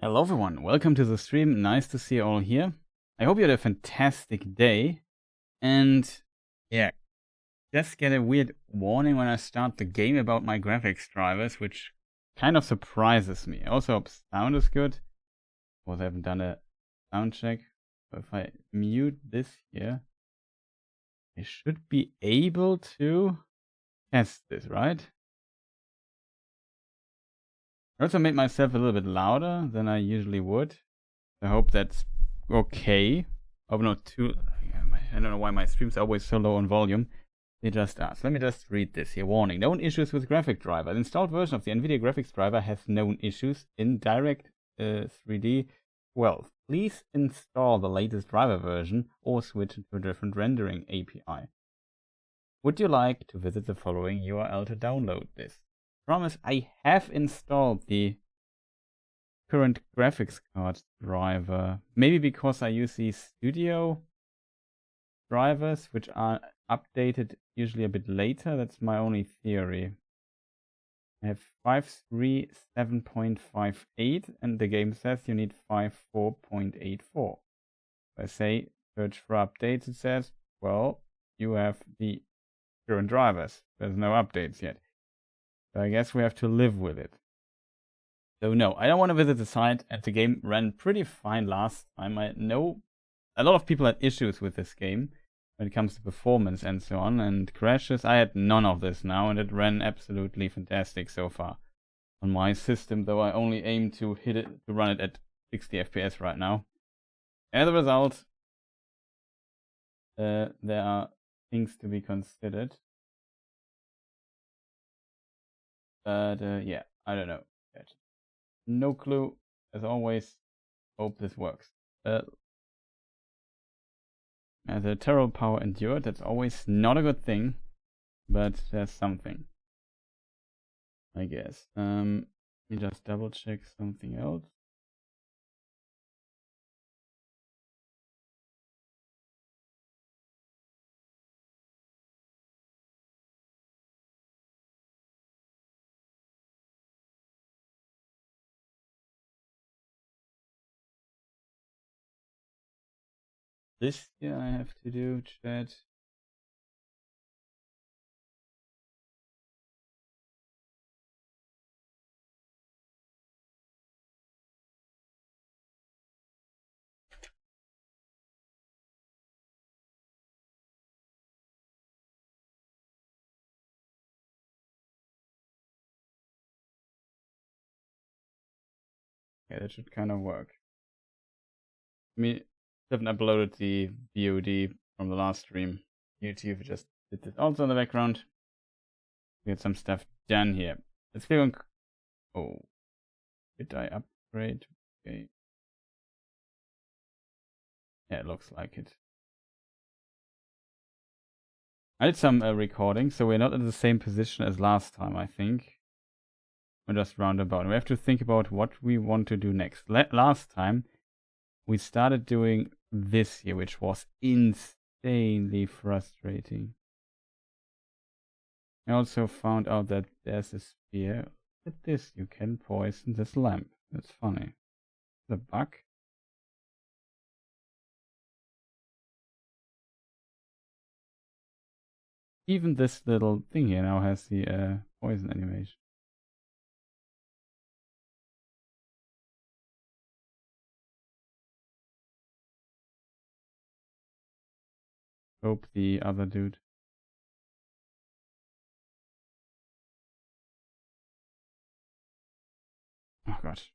Hello everyone, welcome to the stream. Nice to see you all here. I hope you had a fantastic day. And yeah, just get a weird warning when I start the game about my graphics drivers, which kind of surprises me. I also hope sound is good. Of course, I haven't done a sound check. So if I mute this here, I should be able to test this, right? I also made myself a little bit louder than I usually would. I hope that's okay. Hope not too. I don't know why my streams are always so low on volume. They just asked. Let me just read this here. Warning: known issues with graphic driver. The installed version of the NVIDIA graphics driver has known issues in Direct 3D 12. Please install the latest driver version or switch to a different rendering API. Would you like to visit the following URL to download this? Promise, I have installed the current graphics card driver. Maybe because I use these studio drivers, which are updated usually a bit later. That's my only theory. I have 537.58 and the game says you need 54.84. If I say search for updates, it says, well, you have the current drivers. There's no updates yet. So I guess we have to live with it. So no, I don't want to visit the site, and the game ran pretty fine last time. I know a lot of people had issues with this game when it comes to performance and so on, and crashes. I had none of this now, and it ran absolutely fantastic so far on my system, though I only aim to run it at 60 FPS right now. As a result, there are things to be considered. But yeah, I don't know yet. No clue. As always, hope this works. As a terrible power endured, that's always not a good thing, but there's something, I guess. Let me just double check something else. This here I have to do, chat. Okay, that should kind of work. I mean, I haven't uploaded the VOD from the last stream. YouTube just did this also in the background. We get some stuff done here. Let's click on. Oh, did I upgrade? Okay. Yeah, it looks like it. I did some recording, so we're not in the same position as last time, I think. We're just roundabout. We have to think about what we want to do next. Last time, we started doing this here, which was insanely frustrating. I also found out that there's a spear. Look at this, you can poison this lamp. That's funny. The bug? Even this little thing here now has the poison animation. Hope the other dude. Oh gosh.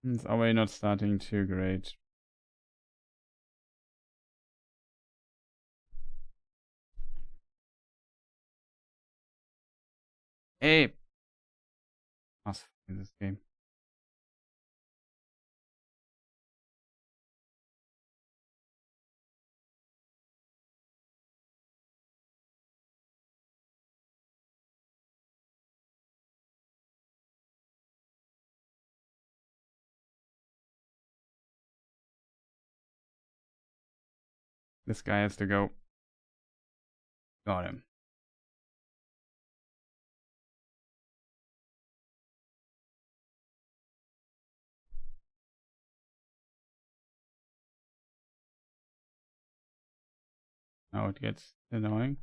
It's already not starting too great. Hey! Must in this game. This guy has to go. Got him. Now it gets annoying.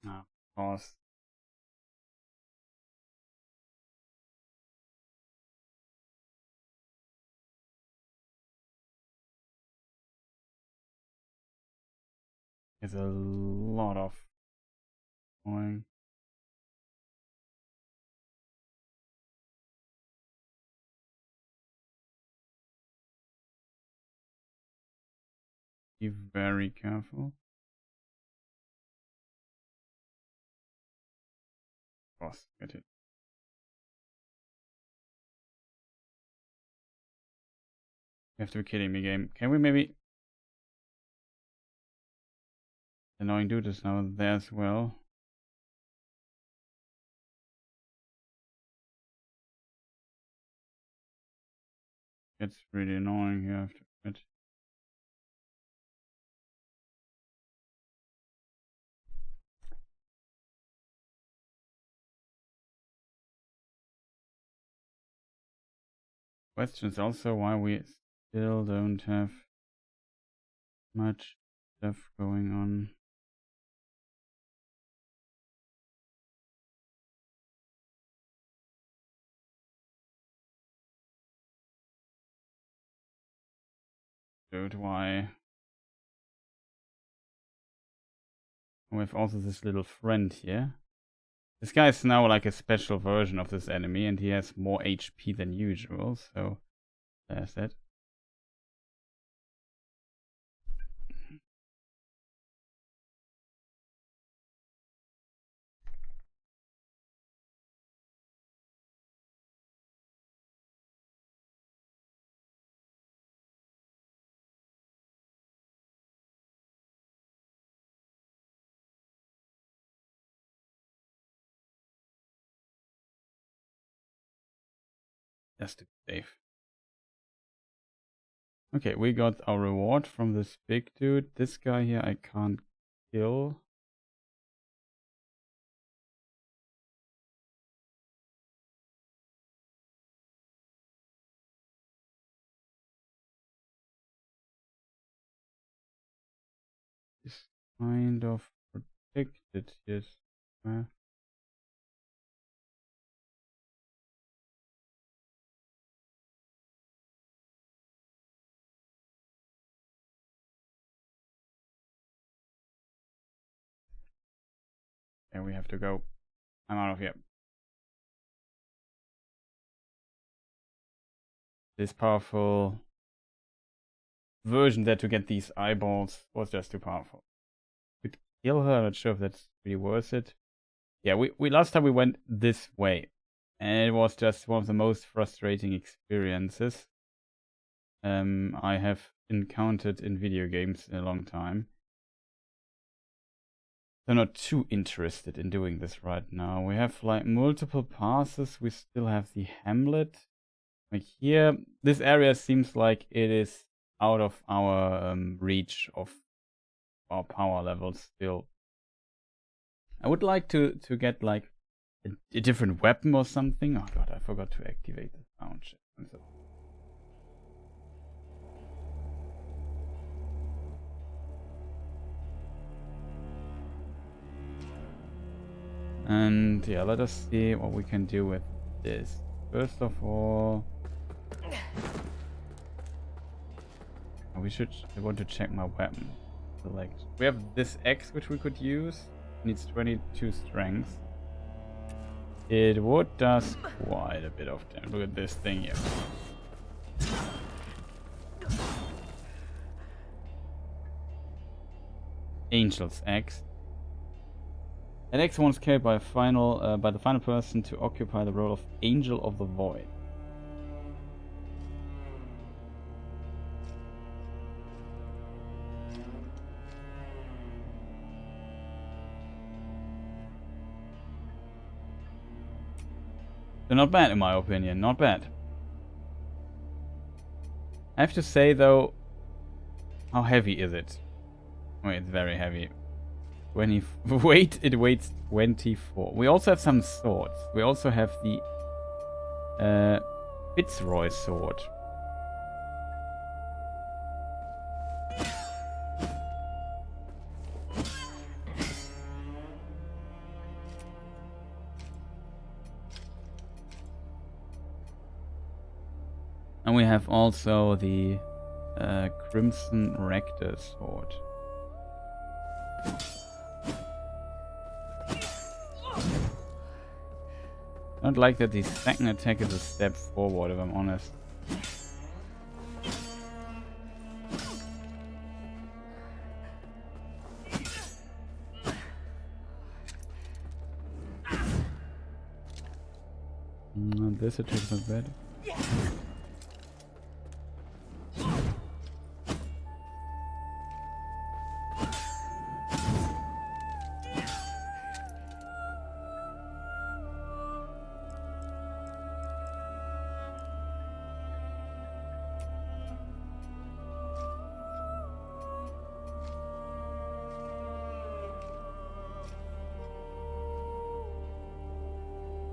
Ah, of course. There's a lot of annoying. Be very careful. Of course, get it. You have to be kidding me, game. Can we maybe... The annoying dude is now there as well. It's really annoying here, I have to admit. Questions also why we still don't have much stuff going on. Dude, why? We have also this little friend here. This guy is now like a special version of this enemy, and he has more HP than usual, so there's that. Just to be safe. Okay, we got our reward from this big dude. This guy here I can't kill. He's kind of protected, yes. And we have to go. I'm out of here. This powerful version there to get these eyeballs was just too powerful. Could kill her, not sure if that's really worth it. Yeah, we last time we went this way, and it was just one of the most frustrating experiences I have encountered in video games in a long time. So not too interested in doing this right now. We have like multiple passes. We still have the hamlet. Like here, this area seems like it is out of our reach of our power levels still. I would like to get like a different weapon or something. Oh god, I forgot to activate the sound shit. And yeah, let us see what we can do with this. First of all, I want to check my weapon. Select. We have this X which we could use. Needs 22 strength. It would does quite a bit of damage. Look at this thing here. Angel's X. An X once carried by the final person to occupy the role of Angel of the Void. They're not bad in my opinion, not bad. I have to say though, how heavy is it? Oh, it's very heavy. Weight, it weighs 24. We also have some swords. We also have the Fitzroy sword. And we have also the Crimson Rector sword. I don't like that the second attack is a step forward, if I'm honest. This attack's not bad.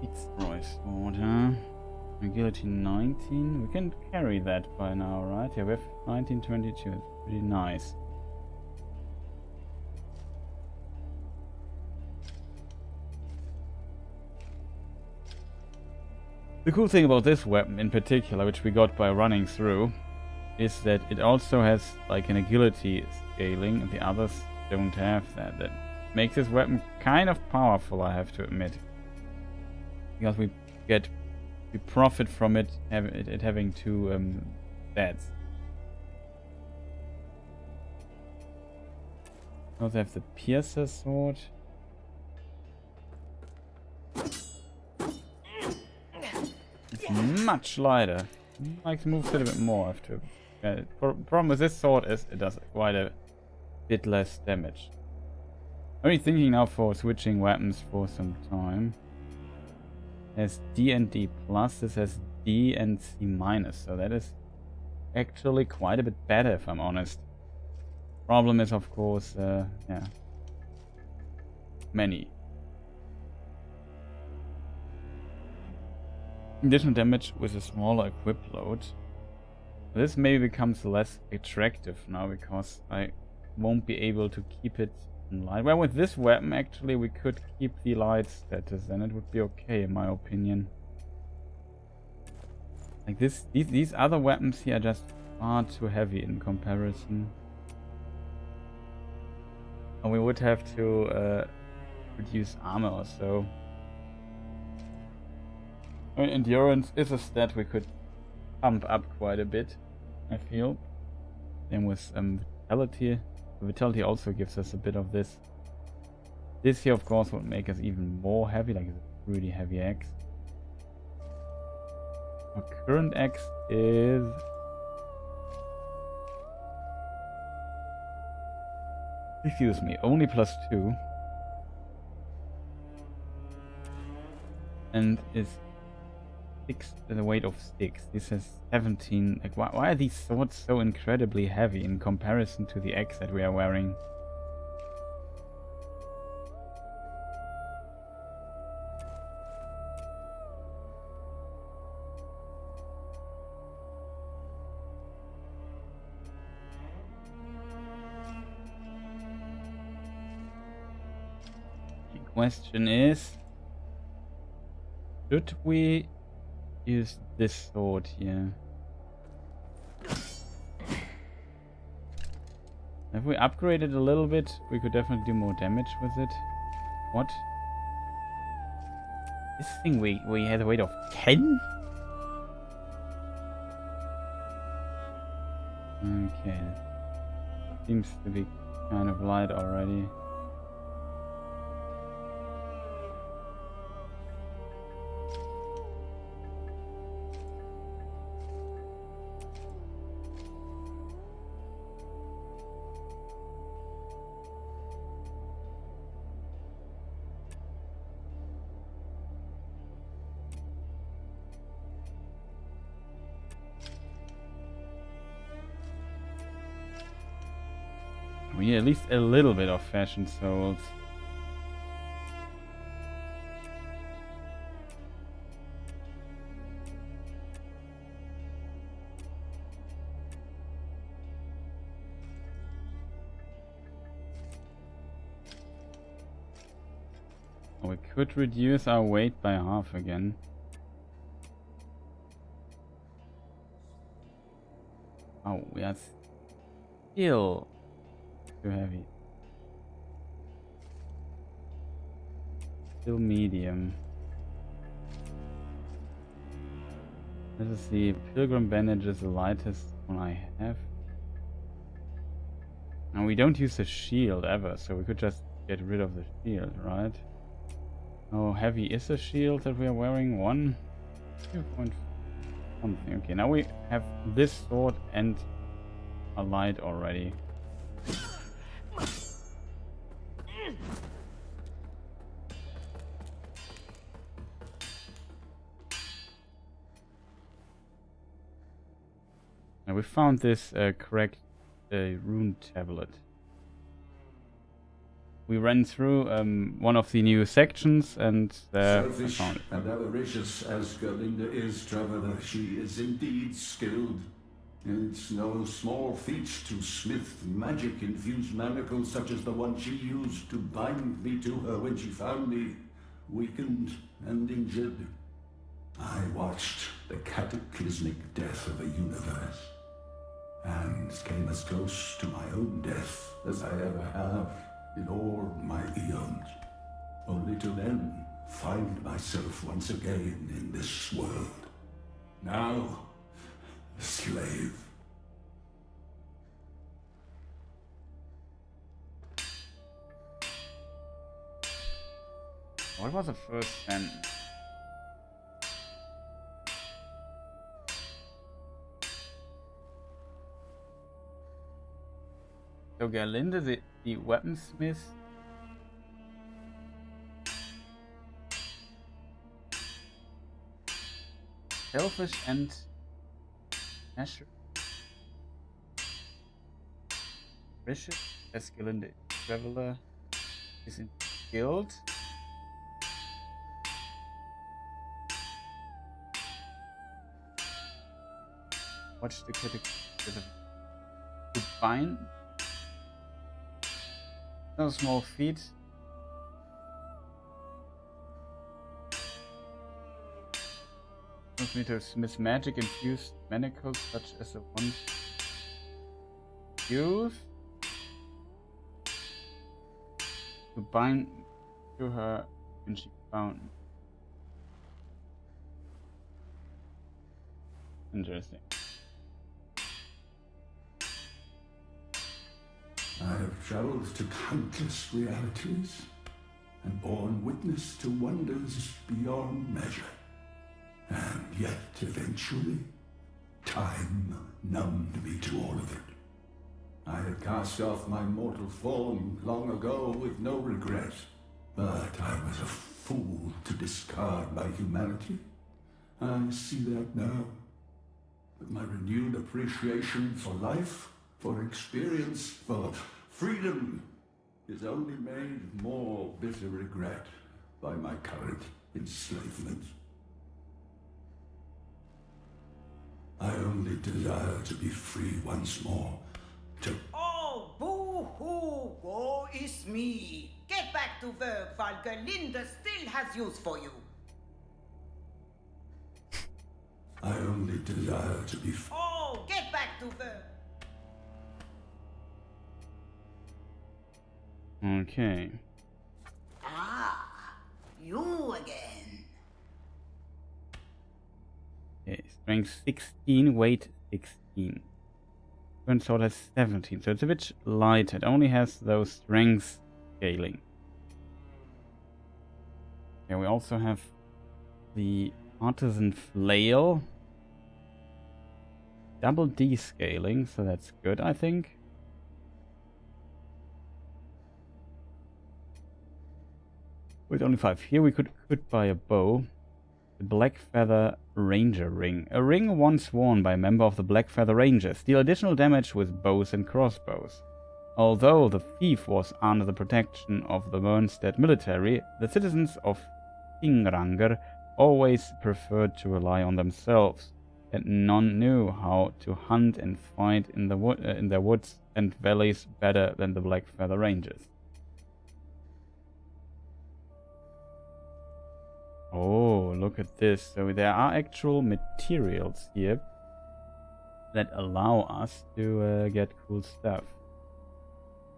Fitzroy sword, huh? Agility 19. We can carry that by now, right? Yeah, we have 1922. It's pretty nice. The cool thing about this weapon in particular, which we got by running through, is that it also has like an agility scaling, and the others don't have that. That makes this weapon kind of powerful, I have to admit. Because we profit from it having two stats. We also have the Piercer sword. It's much lighter. I like to move it a bit more after. Problem with this sword is it does quite a bit less damage. Only thinking now for switching weapons for some time. Has D and D plus, this has D and C minus, so that is actually quite a bit better if I'm honest. Problem is of course, yeah, many. Additional damage with a smaller equip load. This maybe becomes less attractive now because I won't be able to keep it in light. Well, with this weapon actually we could keep the light status and it would be okay in my opinion. Like these other weapons here are just far too heavy in comparison. And we would have to reduce armor or so. I mean, endurance is a stat we could pump up quite a bit, I feel. Same with vitality. Vitality also gives us a bit of this. This here, of course, would make us even more heavy, like it's a really heavy axe. Our current axe is... Excuse me, only +2. And is 6, the weight of 6. This has 17. Like, why are these swords so incredibly heavy in comparison to the axe that we are wearing? The question is, should we use this sword here? If we upgrade it a little bit, we could definitely do more damage with it. What? This thing we had a weight of 10? Okay. Seems to be kind of light already. need at least a little bit of fashion souls. We could reduce our weight by half again. Oh, we are still too heavy. Still medium. This is the pilgrim bandage is the lightest one I have. And we don't use the shield ever, so we could just get rid of the shield, right? How heavy is the shield that we are wearing? 1? 2 point something. Okay, now we have this sword and a light already. Now we found this correct rune tablet. We ran through one of the new sections and selfish and avaricious as Gerlinda is, traveler, she is indeed skilled. It's no small feat to smith magic-infused manacles such as the one she used to bind me to her when she found me, weakened and injured. I watched the cataclysmic death of a universe, and came as close to my own death as I ever have in all my eons, only to then find myself once again in this world. Now, a slave. What was the first sentence? So Gerlinda, the weaponsmith, selfish and natural. Vicious as Gerlinda, traveler is in guild. Watch the critical to bind. No small feat. Wants me to smith magic infused manacles such as the ones used to bind to her when she found me. Interesting. I have traveled to countless realities and borne witness to wonders beyond measure. And yet, eventually, time numbed me to all of it. I had cast off my mortal form long ago with no regret, but I was a fool to discard my humanity. I see that now. With my renewed appreciation for life, for experience, for freedom, is only made more bitter regret by my current enslavement. I only desire to be free once more, to... Oh, boo-hoo, woe is me. Get back to work while Gerlinda still has use for you. I only desire to be free. Oh, get back to work. Okay. Ah, you again. Okay, strength 16, weight 16. Current sword has 17, so it's a bit light. It only has those strength scaling. Okay, we also have the artisan flail. Double D scaling, so that's good, I think. With only 5. Here we could buy a bow. The Black Feather Ranger Ring. A ring once worn by a member of the Black Feather Rangers. Deal additional damage with bows and crossbows. Although the fief was under the protection of the Wernstedt military, the citizens of Ingranger always preferred to rely on themselves, and none knew how to hunt and fight in their woods and valleys better than the Blackfeather Rangers. Oh, look at this. So there are actual materials here that allow us to get cool stuff.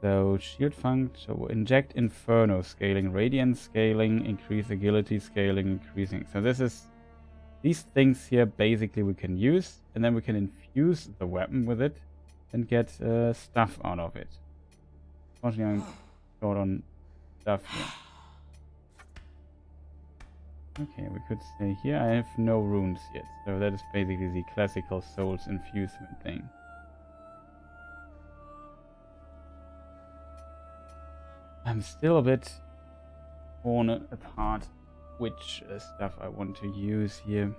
So shield function, so inject inferno scaling, radiant scaling, increase agility scaling, increasing. So this is these things here basically we can use, and then we can infuse the weapon with it and get stuff out of it. Unfortunately, I'm short on stuff here. Okay, we could stay here. I have no runes yet, so that is basically the classical Souls infusement thing. I'm still a bit torn apart which stuff I want to use here.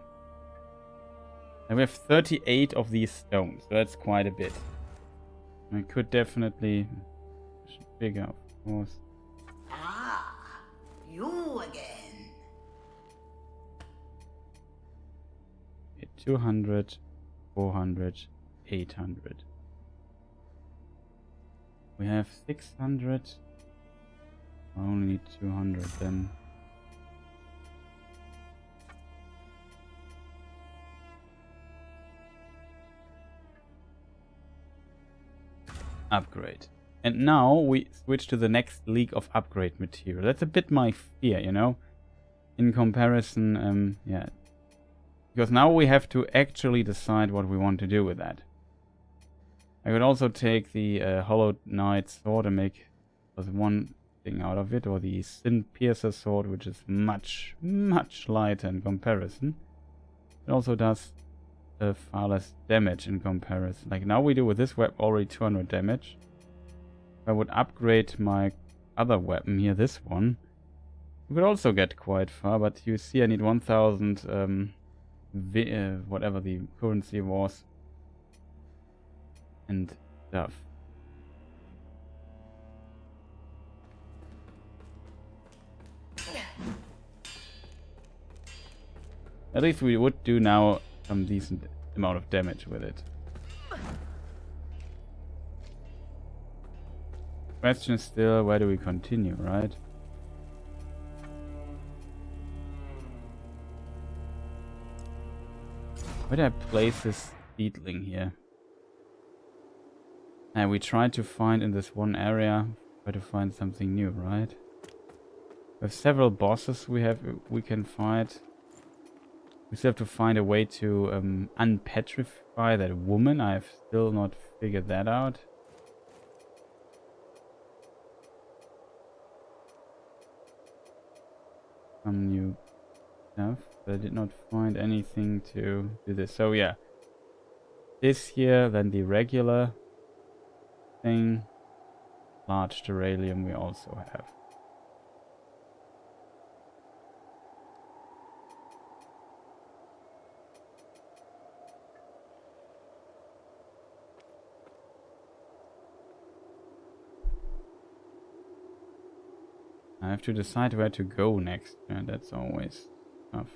And we have 38 of these stones, so that's quite a bit. I could definitely bigger, of course. Ah, you again. 200, 400, 800. We have 600. I only need 200 then. Upgrade. And now we switch to the next league of upgrade material. That's a bit my fear, you know? In comparison, yeah. Because now we have to actually decide what we want to do with that. I could also take the Hollow Knight sword and make one thing out of it, or the Sin Piercer sword, which is much, much lighter in comparison. It also does far less damage in comparison. Like now we do with this weapon already 200 damage. If I would upgrade my other weapon here, this one, we could also get quite far, but you see I need 1000 whatever the currency was and stuff. At least we would do now some decent amount of damage with it. Question is still, where do we continue, right? Where do I place this beetling here? And we tried to find in this one area, try to find something new, right? We have several bosses we can fight. We still have to find a way to unpetrify that woman. I have still not figured that out. Some new stuff. But I did not find anything to do this. So yeah. This here, then the regular thing. Large Terrarium we also have. I have to decide where to go next, and that's always tough.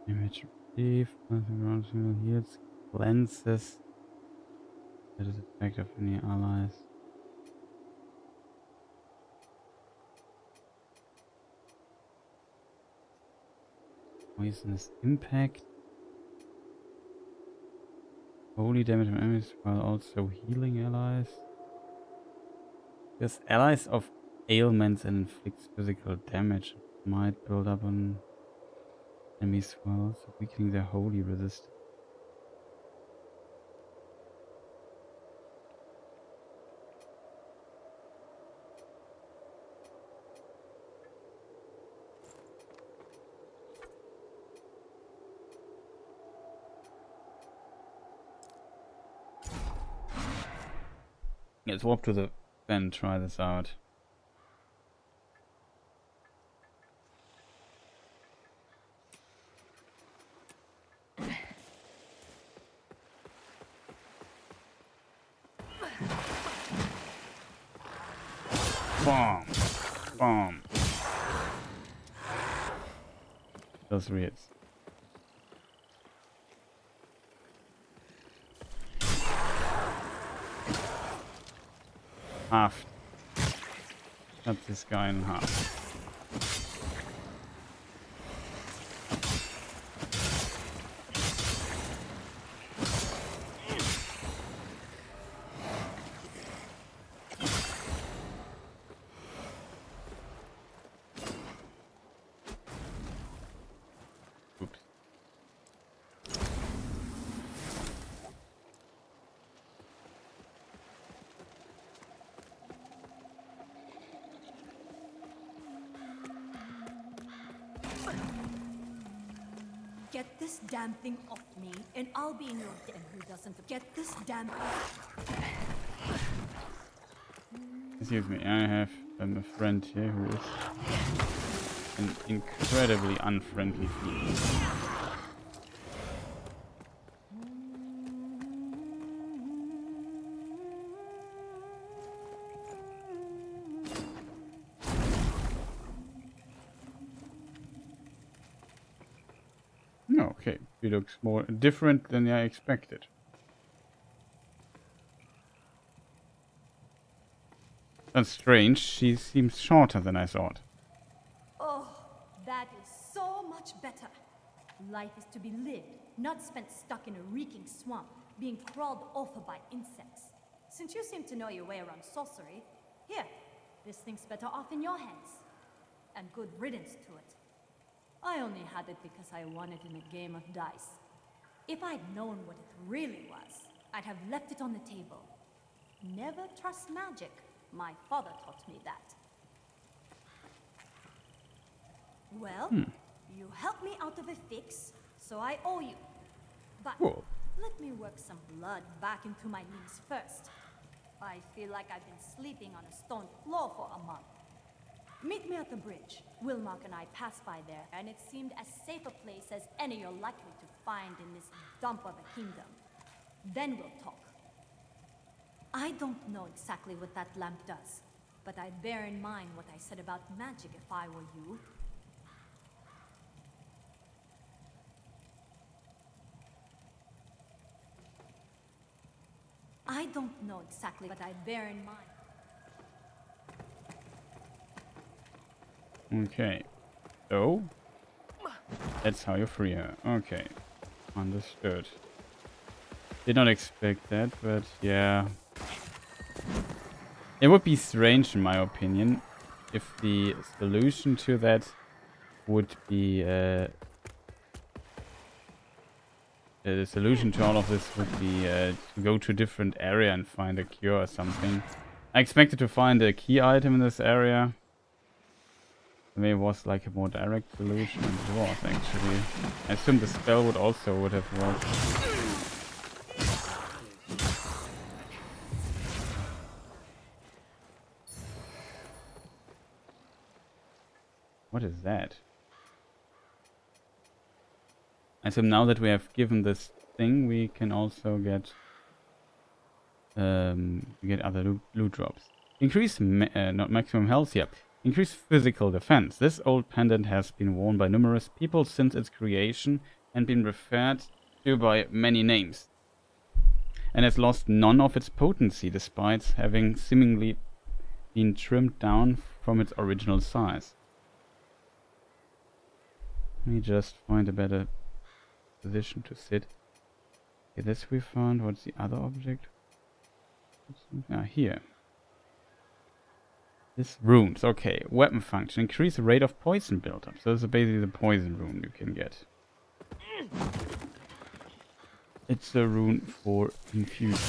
Damage relief, heals, cleanses. That is effect of any allies. Poisonous impact. Holy damage on enemies while also healing allies. Because allies of ailments and inflicts physical damage might build up on enemies while also weakening their holy resistance. Let's walk to the and try this out. Bomb! Bomb! Those 3 hits. Half. Cut this guy in half. Oops. Get this damn thing off me, and I'll be in your den. Who doesn't get this damn? Excuse me, I have a friend here who is an incredibly unfriendly fiend. No, okay, he looks more different than I expected. That's strange, she seems shorter than I thought. Oh, that is so much better. Life is to be lived, not spent stuck in a reeking swamp, being crawled over by insects. Since you seem to know your way around sorcery, here, this thing's better off in your hands. And good riddance to it. I only had it because I won it in a game of dice. If I'd known what it really was, I'd have left it on the table. Never trust magic. My father taught me that. Well, you helped me out of a fix, so I owe you. But Cool. let me work some blood back into my limbs first. I feel like I've been sleeping on a stone floor for a month. Meet me at the bridge. Wilmark and I passed by there, and it seemed as safe a place as any you're likely to find in this dump of a kingdom. Then we'll talk. I don't know exactly what that lamp does, but I'd bear in mind what I said about magic if I were you. I don't know exactly what I'd bear in mind. Okay. So, that's how you free her. Okay. Understood. Did not expect that, but yeah. It would be strange, in my opinion, if the solution to that would be... the solution to all of this would be to go to a different area and find a cure or something. I expected to find a key item in this area. Maybe it was like a more direct solution, and it was actually. I assume the spell would have worked. What is that? I assume now that we have given this thing, we can also get other loot drops. Increase not maximum health, yeah. Increase physical defense. This old pendant has been worn by numerous people since its creation and been referred to by many names, and has lost none of its potency despite having seemingly been trimmed down from its original size. Let me just find a better position to sit. Okay, this we found. What's the other object? Ah, here. This runes. Okay, weapon function. Increase the rate of poison buildup. So this is basically the poison rune you can get. It's a rune for infusion.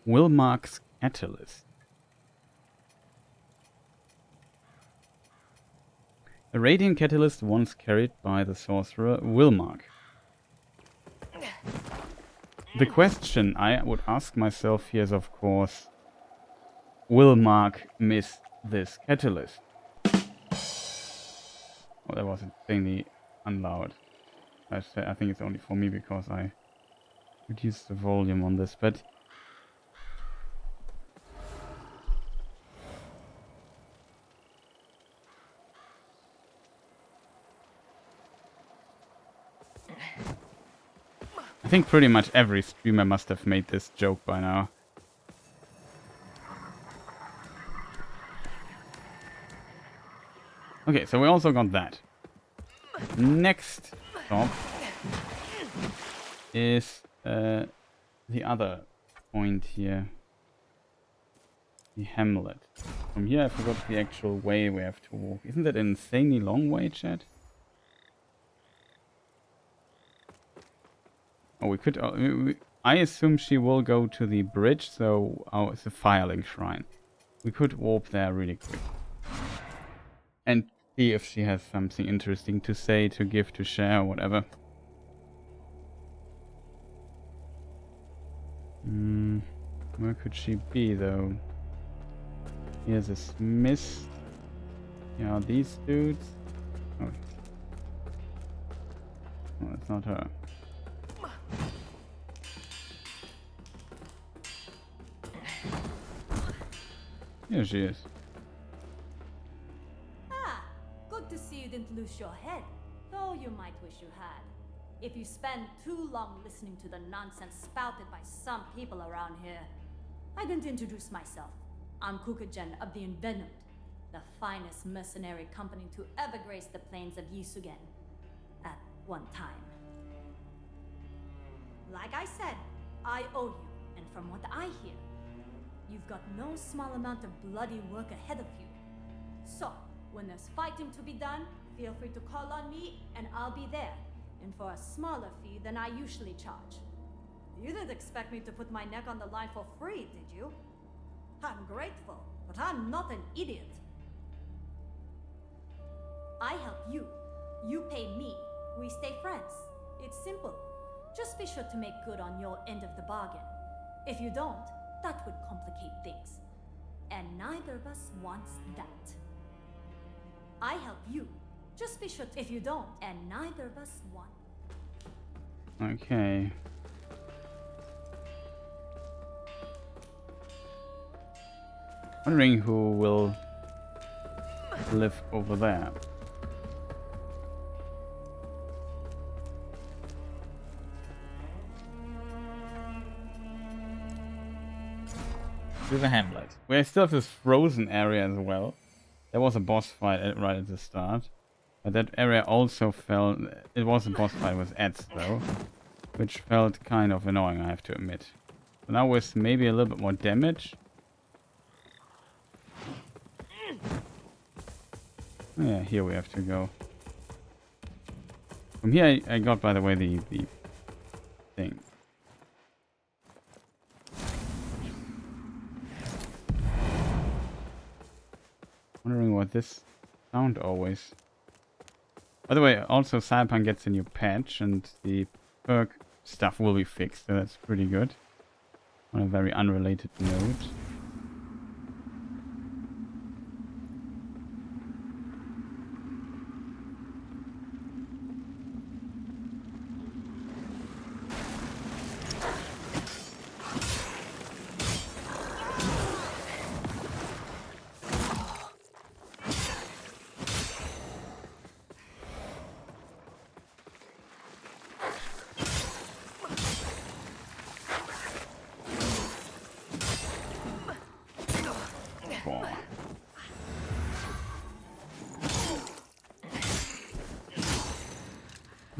Wilmark's Catalyst. A radiant catalyst once carried by the sorcerer Wilmark. The question I would ask myself here is, of course, will Mark miss this catalyst? Oh, that was insanely unloud. I think it's only for me because I reduced the volume on this, but I think pretty much every streamer must have made this joke by now. Okay, so we also got that. Next stop is the other point here. The hamlet. From here I forgot the actual way we have to walk. Isn't that an insanely long way, chat? Oh, we could... I assume she will go to the bridge, so... Oh, it's a Firelink Shrine. We could warp there really quick. And see if she has something interesting to say, to give, to share, or whatever. Where could she be, though? Here's a smith. Yeah, these dudes. Oh, that's not her. Here she is. Ah, good to see you didn't lose your head, though you might wish you had. If you spend too long listening to the nonsense spouted by some people around here. I didn't introduce myself. I'm Kukagen of the Envenomed, the finest mercenary company to ever grace the plains of Yisugen. At one time. Like I said, I owe you, and from what I hear, you've got no small amount of bloody work ahead of you. So, when there's fighting to be done, feel free to call on me, and I'll be there. And for a smaller fee than I usually charge. You didn't expect me to put my neck on the line for free, did you? I'm grateful, but I'm not an idiot. I help you. You pay me. We stay friends. It's simple. Just be sure to make good on your end of the bargain. If you don't, that would complicate things. And neither of us wants that. I help you. Just be sure to, if you don't, and neither of us want. Okay. Wondering who will live over there. To the hamlet. We still have this frozen area as well. There was a boss fight right at the start. But that area also felt... It was a boss fight with ads though. Which felt kind of annoying, I have to admit. So now with maybe a little bit more damage. Oh, yeah, here we have to go. From here I got, by the way, the thing. Wondering what this sound always. By the way, also Cyberpunk gets a new patch and the perk stuff will be fixed, so that's pretty good. On a very unrelated note.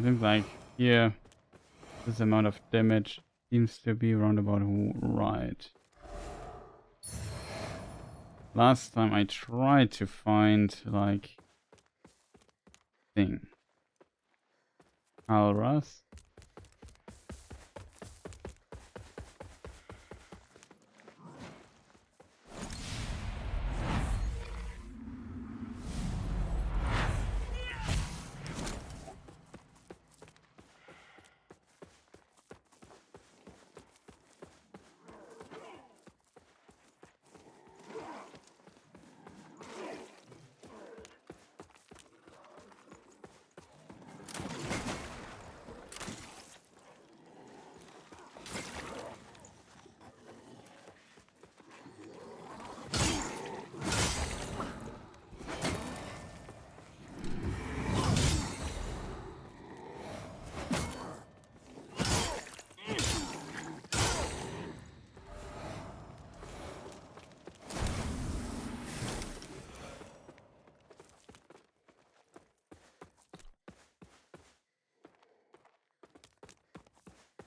Seems like here this amount of damage seems to be roundabout right. Last time I tried to find like thing. Alras.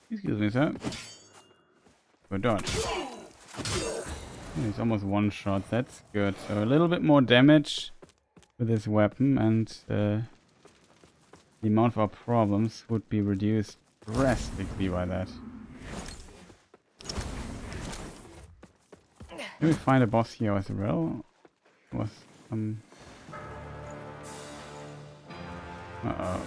Excuse me, sir. For dodge. It's almost one shot. That's good. So a little bit more damage with this weapon, and the amount of our problems would be reduced drastically by that. Can we find a boss here as well? Was some. Uh-oh.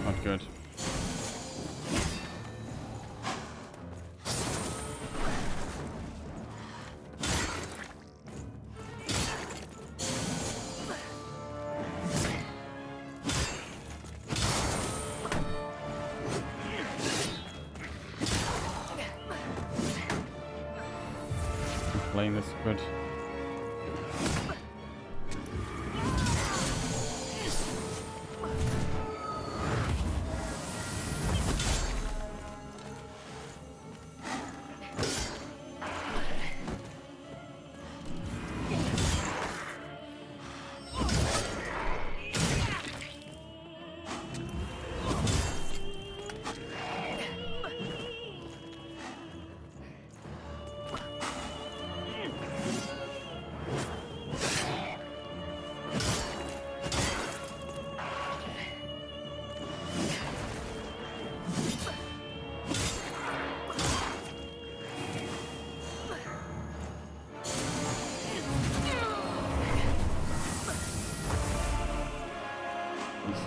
Not good. Playing this good.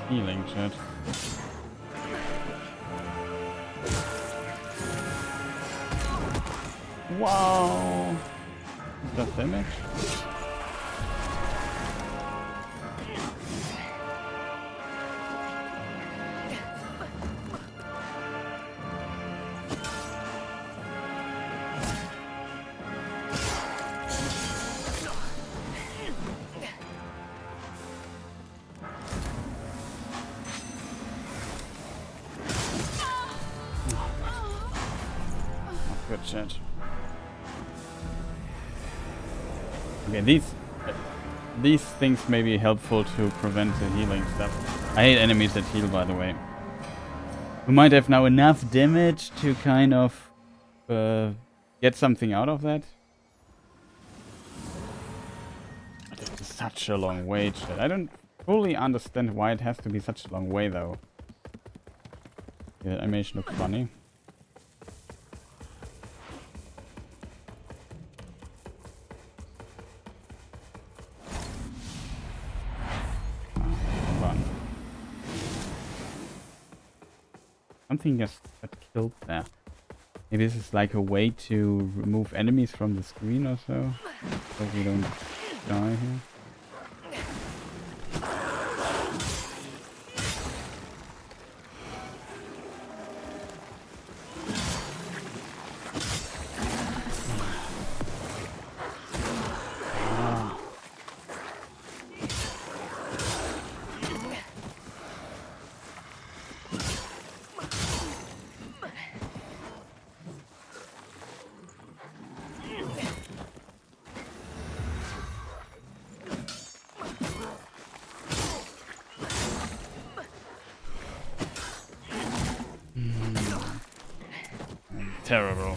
Healing chat. Wow! Is that damage? good chat. Okay, these things may be helpful to prevent the healing stuff. I hate enemies that heal, by the way. We might have now enough damage to kind of get something out of that. But it's such a long way, chat. I don't fully understand why it has to be such a long way, though. Yeah, the animation looks funny. Something just got killed there. Maybe this is like a way to remove enemies from the screen or so. So we don't die here. Terrible.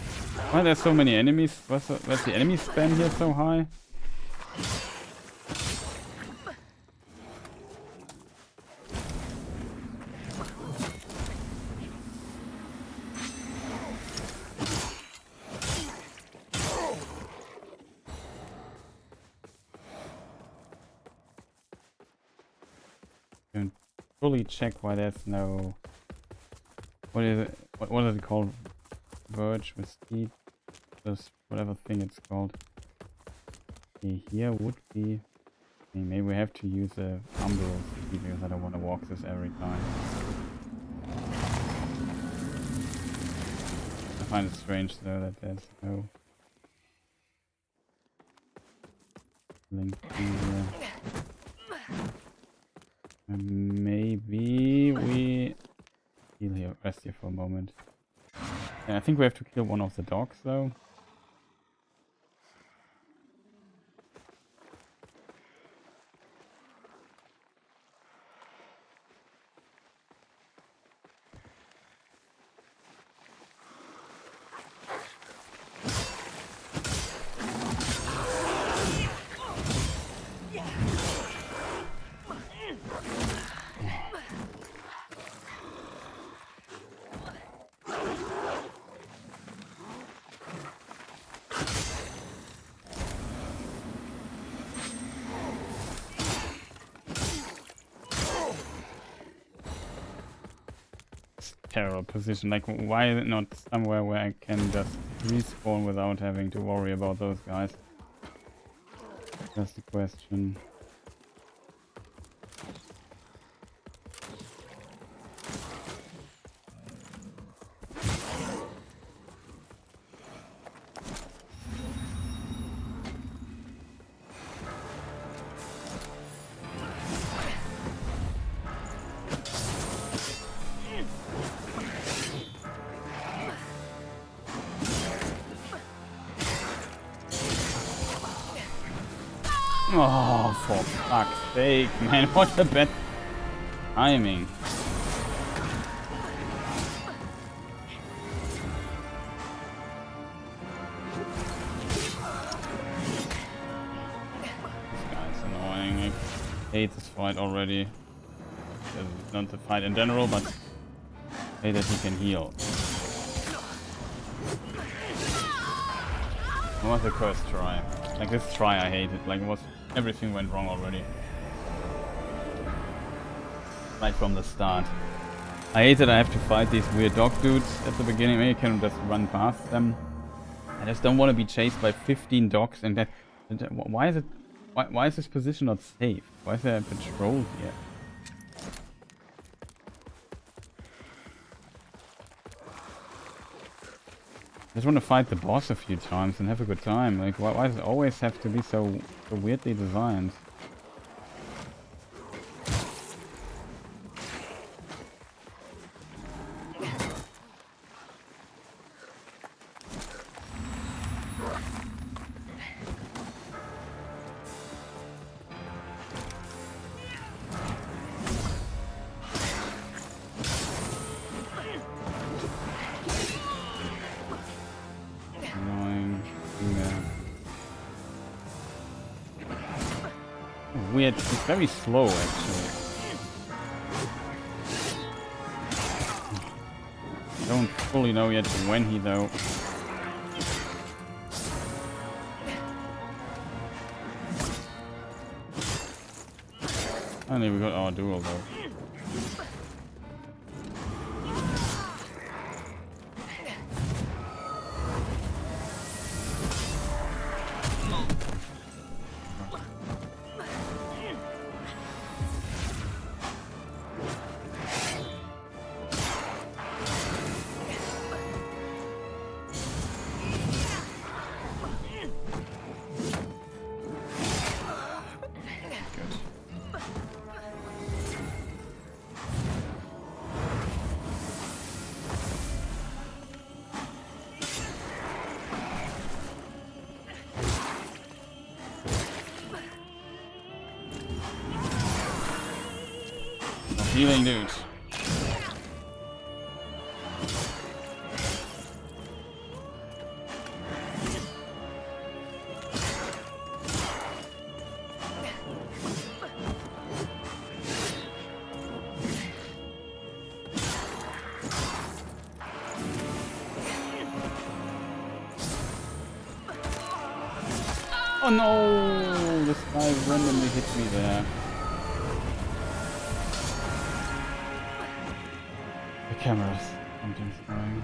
Why are there so many enemies? What's the enemy spam here so high? Don't fully check why there's no... What is it? What is it called? Verge with speed, this whatever thing it's called. Okay, here would be. Okay, maybe we have to use a umbral speed because I don't want to walk this every time. I find it strange though that there's no link here. Maybe we heal here, rest here for a moment. Yeah, I think we have to kill one of the dogs though. Terrible position. Like, why is it not somewhere where I can just respawn without having to worry about those guys? That's the question. Oh, for fuck's sake, man, what a bad timing. This guy's annoying. I hate this fight already. Not the fight in general, but I hate that he can heal. What was the first try? Like this try I hated. Like everything went wrong already. Right from the start. I hate that I have to fight these weird dog dudes at the beginning. Maybe I can just run past them. I just don't want to be chased by 15 dogs and that. Why is it? Why is this position not safe? Why is there a patrol here? I just want to fight the boss a few times and have a good time. Like, why does it always have to be so weirdly designed? weird. He's very slow, actually. Don't fully know yet when he though. Finally, we got our duel though. Healing dude. Oh no! This guy randomly hit me there. Cameras. Something's going.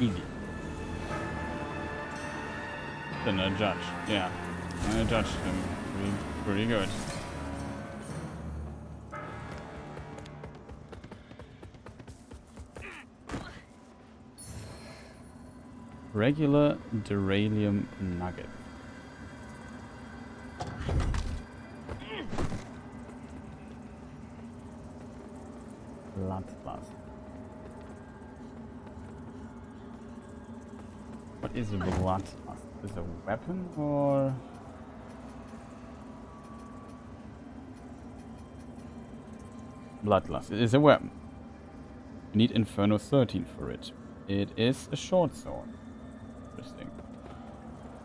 Easy. Then I judge. Yeah. I judged him. Pretty good. Regular Duralium Nugget. Bloodlust. What is a bloodlust? Is it a weapon or? Bloodlust. It is a weapon. You need Inferno 13 for it. It is a short sword. Interesting.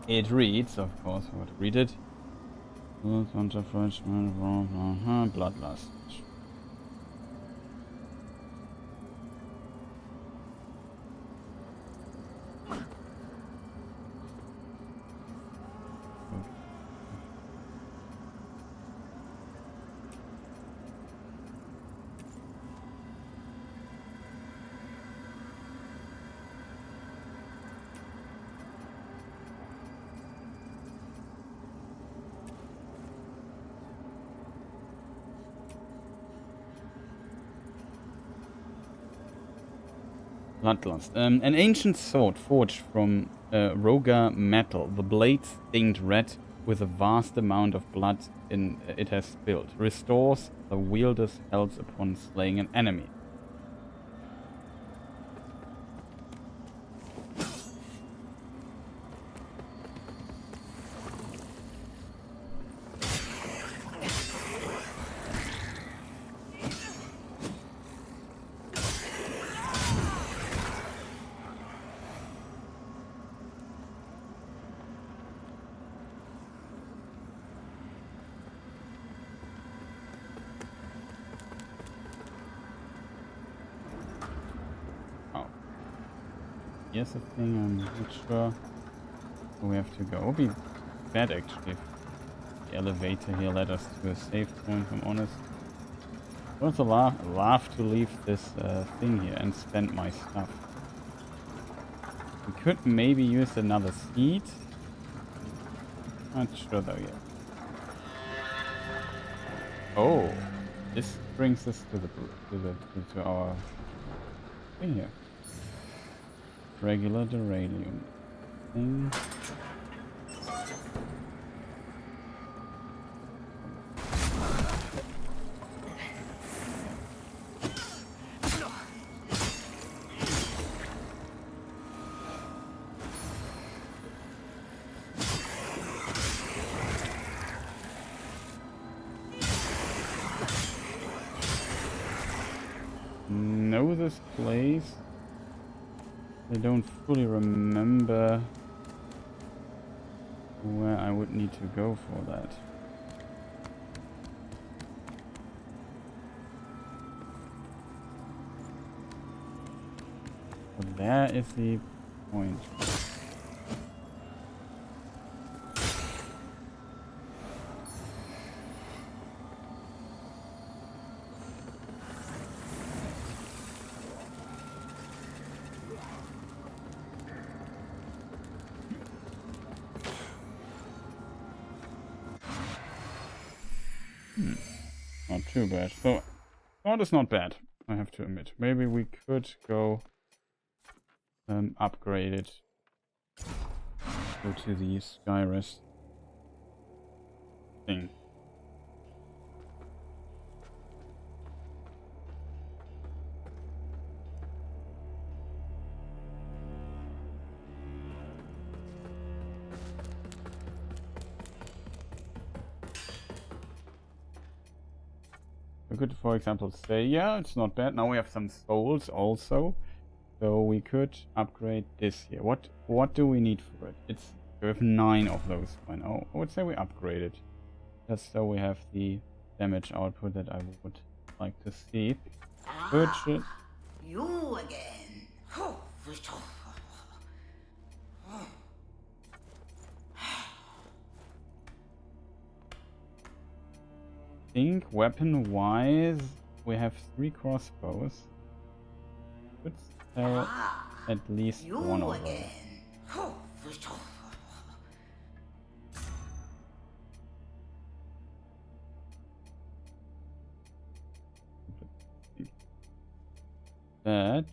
It reads, of course, I want to read it. Bloodlust. Bloodlust. An ancient sword forged from Roga metal. The blade stained red with a vast amount of blood it has spilled. Restores the wielder's health upon slaying an enemy. Here's the thing, I'm not sure where we have to go. It would be bad actually if the elevator here led us to a safe point, if I'm honest. I also love to leave this thing here and spend my stuff. We could maybe use another seed. Not sure though yet. Oh, this brings us to our thing here. Regular duralium thing. Know this place. I don't fully remember where I would need to go for that. So there is the point. Not too bad. So, that is not bad, I have to admit. Maybe we could go upgrade it. Go to the Skyrest thing. We could, for example, say, yeah, it's not bad. Now we have some souls also. So we could upgrade this here. What do we need for it? We have 9 of those by now. I would say we upgrade it. Just so we have the damage output that I would like to see. Purchase. You again. Think weapon wise we have 3 crossbows. Could sell at least one of those. But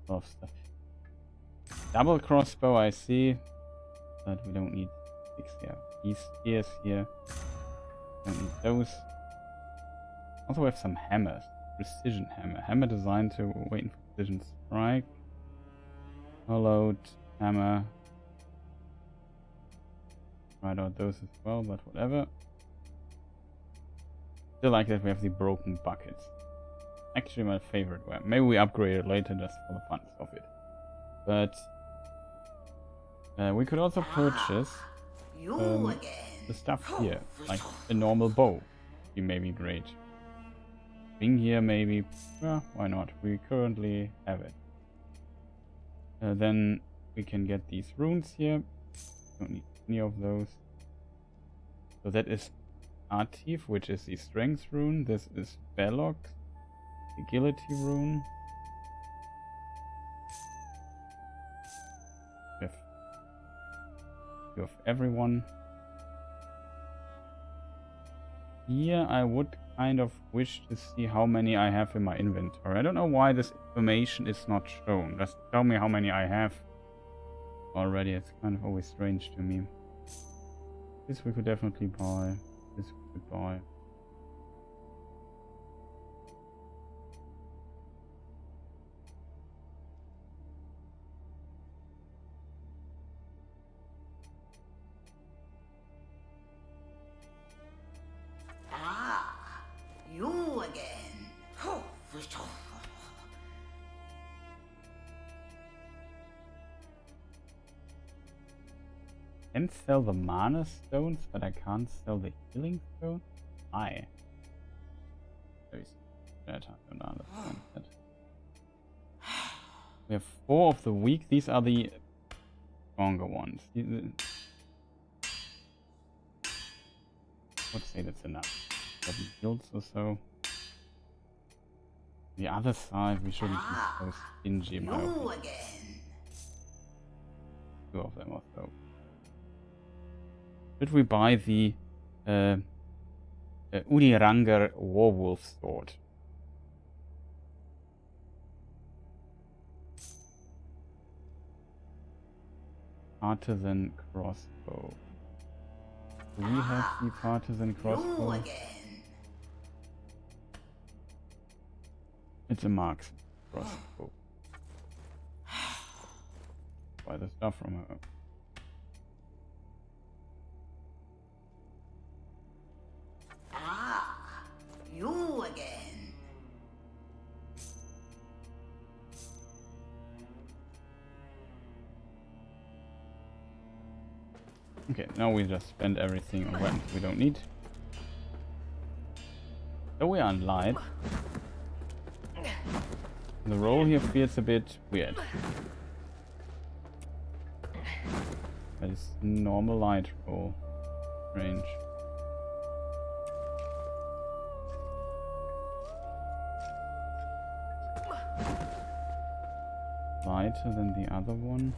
of stuff. Double crossbow I see, but we don't need 6 here. These spears here. Don't need those. Also we have some hammers. Precision hammer. Hammer designed to wait for precision strike. Hollowed hammer. Tried out those as well, but whatever. Still like that we have the broken buckets. Actually my favorite weapon. Maybe we upgrade it later just for the fun of it. But we could also purchase the stuff here, like a normal bow. It may be great. Thing here maybe, yeah, why not? We currently have it. Then we can get these runes here. Don't need any of those. So that is Artif, which is the strength rune. This is Belloc, the agility rune. We have everyone. Here I would kind of wish to see how many I have in my inventory. I don't know why this information is not shown. Just tell me how many I have already. It's kind of always strange to me. This we could definitely buy. This we could buy. You again. Can sell the mana stones, but I can't sell the healing stone. Why? Very sad. I don't understand that. We have 4 of the weak. These are the stronger ones. Let's say that's enough. couple builds or so. The other side, we shouldn't be so stingy, in my opinion. Again. 2 of them or so. Should we buy the Uniranger Warwolf Sword? Partisan Crossbow. Do we have the Partisan Crossbow? It's a marksman crossbow. Buy the stuff from her. You again. Okay, now we just spend everything on weapons we don't need. So we are on light. The roll here feels a bit weird. That is normal light roll range. Lighter than the other one.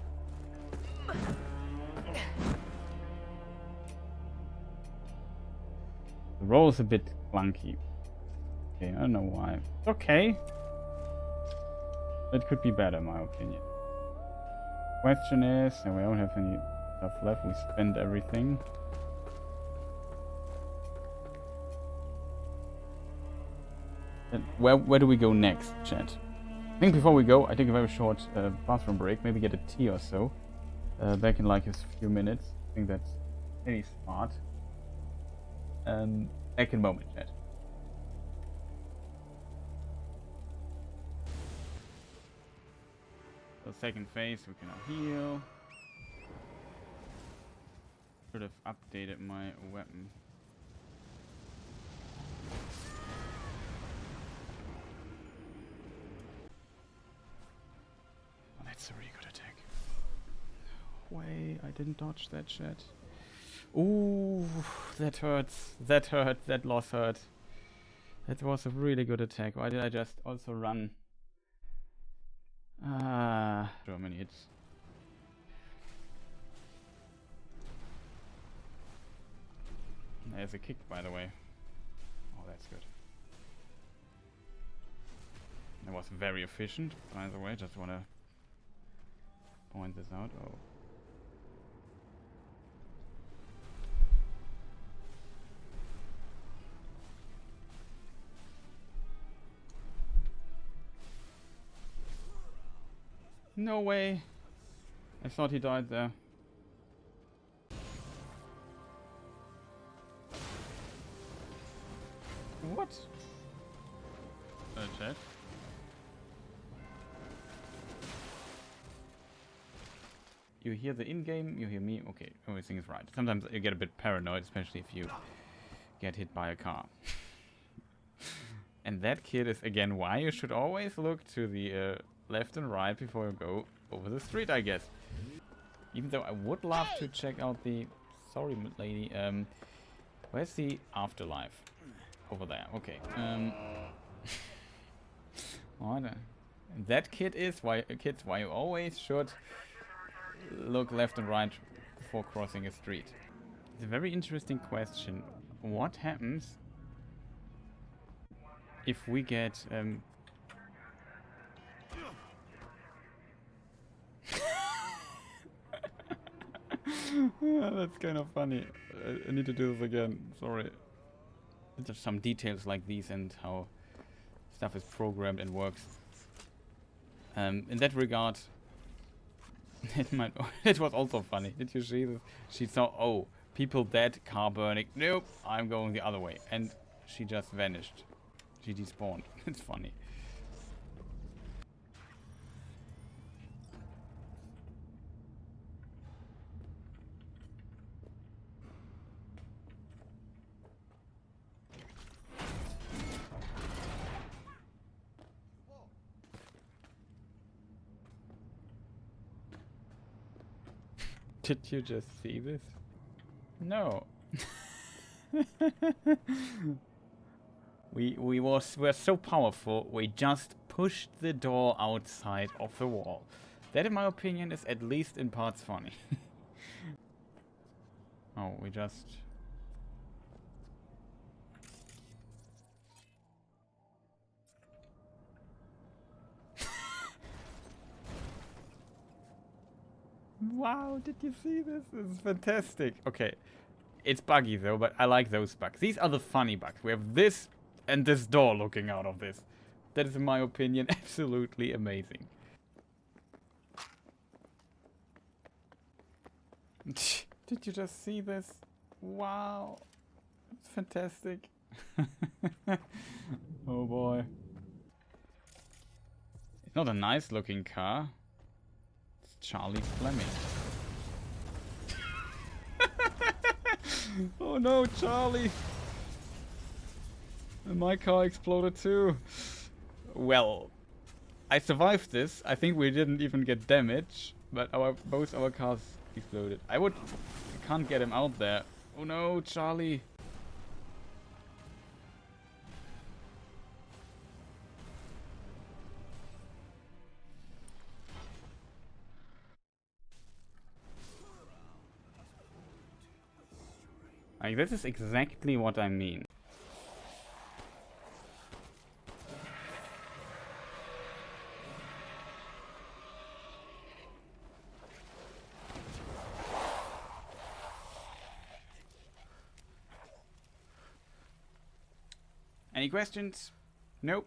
The roll is a bit clunky. Okay, I don't know why. It's okay. It could be better, in my opinion. Question is, and we don't have any stuff left. We spend everything. And where do we go next, chat? I think before we go, I take a very short bathroom break. Maybe get a tea or so. Back in like a few minutes. I think that's very smart. Back in a moment, chat. So second phase, we can now heal. Should have updated my weapon. Oh, that's a really good attack. Way, I didn't dodge that shit. Ooh, that hurts. That hurt. That loss hurt. That was a really good attack. Why did I just also run? So many hits. There's a kick, by the way. Oh, that's good. That was very efficient, by the way. Just want to point this out. Oh. No way. I thought he died there. What? Chat. You hear the in-game, you hear me. Okay, everything is right. Sometimes you get a bit paranoid, especially if you get hit by a car. And that kid is again why you should always look to the left and right before you go over the street, I guess. Even though I would love to check out the... Sorry, lady. Where's the afterlife? Over there. Okay. That kid is why kids why you always should look left and right before crossing a street. It's a very interesting question. What happens if we get yeah, that's kind of funny. I need to do this again. Sorry. There's some details like these and how stuff is programmed and works. In that regard, it was also funny. Did you see this? She saw, oh, people dead, car burning. Nope, I'm going the other way. And she just vanished. She despawned. It's funny. Did you just see this? No. We're so powerful, we just pushed the door outside of the wall. That, in my opinion, is at least in parts funny. Oh, we just... Wow, did you see this? This is fantastic. Okay, it's buggy though, but I like those bugs. These are the funny bugs. We have this and this door looking out of this. That is, in my opinion, absolutely amazing. Did you just see this? Wow. It's fantastic. Oh boy. It's not a nice looking car. It's Charlie Fleming. Oh no, Charlie! And my car exploded too. Well, I survived this. I think we didn't even get damage, but both our cars exploded. I can't get him out there. Oh no, Charlie! Like, this is exactly what I mean. Any questions? Nope.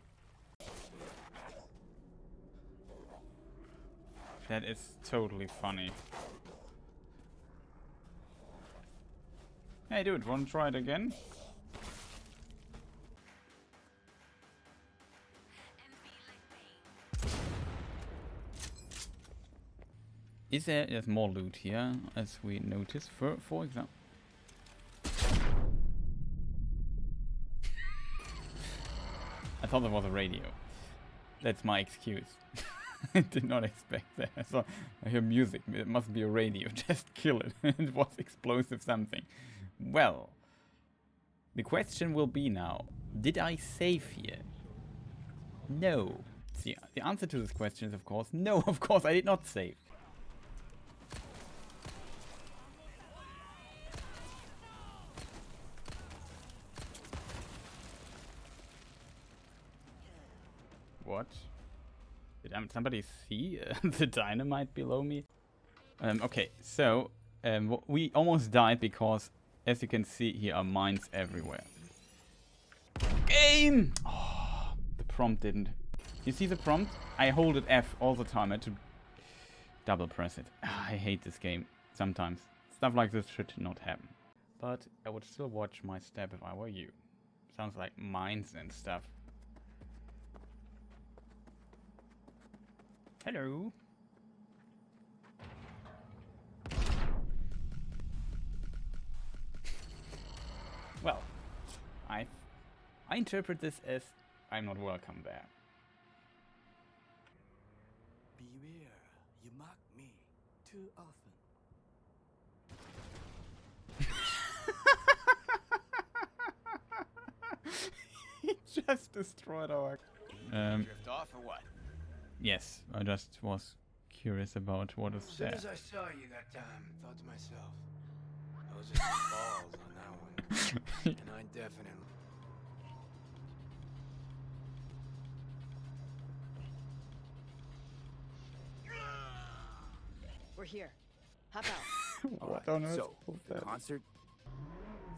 That is totally funny. Hey dude, wanna try it again? There's more loot here, as we noticed, for example. I thought there was a radio. That's my excuse. I did not expect that. I hear music. It must be a radio. Just kill it. It was explosive something. Well, the question will be now, did I save here? No. See, the answer to this question is, of course, no, of course I did not save. What? Did somebody see the dynamite below me? Okay, so we almost died because, as you can see, here are mines everywhere. Game! Oh, the prompt didn't. You see the prompt? I hold it F all the time. I had to double press it. I hate this game sometimes. Stuff like this should not happen. But I would still watch my step if I were you. Sounds like mines and stuff. Hello. Well, I interpret this as I'm not welcome there. Beware, you mock me too often. He just destroyed our... Drift off or what? Yes, I just was curious about what is there. As soon as I saw you that time, I thought to myself, those are some balls on that one. And I definitely... We're here. Hop out. What on earth So, was the that? concert?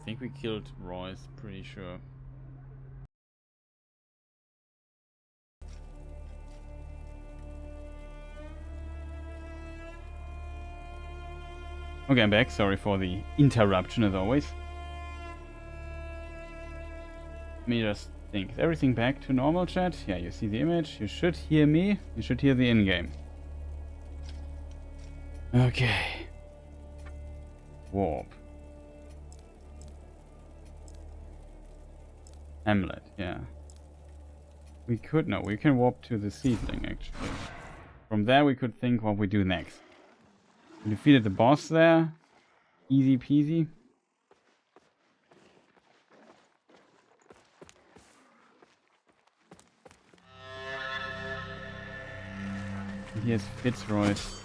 I think we killed Royce, pretty sure. Okay, I'm back. Sorry for the interruption as always. Let me just think. Is everything back to normal, chat? Yeah, you see the image. You should hear me. You should hear the in-game. Okay. Warp. Hamlet, yeah. We can warp to the seedling actually. From there we could think what we do next. We defeated the boss there. Easy peasy. he has Fitzroy's.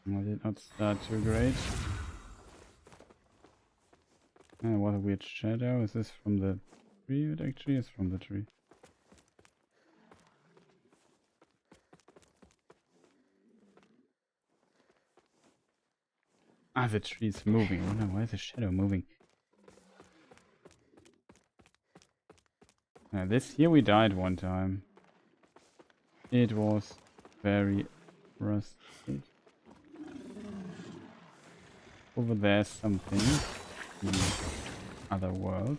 I did not start too great. What a weird shadow. Is this from the tree? It actually is from the tree. Ah, the tree's moving. Oh no, why is the shadow moving? This here we died one time. It was very rusted. Over there's something in the other world.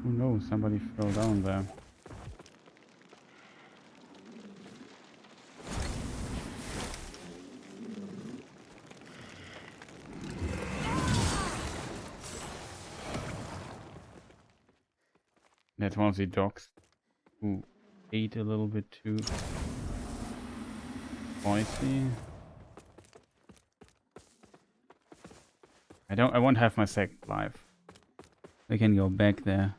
Oh no, somebody fell down there. That's one of the dogs who ate a little bit too spicy. I won't have my second life. I can go back there.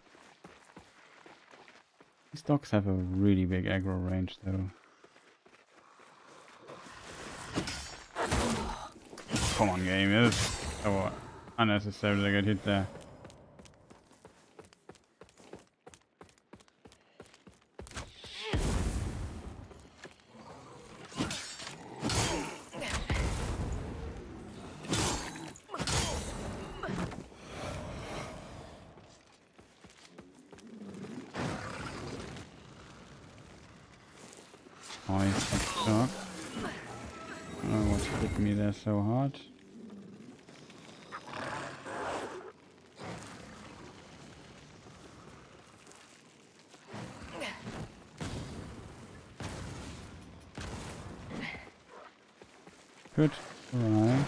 These dogs have a really big aggro range though. Come on game, it's so unnecessary to get hit there. Oh, what hit me there so hard? Good. Right.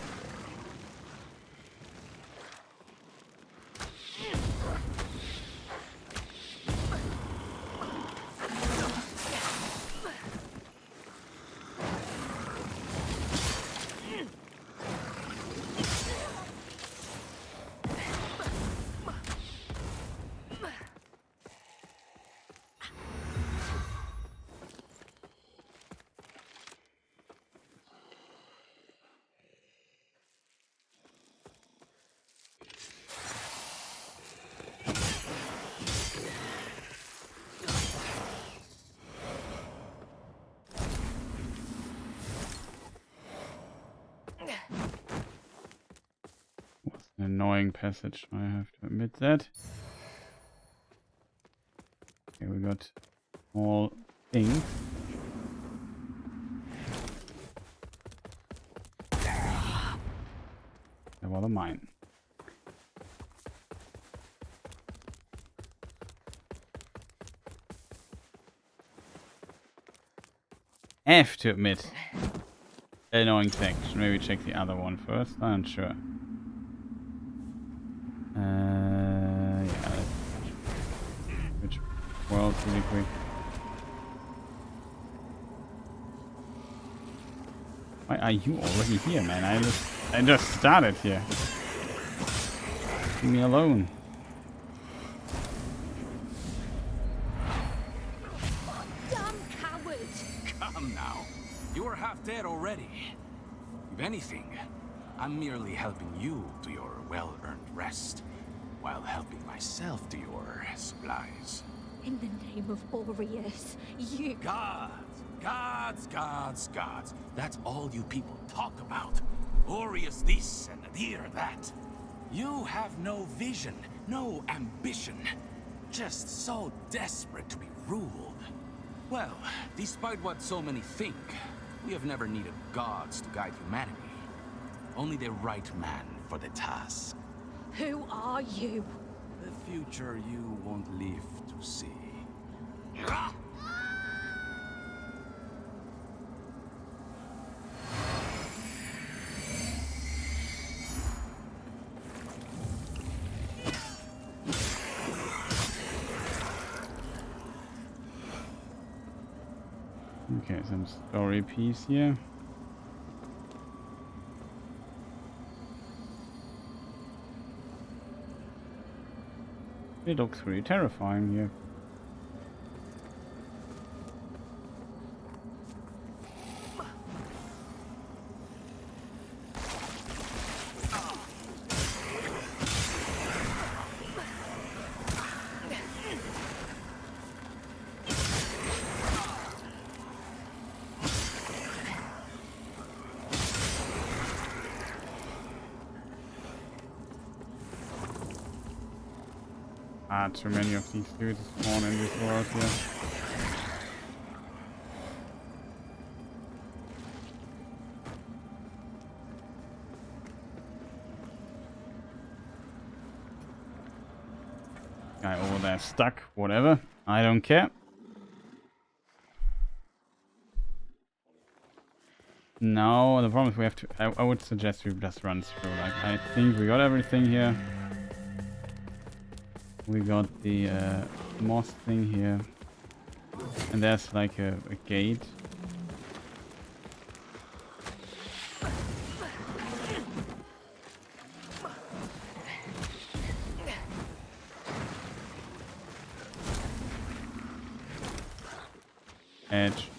An annoying passage, I have to admit that. Okay, we got all things. That was mine. I have to admit, annoying section. Maybe check the other one first. I'm not sure. Yeah. Which world really quick. Why are you already here, man? I just started here. Leave me alone. Dumb coward! Come now. You are half dead already. If anything, I'm merely helping you to your well-earned rest, while helping myself to your supplies. In the name of Boreas, you... Gods. That's all you people talk about. Aureus this and Adir that. You have no vision, no ambition. Just so desperate to be ruled. Well, despite what so many think, we have never needed gods to guide humanity. Only the right man for the task. Who are you? The future you won't live to see. Okay, some story piece here. It looks really terrifying here. Too many of these dudes spawn in this world here. Guy over there stuck, whatever. I don't care. No, the problem is we have to... I would suggest we just run through. Like, I think we got everything here. We got the moss thing here. And there's like a gate. Edge.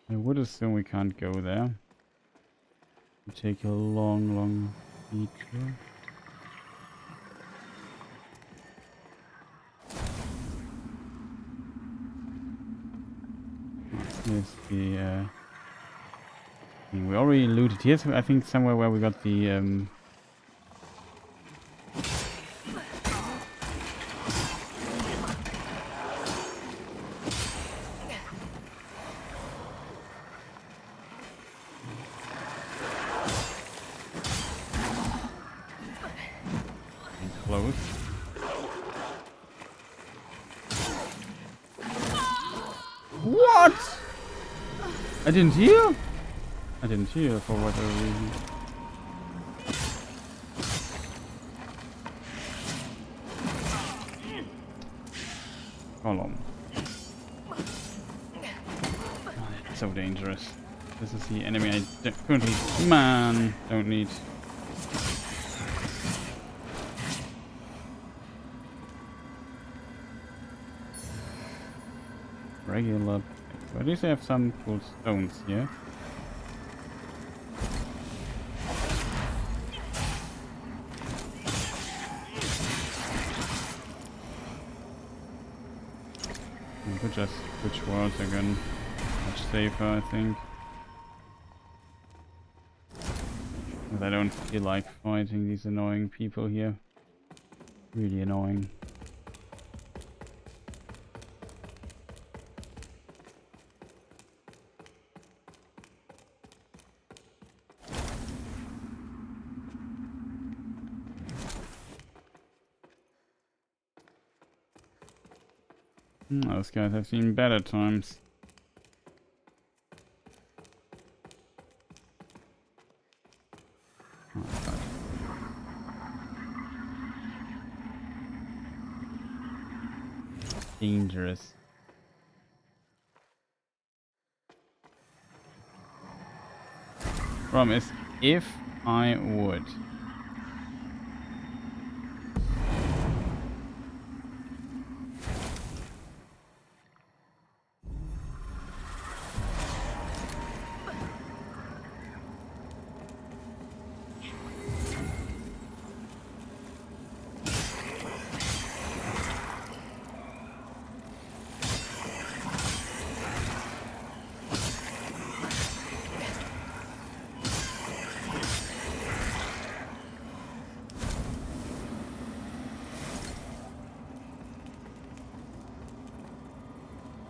I would assume we can't go there. We take a long detour. Here's the we already looted. Here's I think somewhere where we got the close. What? I didn't hear? I didn't hear for whatever reason. Hold on. Oh, that's so dangerous. This is the enemy I currently... Man, don't need... Regular... So at least I have some cool stones here. I could just switch worlds again. Much safer, I think. But I don't feel like fighting these annoying people here. Really annoying. Those guys have seen better times. Oh, God. Dangerous. Problem is, if I would.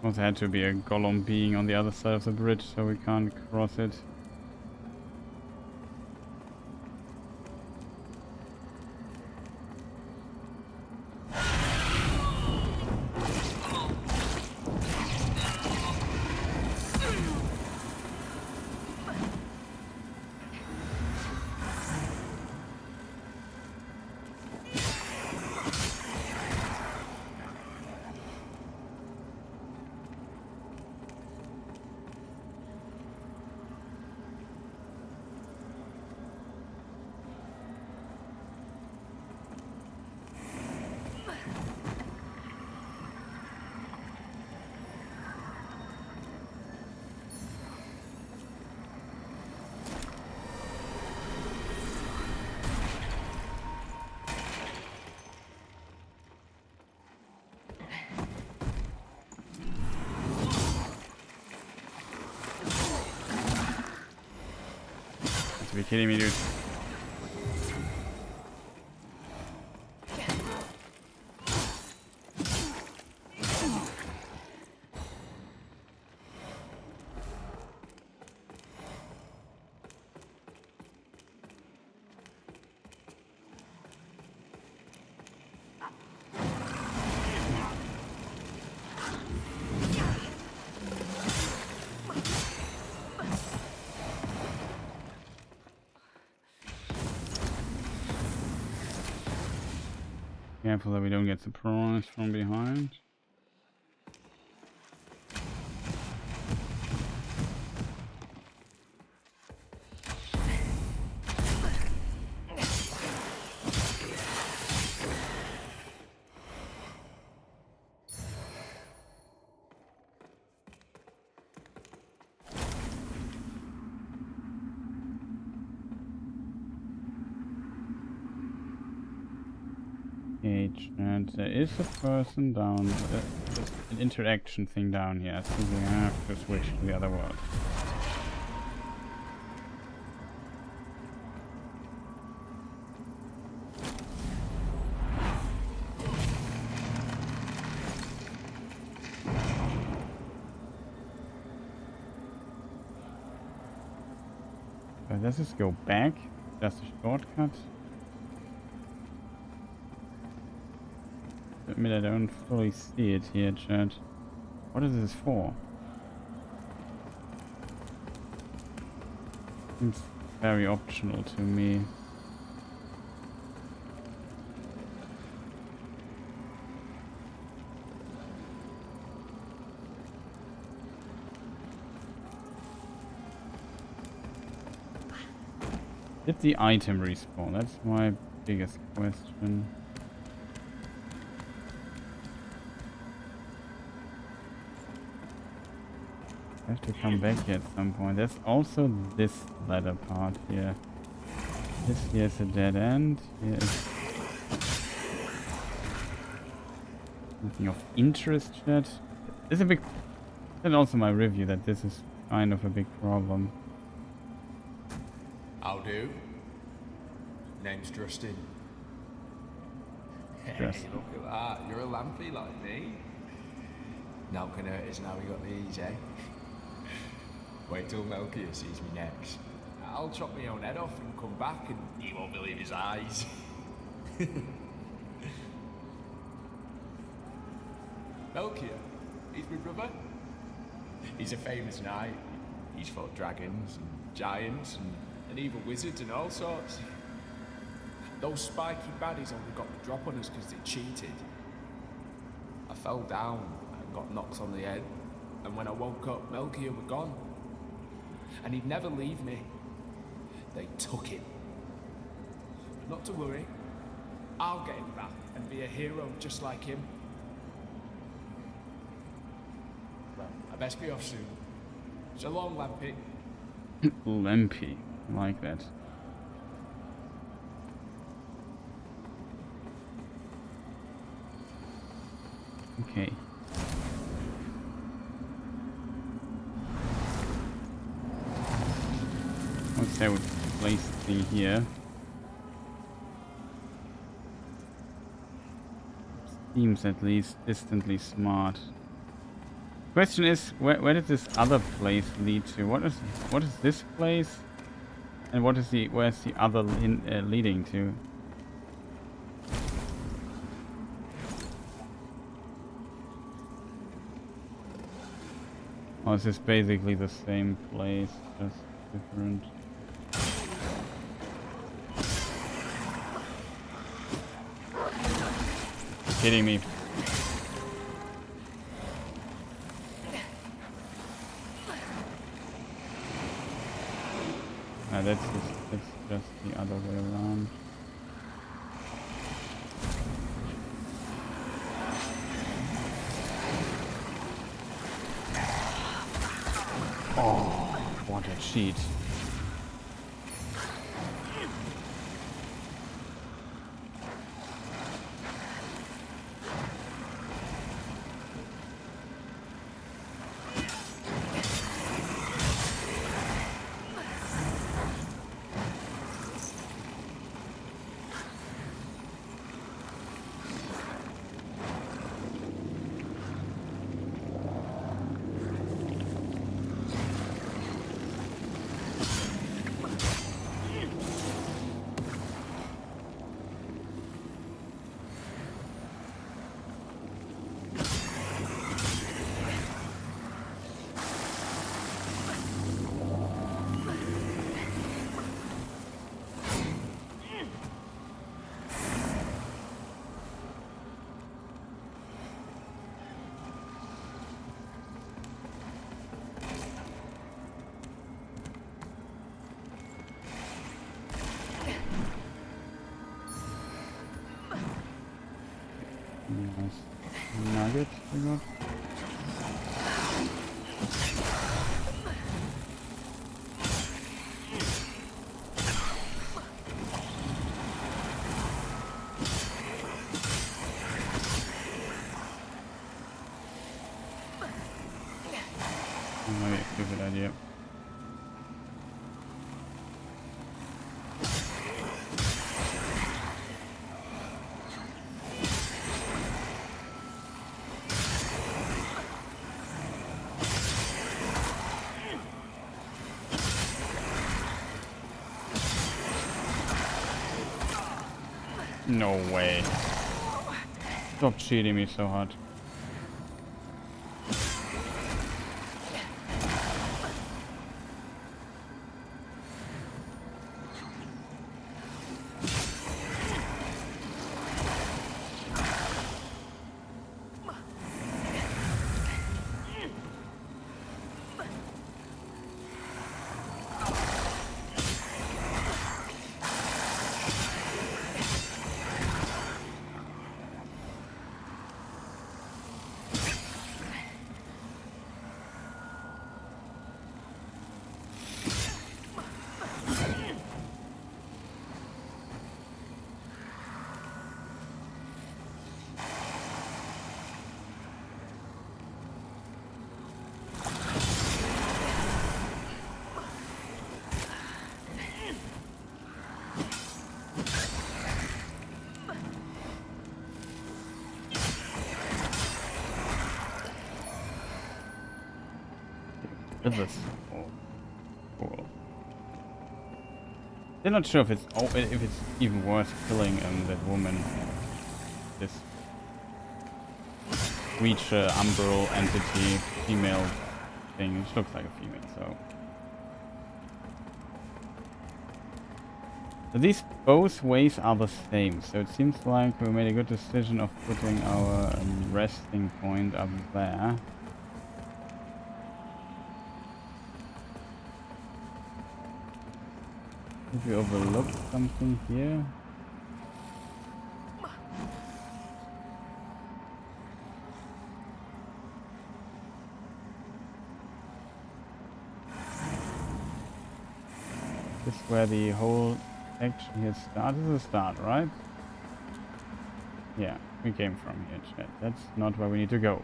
Also had to be a golem being on the other side of the bridge, so we can't cross it. Are you kidding me, dude? Careful that we don't get surprised from behind. And there is a person down, an interaction thing down here, so we have to switch to the other world. Does this go back? Just a shortcut? I mean, I don't fully see it here, chat. What is this for? Seems very optional to me. Did the item respawn? That's my biggest question. I have to come back here at some point. There's also this ladder part here. This here is a dead end. Here is nothing of interest yet. It's a big... And also my review that this is kind of a big problem. How do? Name's Justin. Hey, Justin. look at that. You're a lampy like me. Now can hurt is now we got these, eh? Wait till Melchior sees me next. I'll chop my own head off and come back and he won't believe his eyes. Melchior, he's my brother. He's a famous knight. He's fought dragons and giants and evil wizards and all sorts. Those spiky baddies only got the drop on us because they cheated. I fell down and got knocked on the head, and when I woke up, Melchior were gone. And he'd never leave me. They took him. But not to worry, I'll get him back and be a hero just like him. Well, I best be off soon. So long, Lampy. Lampy, I like that. Okay. Once I would place the thing here. Seems at least distantly smart. Question is, where did this other place lead to? What is this place? And where's the other leading to? Or is this basically the same place, just different? You're kidding me. That's just the other way around. Oh, what a cheat. Nice nugget we got. Maybe a good idea. No way. Stop cheating me so hard. This. Oh, cool. They're not sure if it's even worth killing that woman. This creature, umbral entity, female thing. She looks like a female, so. So these both ways are the same. So it seems like we made a good decision of putting our resting point up there. Did we overlook something here? This is where the whole action here starts. This is a start, right? Yeah, we came from here, chat. That's not where we need to go.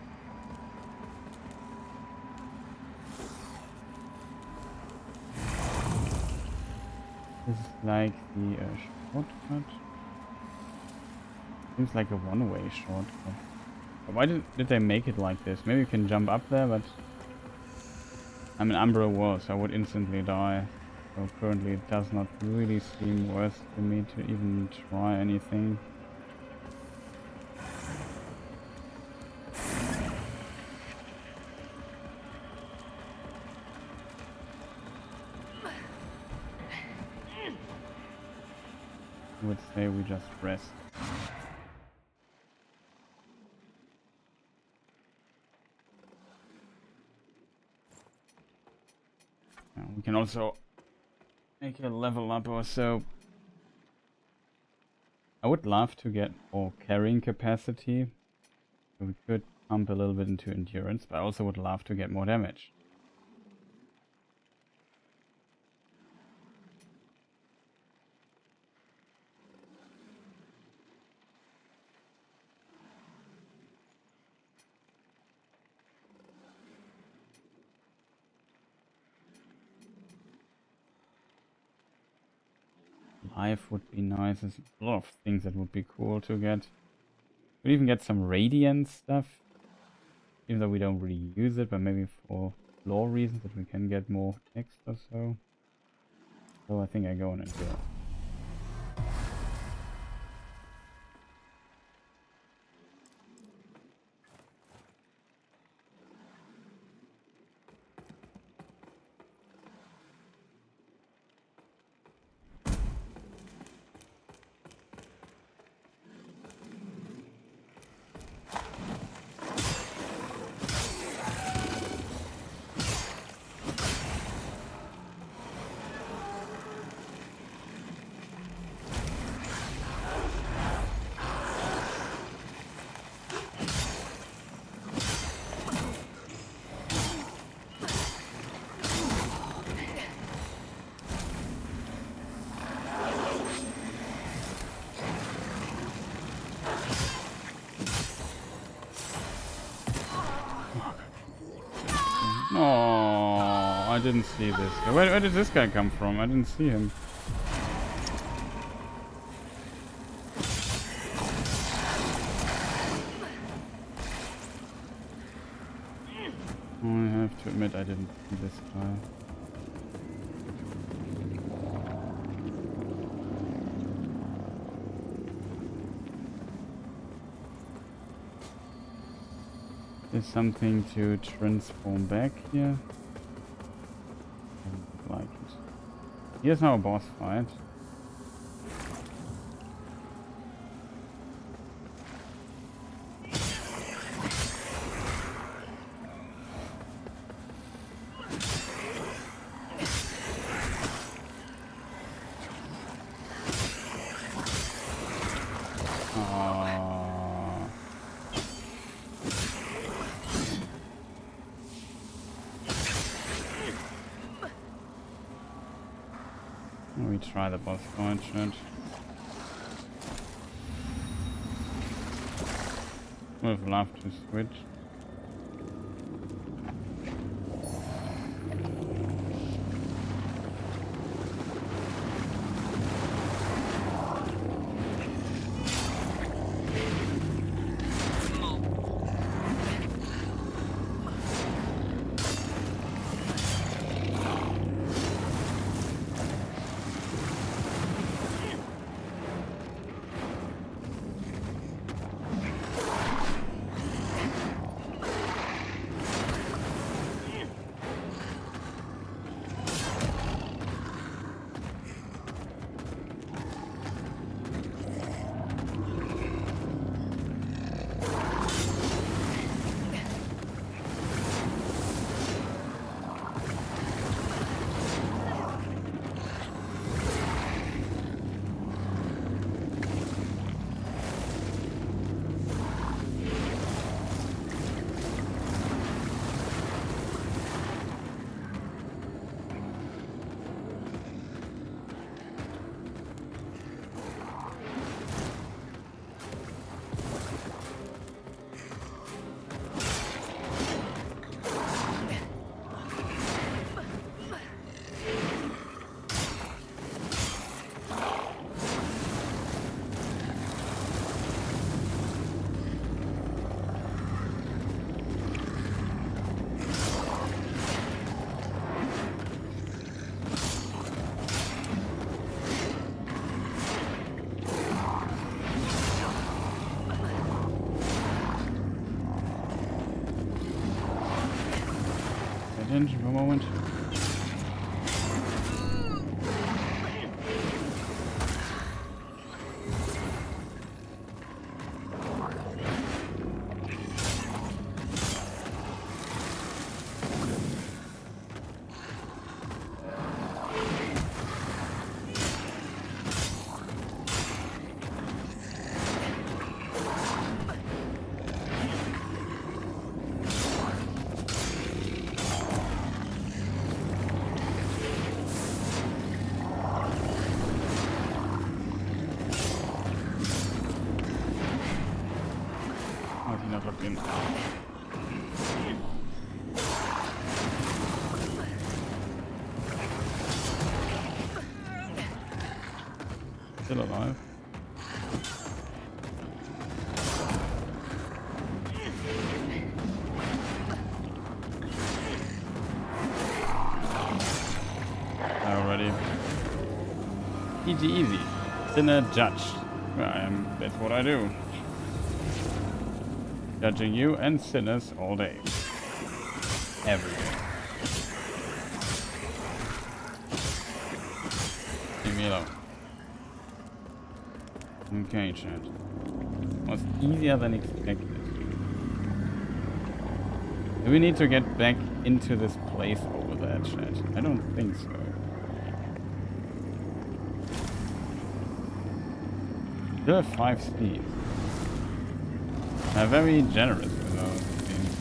This is like the shortcut. Seems like a one-way shortcut. Why did they make it like this? Maybe you can jump up there, but I'm an Umbra wall, so I would instantly die. So currently it does not really seem worth to me to even try anything. I would say we just rest. We can also make a level up or so. I would love to get more carrying capacity. So we could pump a little bit into endurance, but I also would love to get more damage. Life would be nice. There's a lot of things that would be cool to get. We'd even get some radiant stuff. Even though we don't really use it, but maybe for lore reasons that we can get more text or so. So I think I go on and do it. Oh, I didn't see this guy. Where did this guy come from? I didn't see him. Oh, I have to admit I didn't see this guy. There's something to transform back here. I don't like it. Here's now a boss fight. We try the boss fight, shit. Would have loved to switch. attention for a moment. Still alive. Already. Easy. Sinner judge. That's what I do. Judging you and sinners all day. Every day. Leave me alone. Okay, chat. Was easier than expected. Do we need to get back into this place over there, chat? I don't think so. Still have 5 speed. Very generous with those things.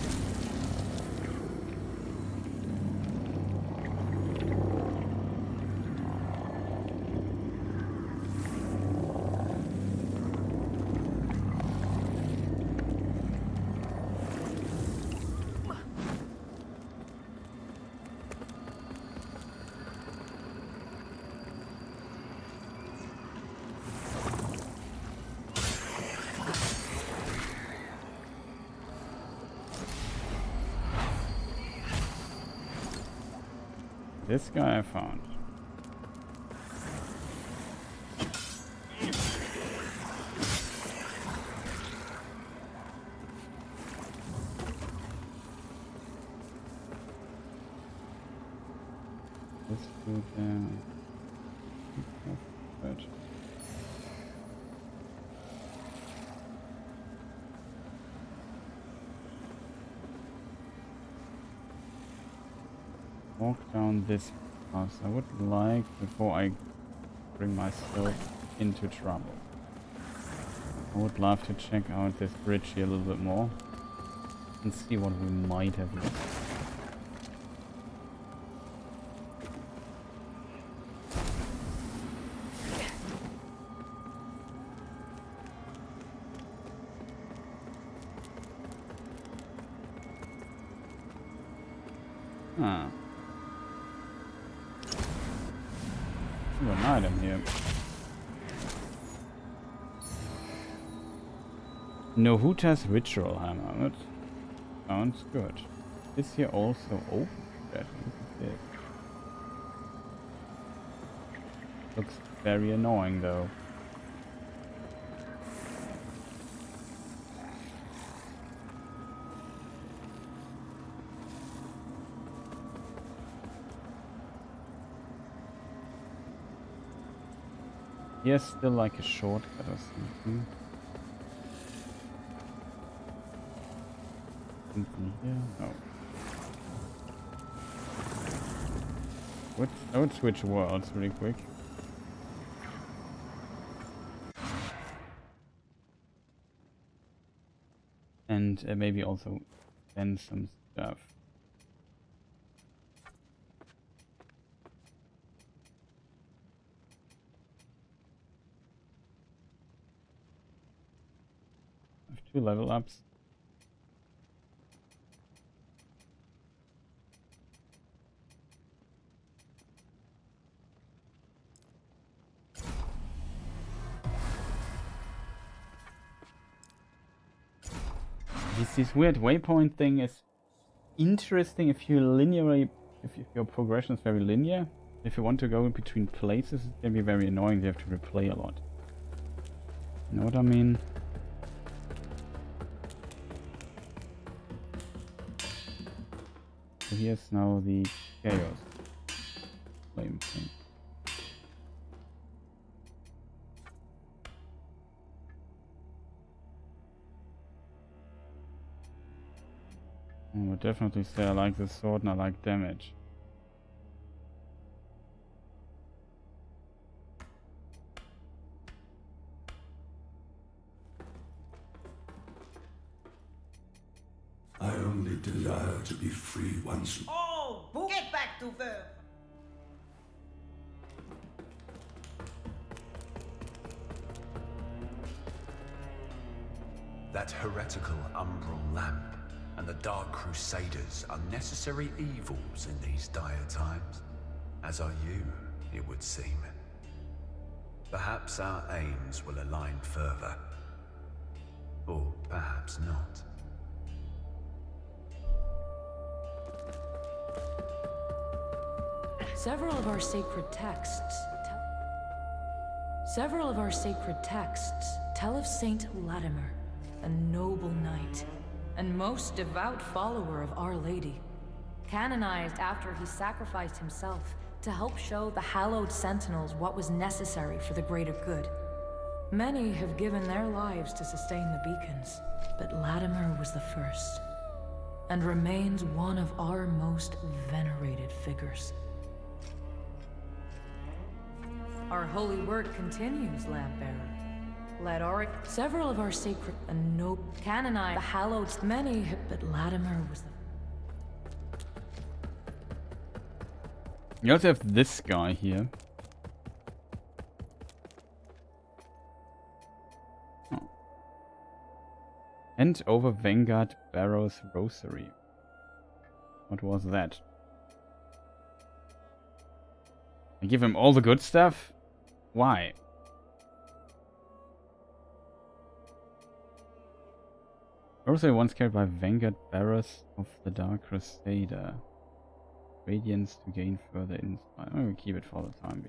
This guy I found. This food there. Good. Walk down this path. I would like, before I bring myself into trouble, I would love to check out this bridge here a little bit more and see what we might have missed. Huh. An item here. Nohuta's ritual hammer. That sounds good. Is here also open? That looks very annoying though. Here's still like a shortcut or something. Something here? No. I would switch worlds really quick. And maybe also send some stuff. I have 2 level ups. This weird waypoint thing is interesting if you if your progression is very linear. If you want to go in between places, it can be very annoying. You have to replay a lot. You know what I mean? So here's now the chaos flame thing. I would definitely say I like the sword and I like damage. I only desire to be free once more. Oh, get back to Verb. That heretical umbral lamp and the Dark Crusaders are necessary evils in these dire times, as are you, it would seem. Perhaps our aims will align further, or perhaps not. Several of our sacred texts tell of Saint Latimer, a noble knight and most devout follower of Our Lady, canonized after he sacrificed himself to help show the hallowed sentinels what was necessary for the greater good. Many have given their lives to sustain the beacons, but Latimer was the first, and remains one of our most venerated figures. Our holy work continues, Lampbearer. Let our several of our sacred and noble canonized the hallowed many, but Latimer was the. You also have this guy here. Oh. Hand over Vanguard Barrow's Rosary. What was that? I give him all the good stuff? Why? Rosary once carried by Vanguard Bearers of the Dark Crusader. Radiance to gain further insight. I will keep it for the time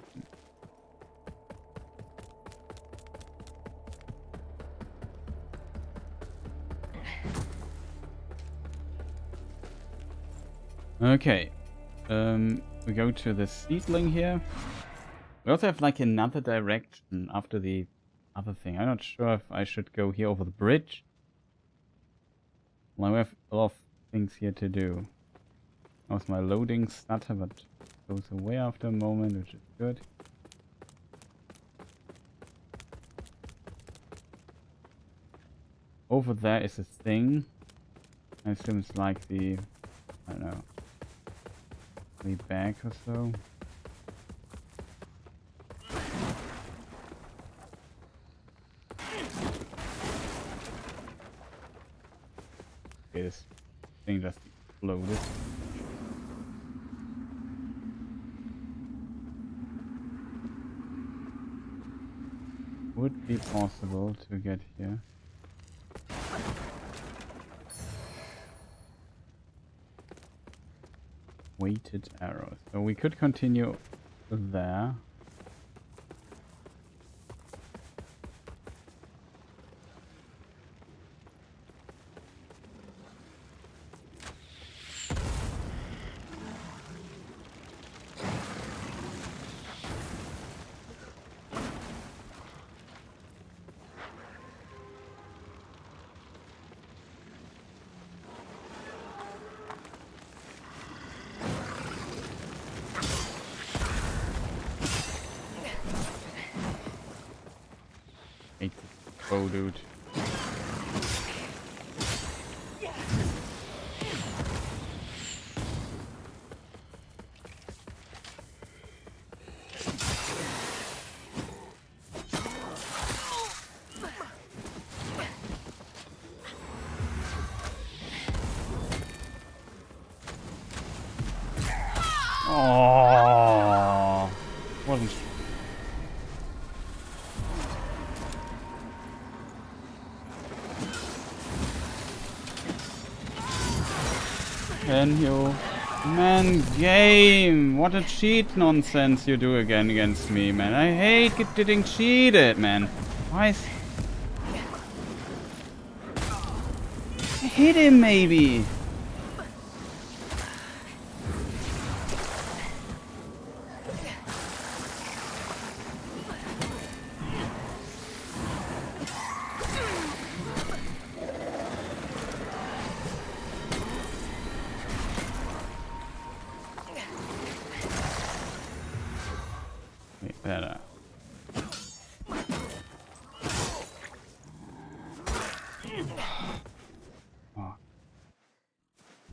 being. Okay. We go to the seedling here. We also have like another direction after the other thing. I'm not sure if I should go here over the bridge. Well, we have a lot of things here to do. How's my loading stutter, but goes away after a moment, which is good. Over there is a thing. I assume it's like the, I don't know, the bag or so. Okay, this thing just exploded. Would be possible to get here. Weighted arrows. So we could continue there. Oh, dude. Oh, wasn't. Can you? Man, game! What a cheat nonsense you do again against me, man. I hate getting cheated, man. Why is... Hit him, maybe! better. Oh.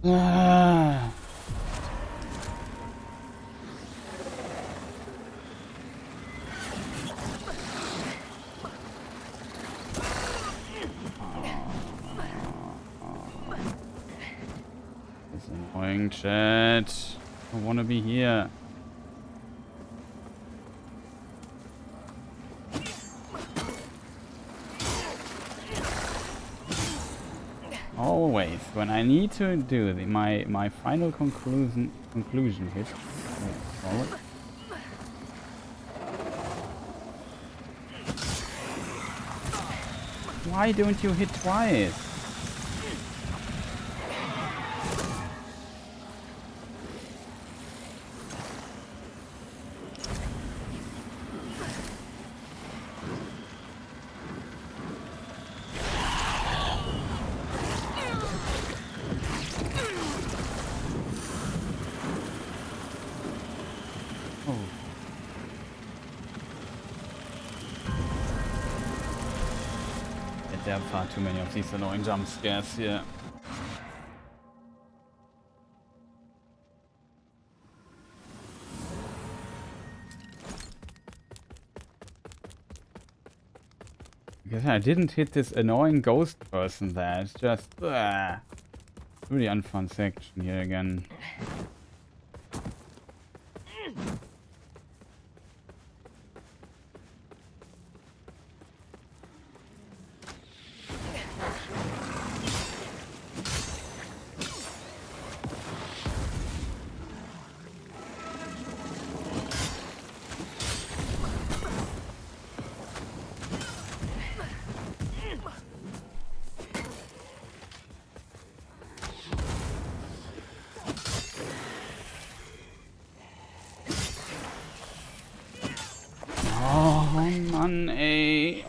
Ah. It's annoying, chat. I don't want to be here. Always, when I need to do my final conclusion hit. Forward. Why don't you hit twice? There are far too many of these annoying jump scares here. Because I didn't hit this annoying ghost person there. It's just really unfun section here again.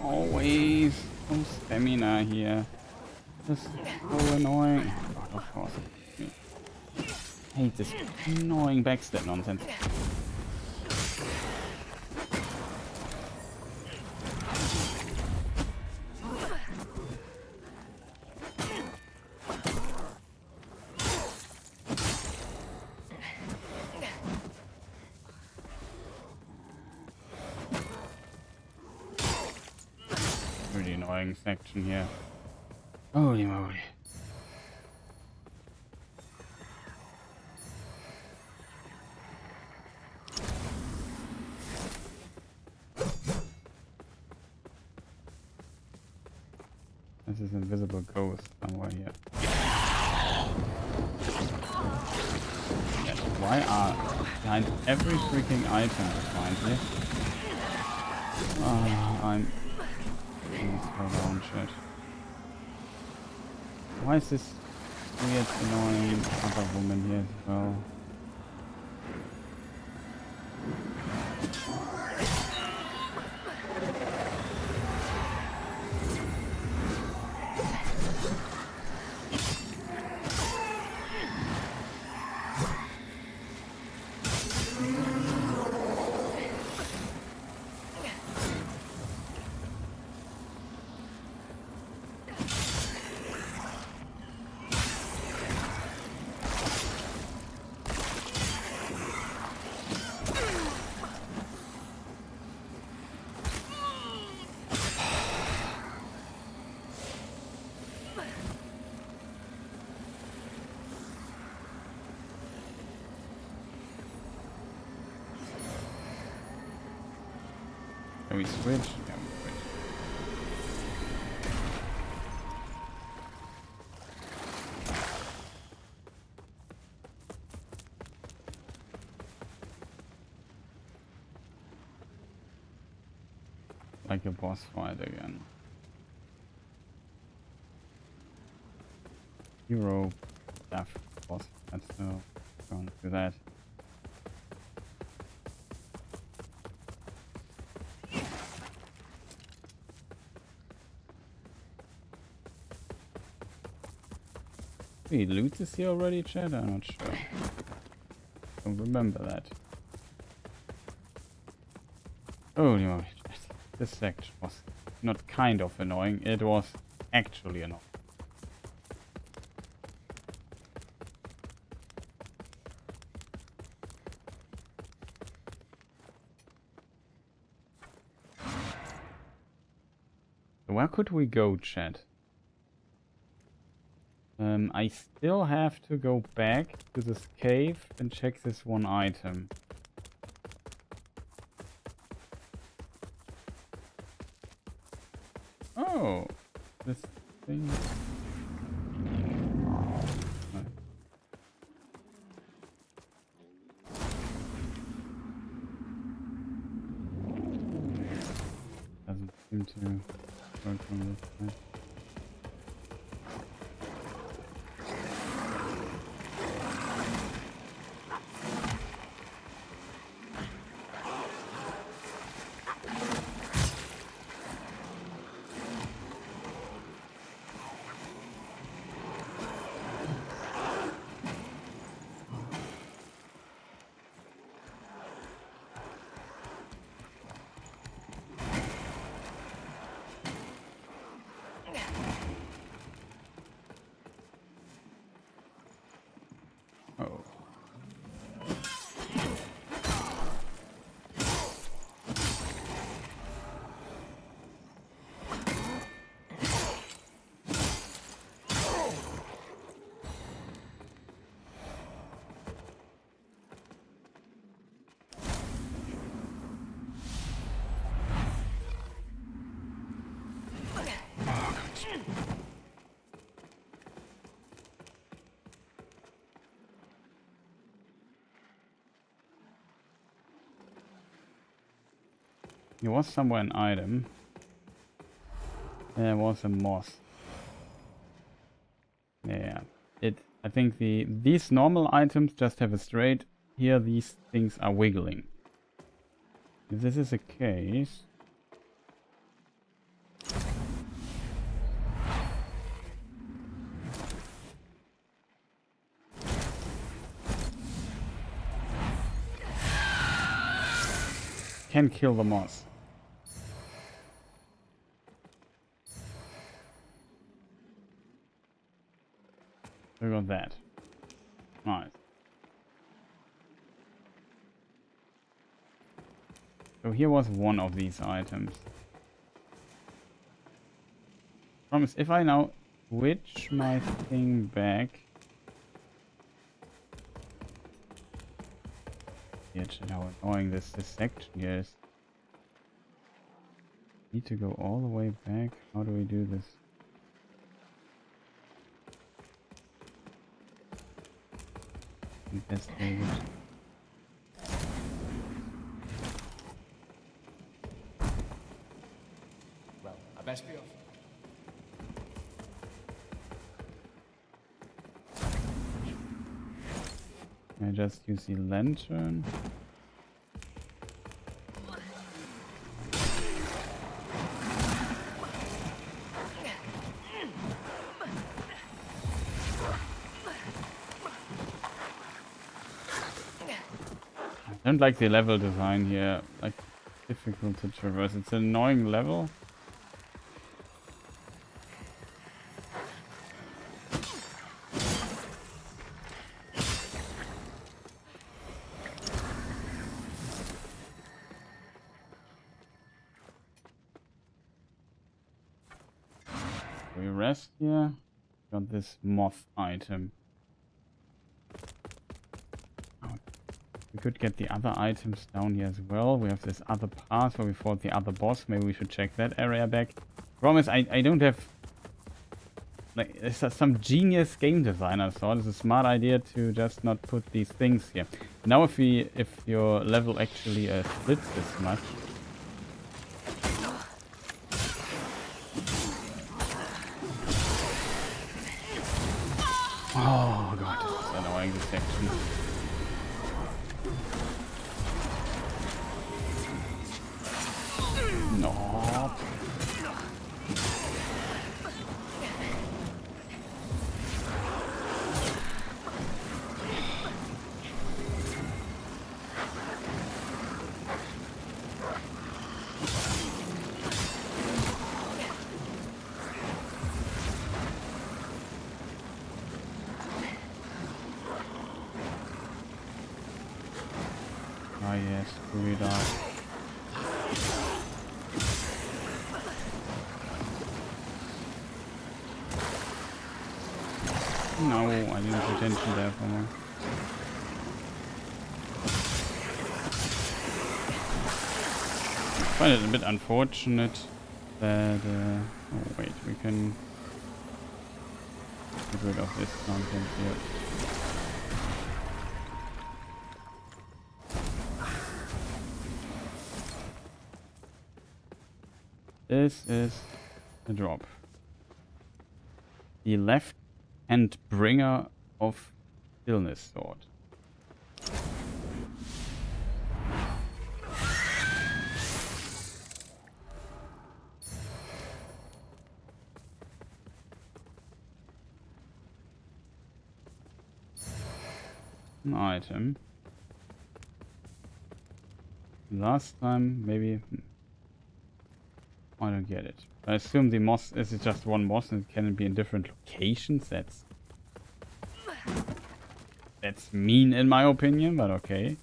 Always some stamina here. Just so annoying. Oh, God, of course. I hate this annoying backstep nonsense. Really annoying section here. Holy moly. This is invisible ghost somewhere here. Yes, why are behind every freaking item I find here? I'm so down shit. Why is this weird annoying other woman here as well? Can we switch? Yeah, we switch. Like a boss fight again. Hero stuff boss fight, so don't do that. Wait, loot is here already, chat? I'm not sure. Don't remember that. Oh no, this section was not kind of annoying, it was actually annoying. Where could we go, chat? I still have to go back to this cave and check this one item. Oh, this thing. Doesn't seem to work on this side. Oh. There was somewhere an item. There was a moss. Yeah. I think these normal items just have a straight. Here these things are wiggling. If this is the case. Can kill the moss. We got that. Nice. So here was one of these items. Promise, if I now switch my thing back. Yeah, how annoying this section here is. Need to go all the way back. How do we do this? Investigate. Well, I best be off. I just use the lantern. I don't like the level design here. Like, difficult to traverse. It's an annoying level. We rest here. Got this moth item. We could get the other items down here as well. We have this other path where we fought the other boss. Maybe we should check that area back. Problem is, I don't have... Like, it's some genius game designer thought it's a smart idea to just not put these things here. Now if your level actually splits this much... Oh god, it's annoying, this section. No. Oh yes, screw it up. No, I didn't pay attention there for me. I find it a bit unfortunate that... oh wait, we can get rid of this content here. This is a drop. The left hand bringer of stillness sword. An item. Last time, maybe... I don't get it. I assume the moss is just one moss and it can be in different locations. That's mean in my opinion, but okay.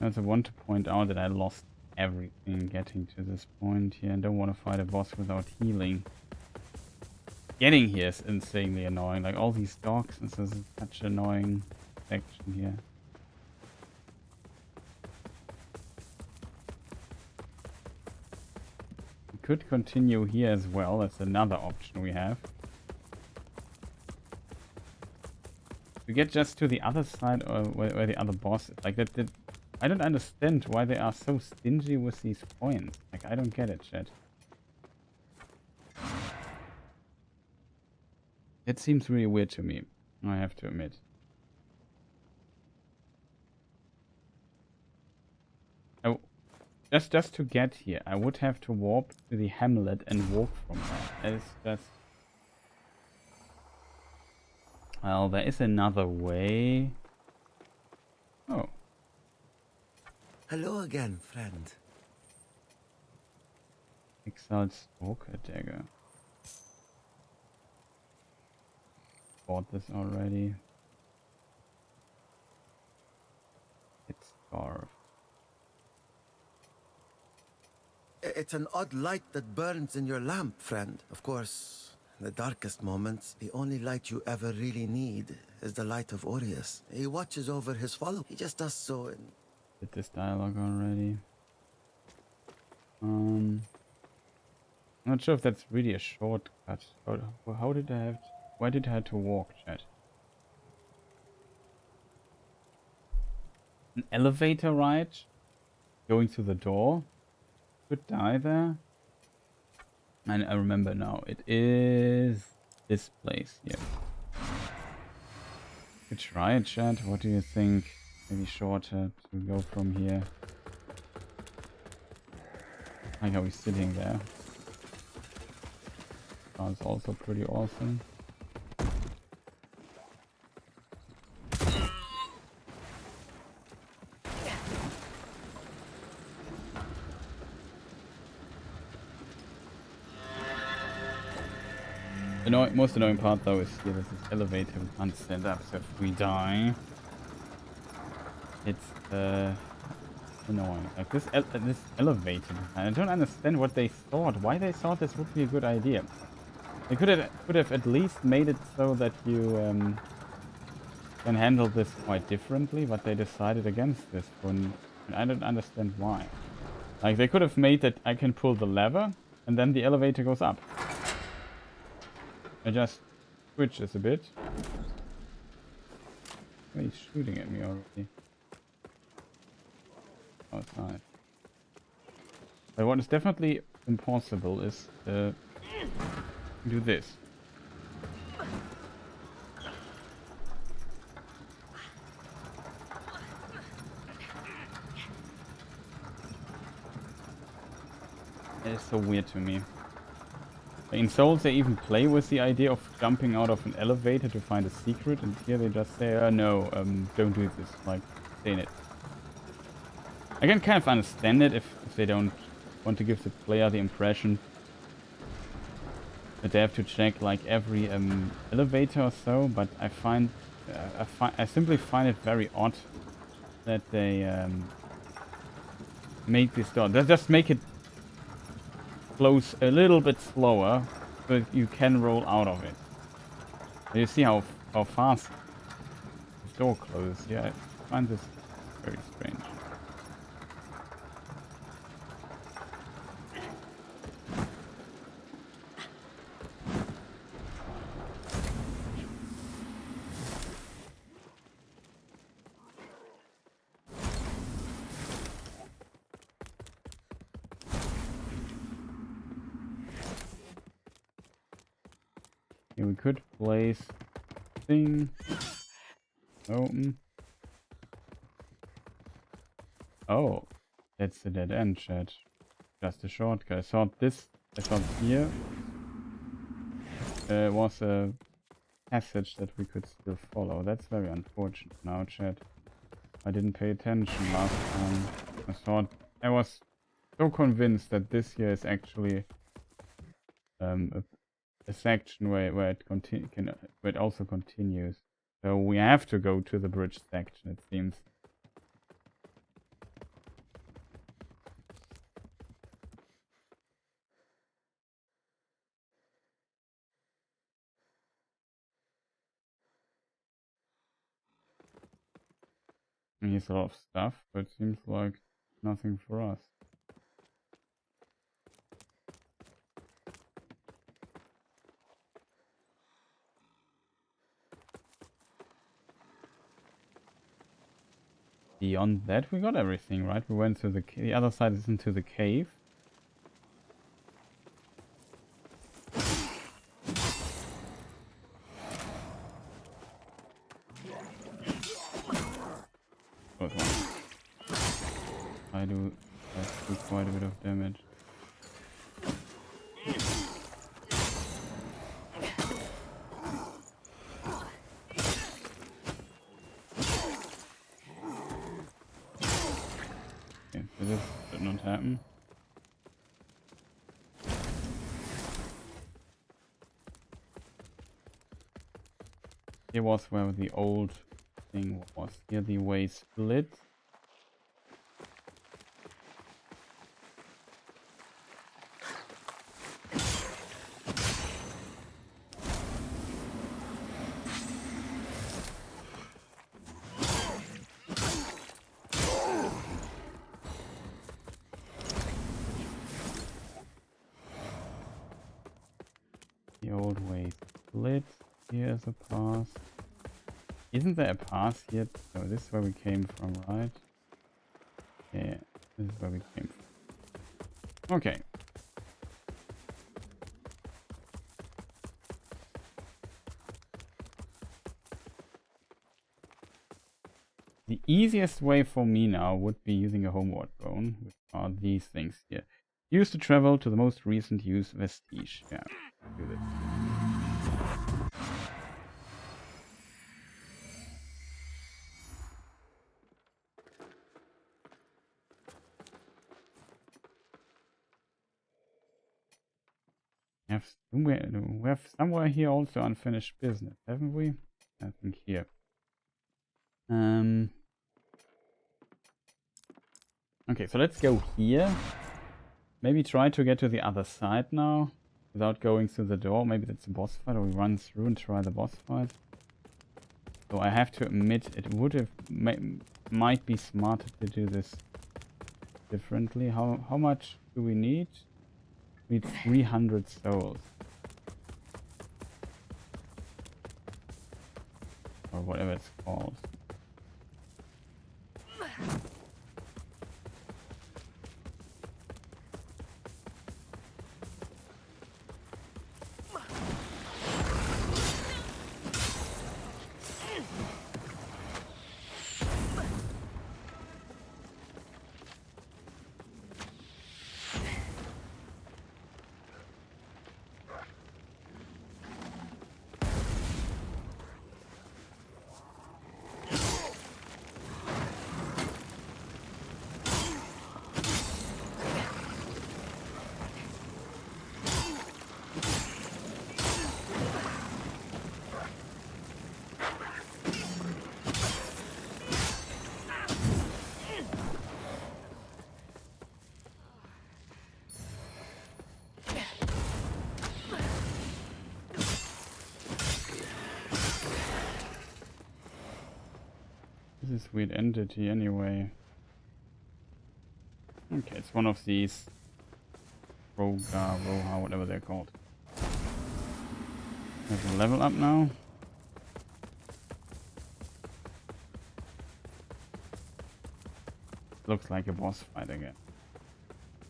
I also want to point out that I lost everything getting to this point here and don't want to fight a boss without healing. Getting here is insanely annoying. Like all these dogs, this is such an annoying section here. Could continue here as well. That's another option we have. We get just to the other side or where the other boss is. Like that I don't understand why they are so stingy with these points. Like I don't get it, chat. It seems really weird to me, I have to admit. Oh. Just to get here, I would have to warp to the hamlet and walk from there. It's just... Well, there is another way. Oh. Hello again, friend. Exiled Stalker Dagger. Bought this already. It's Scarf. It's an odd light that burns in your lamp, friend. Of course, in the darkest moments, the only light you ever really need is the light of Aureus. He watches over his followers. He just does so in... Did this dialogue already? Not sure if that's really a shortcut. How did I have... Why did I have to walk, chat? An elevator ride? Going through the door? Could die there. And I remember now, it is this place here. Could try it, chat. What do you think? Maybe shorter to go from here. I like how he's sitting there. Sounds also pretty awesome. The most annoying part though is here, there's this elevator we can't stand up, so if we die, it's annoying. Like this elevator, I don't understand what they thought, why they thought this would be a good idea. They could have at least made it so that you can handle this quite differently, but they decided against this one. And I don't understand why. Like they could have made that I can pull the lever and then the elevator goes up. I just switches a bit. Oh, he's shooting at me already. Oh, it's nice. But what is definitely impossible is do this. It's so weird to me. In Souls they even play with the idea of jumping out of an elevator to find a secret, and here they just say, no, don't do this, like, stay in it. I can kind of understand it if they don't want to give the player the impression that they have to check like every elevator or so, but I find I simply find it very odd that they make this door. They just make it close a little bit slower, so that you can roll out of it. You see how fast the door closes. Yeah, I find this very strange. Okay, we could place thing open. Oh, that's the dead end, chat. Just a shortcut. I thought here was a passage that we could still follow. That's very unfortunate now, chat. I didn't pay attention last time. I was so convinced that this here is actually a section where it also continues. So we have to go to the bridge section, it seems. Here's a lot of stuff, but it seems like nothing for us. Beyond that, we got everything, right? We went to the other side is into the cave. I do quite a bit of damage. Okay, so this did not happen. Here was where the old thing was. Here the way split. The old way split. Here's a path. Isn't there a path yet? So this is where we came from, right? Yeah, this is where we came from. Okay. The easiest way for me now would be using a homeward bone, which are these things here. Use to travel to the most recent use vestige. Yeah, do this. We have somewhere here also unfinished business, haven't we? I think here. Okay, so let's go here. Maybe try to get to the other side now without going through the door. Maybe that's a boss fight, or we run through and try the boss fight. So I have to admit, it would have might be smarter to do this differently. How much do we need? We need 300 souls. Or whatever it's called. this weird entity anyway? Okay, it's one of these Roha, whatever they're called. There's a level up now. Looks like a boss fight again.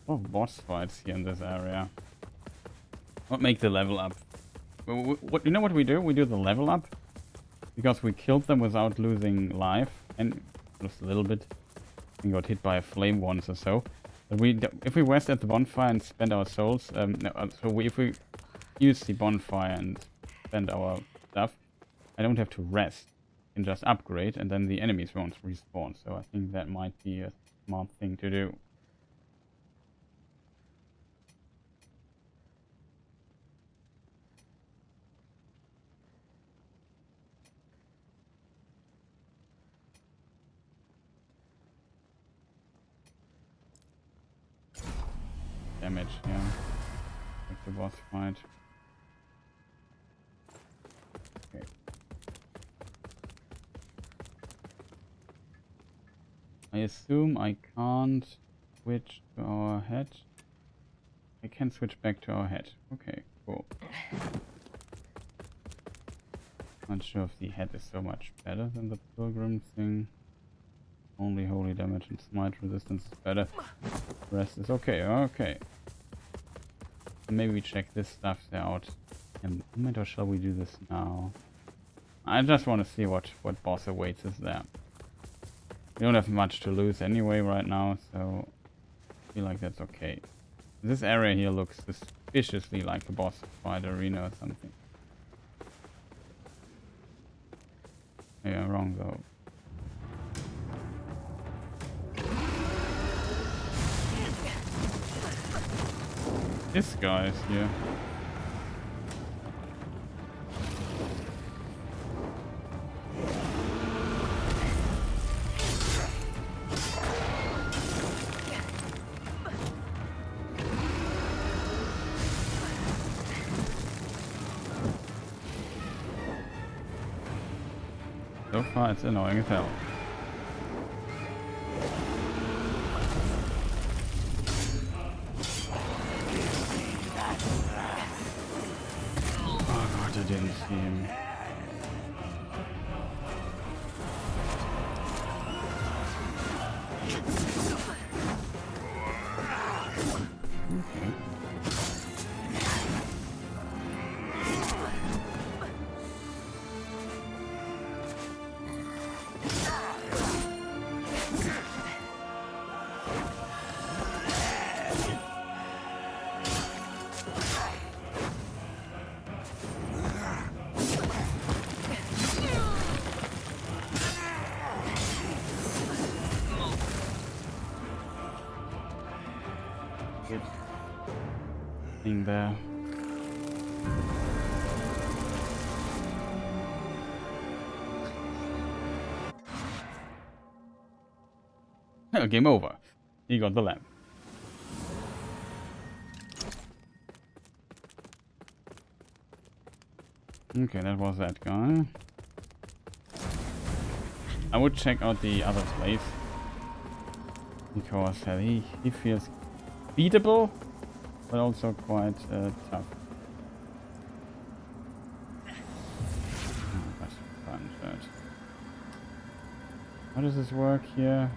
Oh, boss fights here in this area. What make the level up? What you know what we do? We do the level up because we killed them without losing life and just a little bit. We got hit by a flame once or so. But if we rest at the bonfire and spend our souls, if we use the bonfire and spend our stuff, I don't have to rest. I can just upgrade, and then the enemies won't respawn. So I think that might be a smart thing to do. Damage, yeah. Like the boss fight. Okay. I assume I can't switch to our head. I can switch back to our head. Okay, cool. Not sure if the head is so much better than the pilgrim thing. Only holy damage and smite resistance is better. The rest is okay, okay. Maybe we check this stuff out in a moment, or shall we do this now? I just want to see what boss awaits us there. We don't have much to lose anyway right now, so I feel like that's okay. This area here looks suspiciously like a boss fight arena or something. Yeah, wrong though. This guy is here. So far it's annoying as hell. I didn't see him. Okay. Thing there. Game over. He got the lamp. Okay, that was that guy. I would check out the other place because he feels beatable, but also quite tough. How does this work here?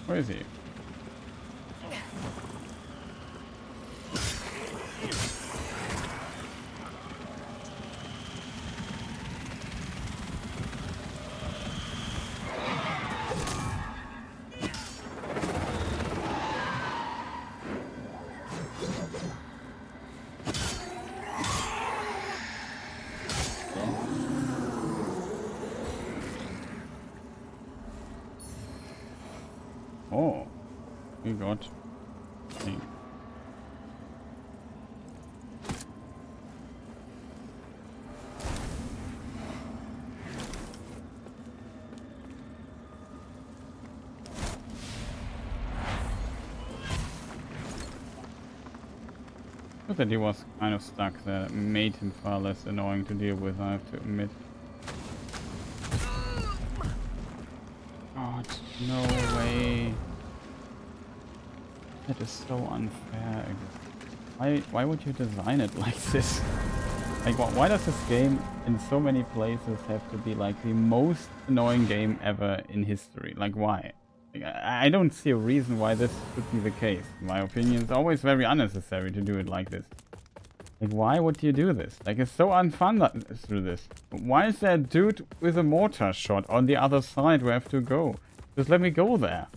Where is he? we got thing. Good that he was kind of stuck there. It made him far less annoying to deal with, I have to admit. God, no way. That is so unfair. Why would you design it like this? Like, why does this game in so many places have to be like the most annoying game ever in history? Like, why? Like, I don't see a reason why this should be the case. In my opinion, it's always very unnecessary to do it like this. Like, why would you do this? Like, it's so unfun through this. Why is there a dude with a mortar shot on the other side where I have to go? Just let me go there.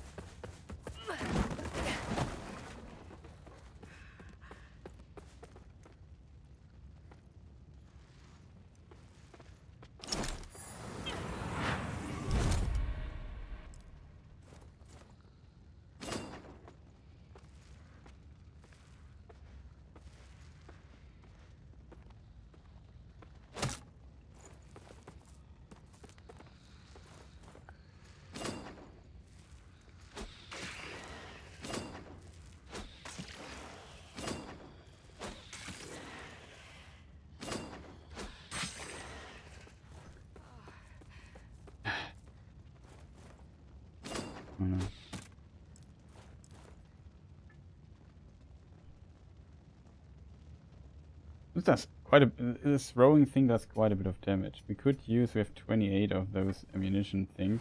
This does quite a. This throwing thing does quite a bit of damage. We could use. We have 28 of those ammunition things.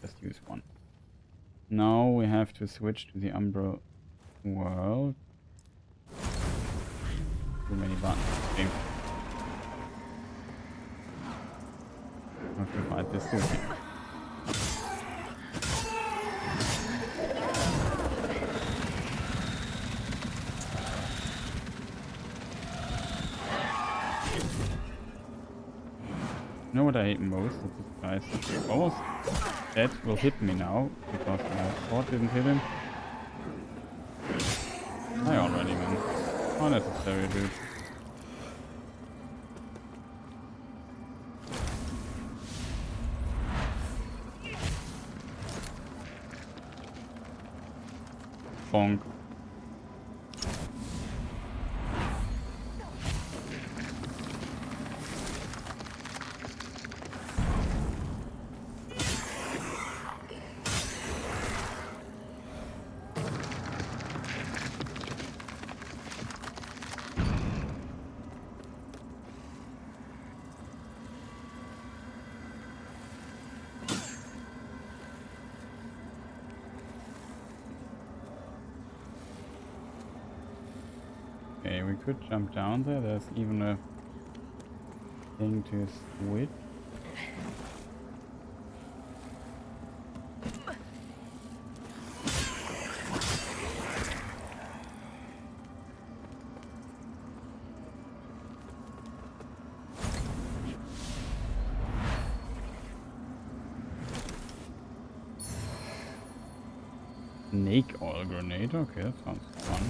Just use one. Now we have to switch to the Umbral world. Too many buttons. Okay. I have to fight this dude. You know what I hate most? That this guy's almost dead will hit me now because my sword didn't hit him. Die already, man. Unnecessary, dude. Bonk. Okay, we could jump down there. There's even a thing to switch. Snake oil grenade. Okay, that sounds fun.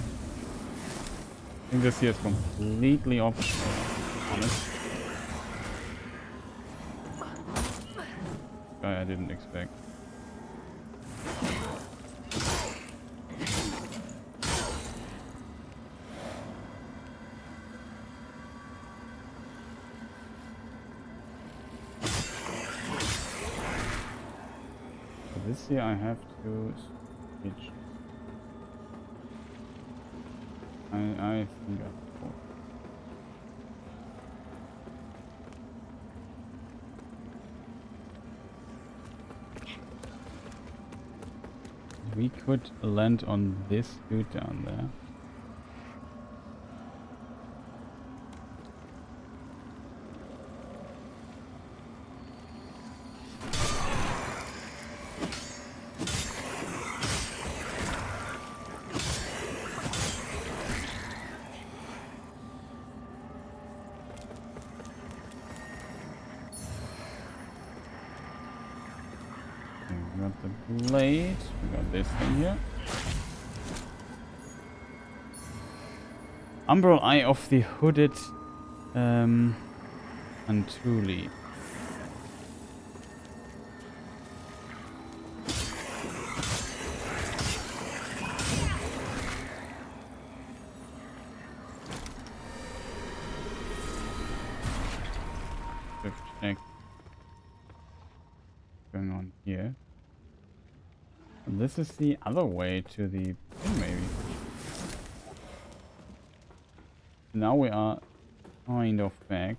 I think this here is completely optional, honest. Guy I didn't expect. For this here I have to switch. I think I thought. We could land on this dude down there. We got the blade, we got this thing here. Umbral Eye of the Hooded Antuli. Check going on here. And this is the other way to the thing, maybe. Now we are kind of back.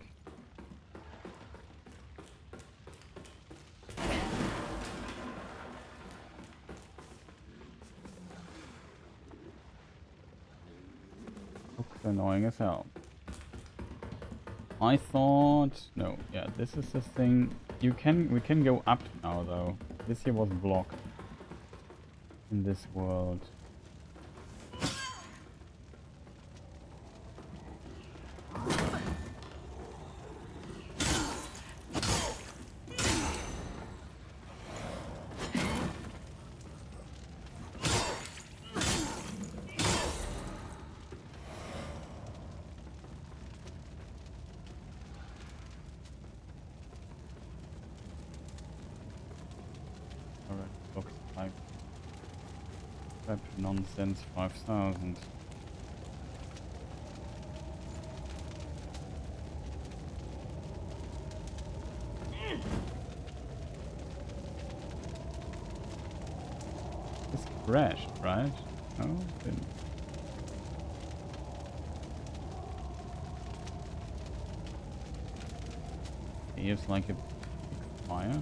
Looks annoying as hell. I thought no, yeah, this is the thing. We can go up now though. This here was blocked in this world. Looks like that nonsense 5000. This crashed, right? No, it didn't. Here's like a big fire.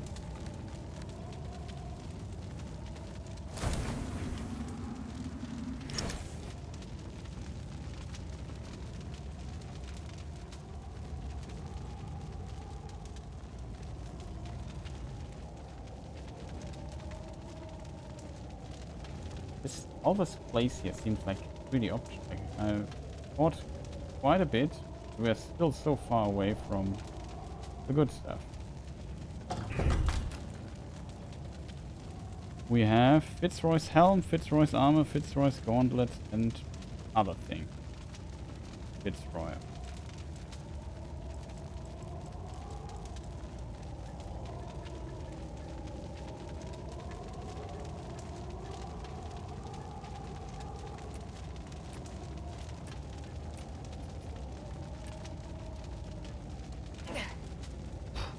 All this place here seems like really object. I fought quite a bit. We are still so far away from the good stuff. We have Fitzroy's helm, Fitzroy's armor, Fitzroy's gauntlet, and other thing. Fitzroy.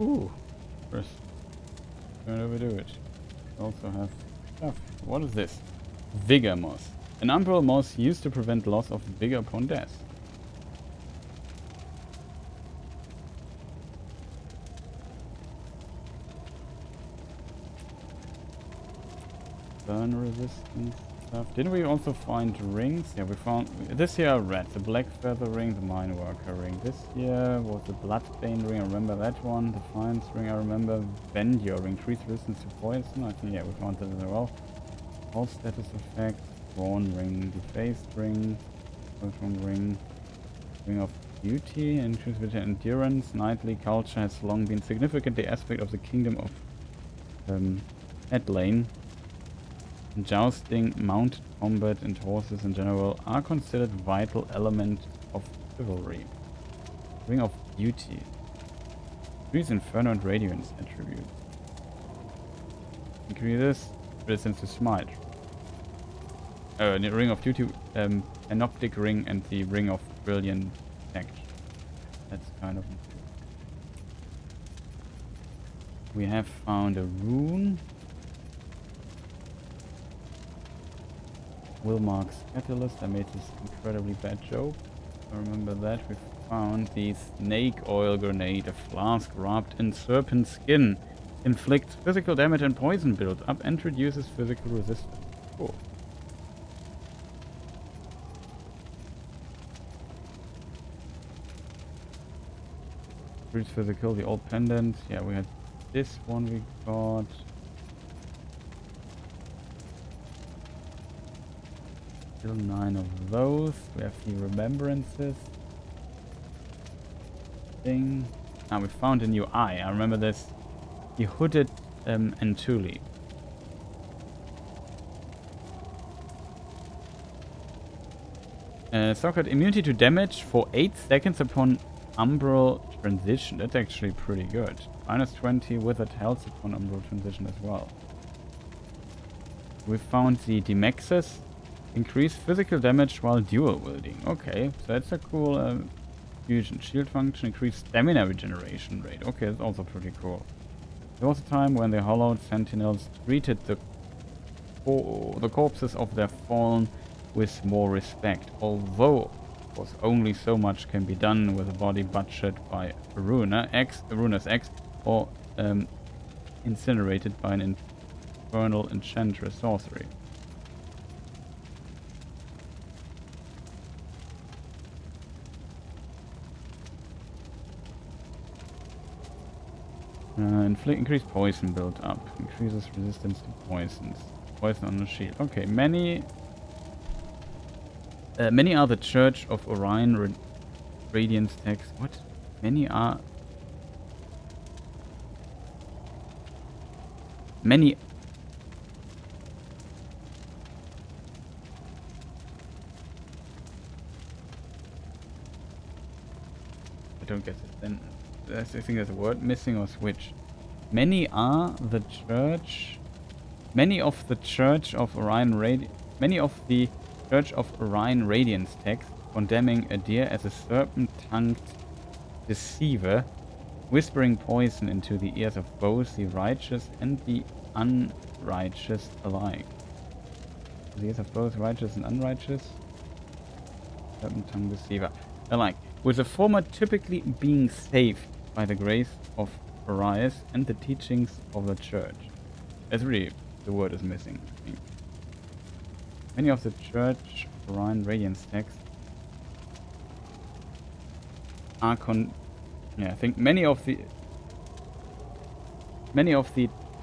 Ooh, first, don't overdo it. Also have stuff. What is this? Vigor moss. An umbral moss used to prevent loss of vigor upon death. Burn resistance stuff. Didn't we also find rings? Yeah, we found this here. Red, the black feather ring, the mine worker ring. This here was the bloodbane ring. I remember that one. The defiance ring. I remember Vendure ring. Increased resistance to poison. I think yeah, we found that as well. All status effects. Thorn ring, defaced ring, Earthworm ring, ring of beauty, increased with endurance. Knightly culture has long been significantly aspect of the kingdom of Athlane. Jousting, mounted combat, and horses in general are considered vital elements of chivalry. Ring of Beauty. Increase Inferno and Radiance attribute. Increase this resistance to smite. The Ring of Duty, Anoptic Ring, and the Ring of Brilliant Action. That's kind of... We have found a rune. Wilmark's Catalyst. I made this incredibly bad joke. I remember that. We found the Snake Oil Grenade, a flask wrapped in serpent skin. Inflicts physical damage and poison build up and reduces physical resistance. Cool. Increase physical, the old pendant. Yeah, we had this one we got. Still 9 of those. We have the remembrances thing. Ah, we found a new eye. I remember this. The hooded Antuli. So-called immunity to damage for 8 seconds upon umbral transition. That's actually pretty good. Minus 20 withered health upon umbral transition as well. We found the Demexes. Increase physical damage while dual wielding. Okay, so that's a cool fusion. Shield function, increase stamina regeneration rate. Okay, that's also pretty cool. There was a time when the hollowed sentinels treated the corpses of their fallen with more respect. Although, of course, only so much can be done with a body butchered by Runa's X, or incinerated by an infernal enchantress sorcery. Increased poison build up. Increases resistance to poisons. Poison on the shield. Okay, many are the Church of Orion Radiance text. What? Many are... Many... I don't get it then. I think there's a word missing or switch. Many are the church... Many of the Church of Orion Radiance text condemning a deer as a serpent-tongued deceiver, whispering poison into the ears of both the righteous and the unrighteous alike. The ears of both righteous and unrighteous? Serpent-tongued deceiver. Alike. With the former typically being saved by the grace of Arius and the teachings of the church. That's really, the word is missing, I think. Many of the Church of Orion Radiance texts are I think many of the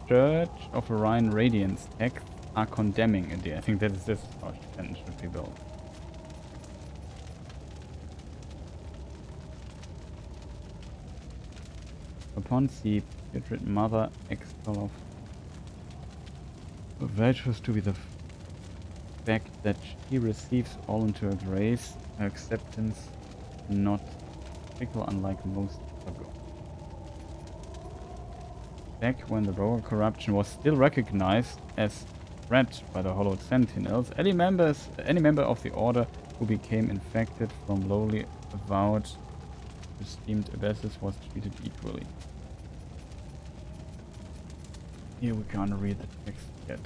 Church of Orion Radiance texts are condemning it. I think that is this how the sentence should be built. Upon the putrid mother expel of virtuous to be the fact that she receives all into her grace, her acceptance not fickle unlike most ago. Back when the royal corruption was still recognized as threat by the Hollowed Sentinels, any member of the order who became infected from lowly avowed esteemed abysses was treated equally. Here we can't read the text yet.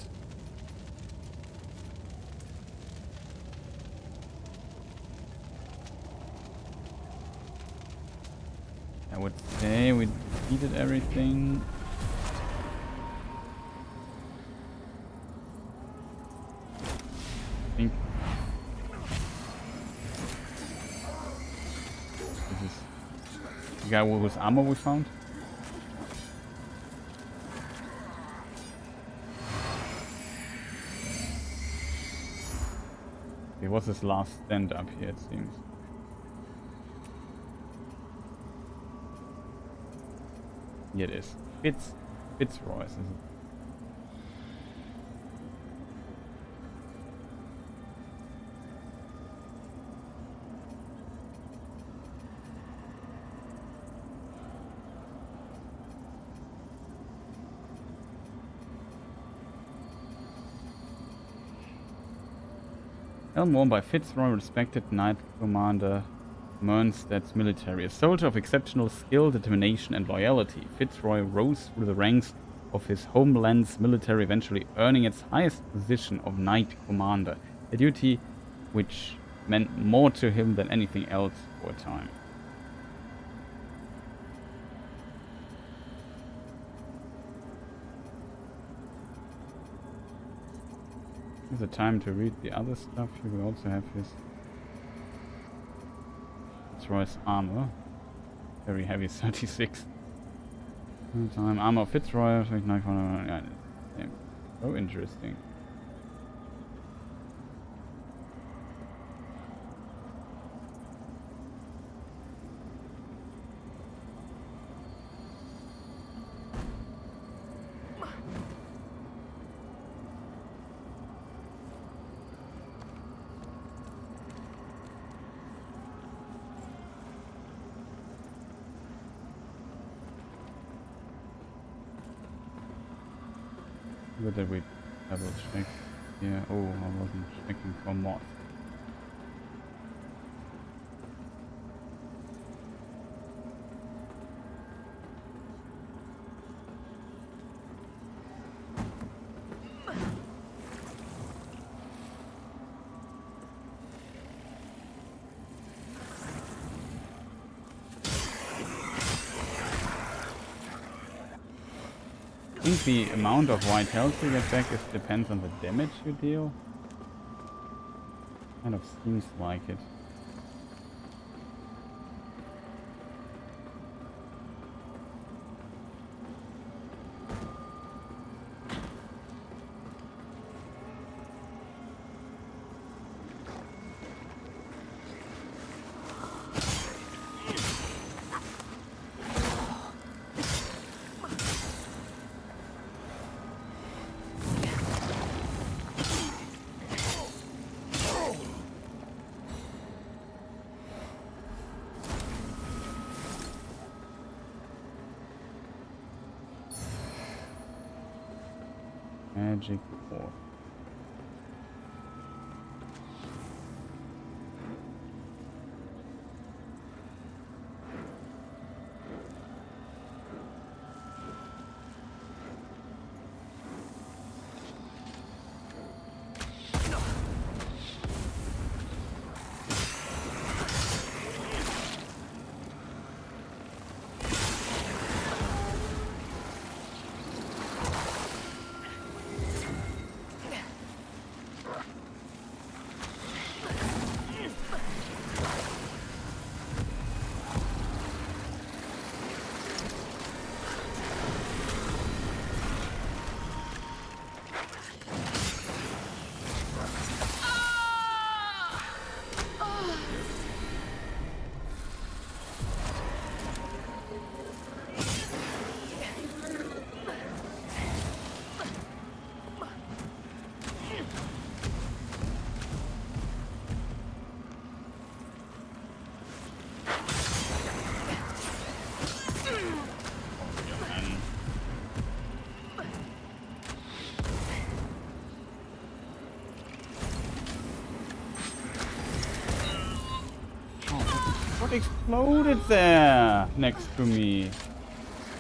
I would say we defeated everything. I think this is the guy with armor we found. It was his last stand up here, it seems. Here it is. Fitzroy, is it? Helm worn by Fitzroy, respected Knight Commander Mernstadt's military. A soldier of exceptional skill, determination and loyalty, Fitzroy rose through the ranks of his homeland's military, eventually earning its highest position of Knight Commander, a duty which meant more to him than anything else for a time. Here's the time to read the other stuff. Here we also have his Fitzroy's armor. Very heavy, 36. Time armor of Fitzroy. So interesting. Good that we double check. Yeah, oh, I wasn't checking for mods. I think the amount of white health you get back depends on the damage you deal. Kind of seems like it. Magic Orb. What exploded there next to me?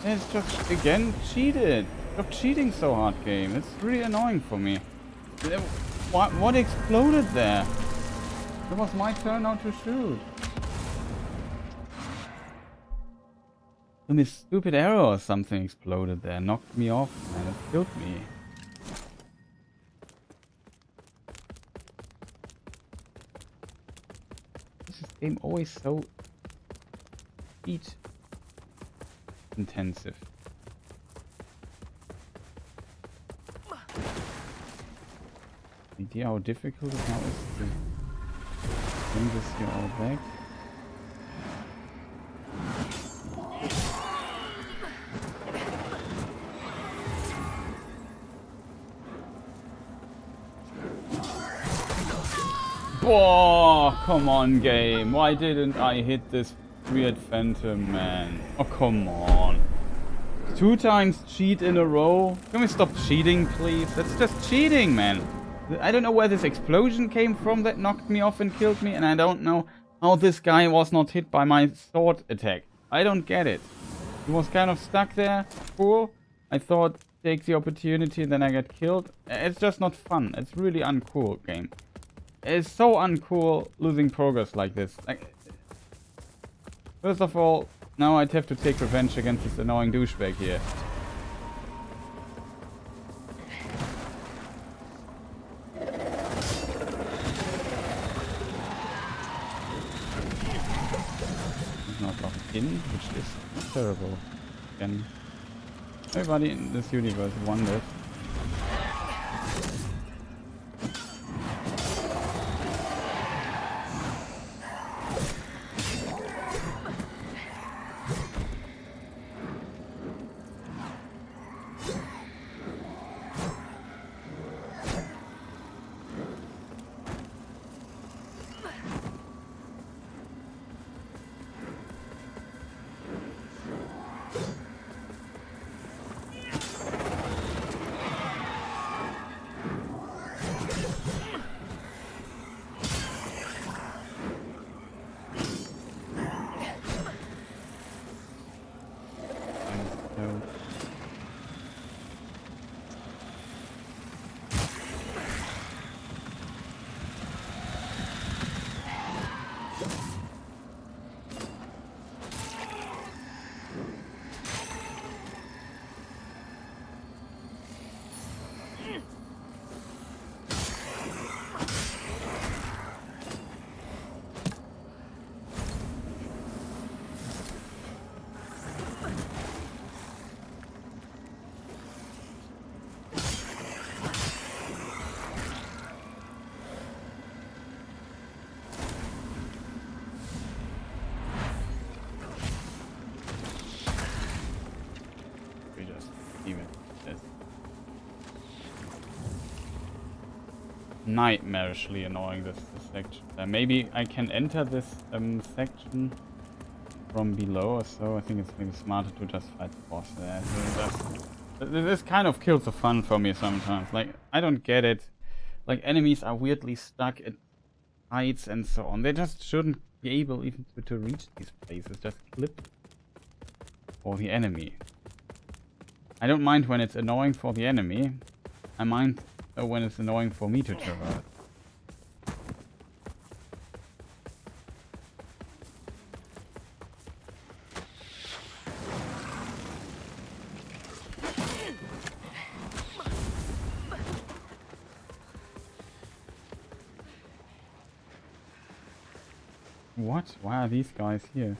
It's just again cheated. Stop cheating so hard, game. It's really annoying for me. What exploded there? It was my turn now to shoot. And this stupid arrow or something exploded there, knocked me off, and it killed me. This game always so intensive. Idea how difficult it now is to bring this here all back. Oh, come on, game. Why didn't I hit this weird phantom, man? Oh, come on. 2 times cheat in a row? Can we stop cheating, please? That's just cheating, man. I don't know where this explosion came from that knocked me off and killed me, and I don't know how this guy was not hit by my sword attack. I don't get it. He was kind of stuck there. Cool. I thought, take the opportunity, then I get killed. It's just not fun. It's really uncool, game. It's so uncool losing progress like this. Like, first of all, now I'd have to take revenge against this annoying douchebag here. He's not locked in, which is terrible. Again, everybody in this universe wonders. nightmarishly annoying, this section. Maybe I can enter this section from below or so. I think it's maybe smarter to just fight the boss there. This kind of kills the fun for me sometimes. Like, I don't get it. Like, enemies are weirdly stuck at heights and so on. They just shouldn't be able even to reach these places. Just clip for the enemy. I don't mind when it's annoying for the enemy. I mind when it's annoying for me to traverse. What? Why are these guys here?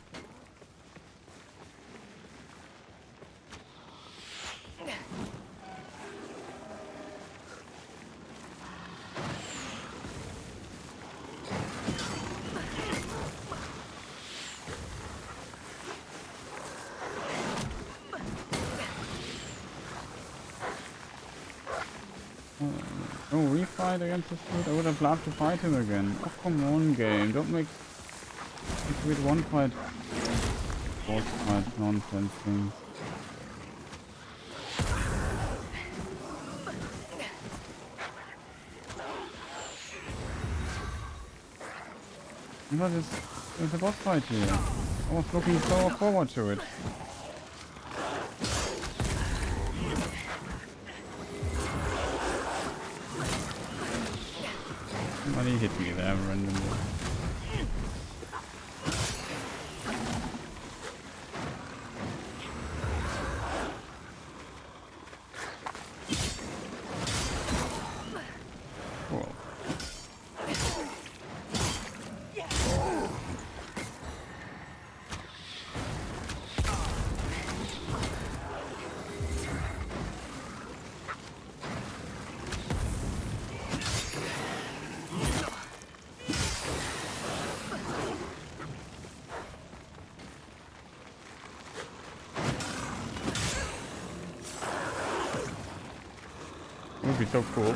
Oh, refight against this dude? I would have loved to fight him again. Oh, come on, game. Don't make weird one fight. Boss fight nonsense things. What is the boss fight here? I was looking so forward to it. Somebody hit me there randomly. Cool. It would be so cool.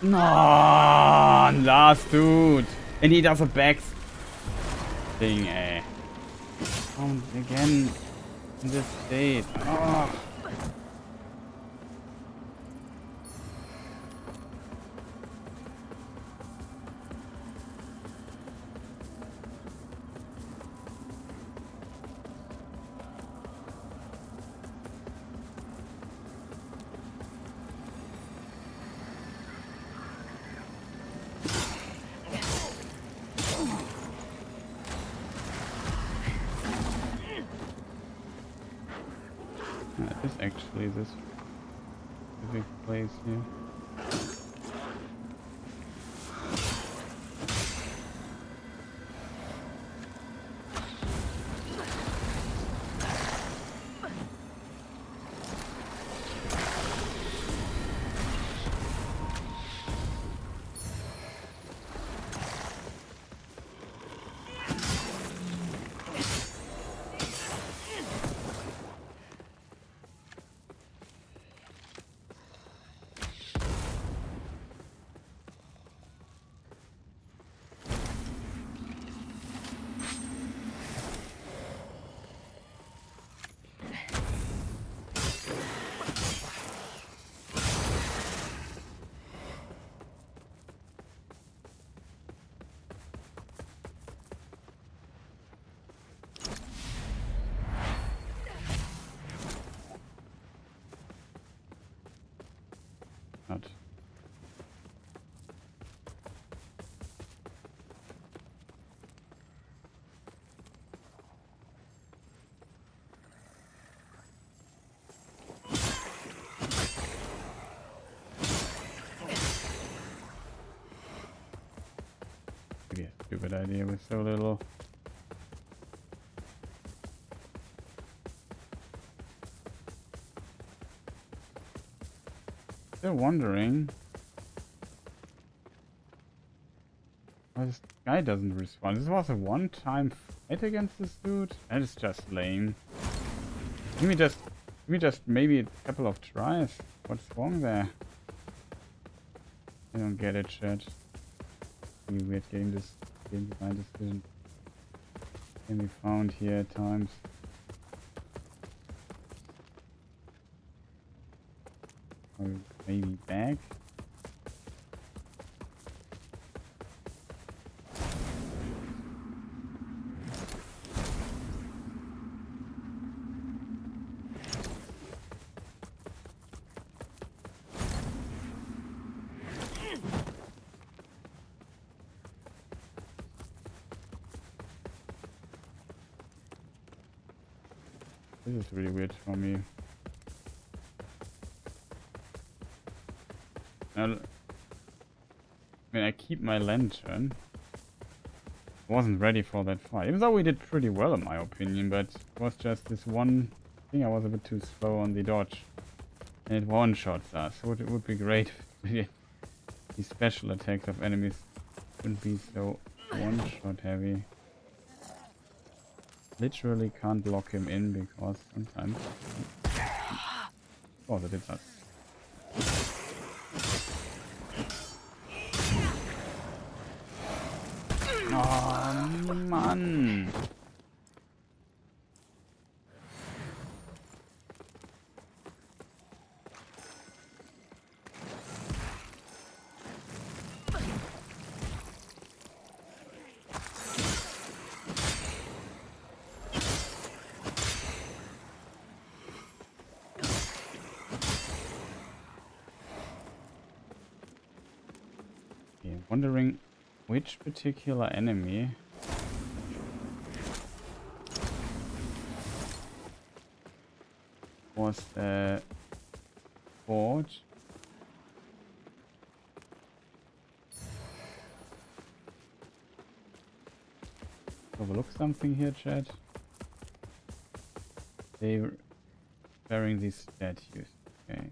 No, last dude. And he does a back thing, eh. Oh, again in this state. Oh. It is actually this specific place here. Not. Maybe a stupid idea with so little. Still wondering this guy doesn't respond. This was a one-time fight against this dude? That is just lame. Give me just maybe a couple of tries. What's wrong there? I don't get it, chat. Really weird game design decision can be found here at times. Or maybe back. This is really weird for me. Now, I keep my lantern. I wasn't ready for that fight. Even though we did pretty well in my opinion, but it was just this one thing I was a bit too slow on the dodge. And it one-shots us. So it would be great if the special attacks of enemies wouldn't be so one-shot heavy. Literally can't lock him in because sometimes... Oh, that did that. Oh, man! Wondering which particular enemy was the forge. Overlook something here, chat. They're bearing these statues. Okay.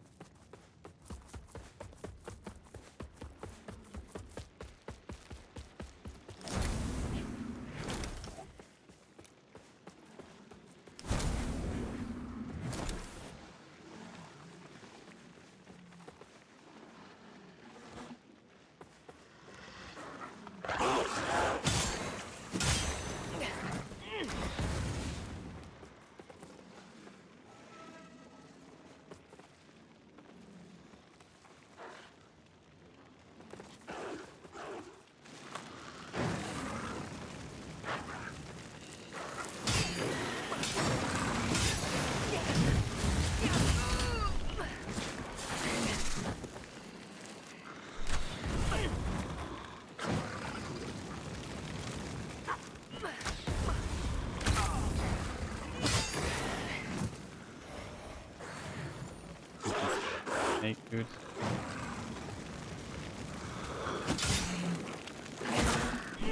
Snake dude.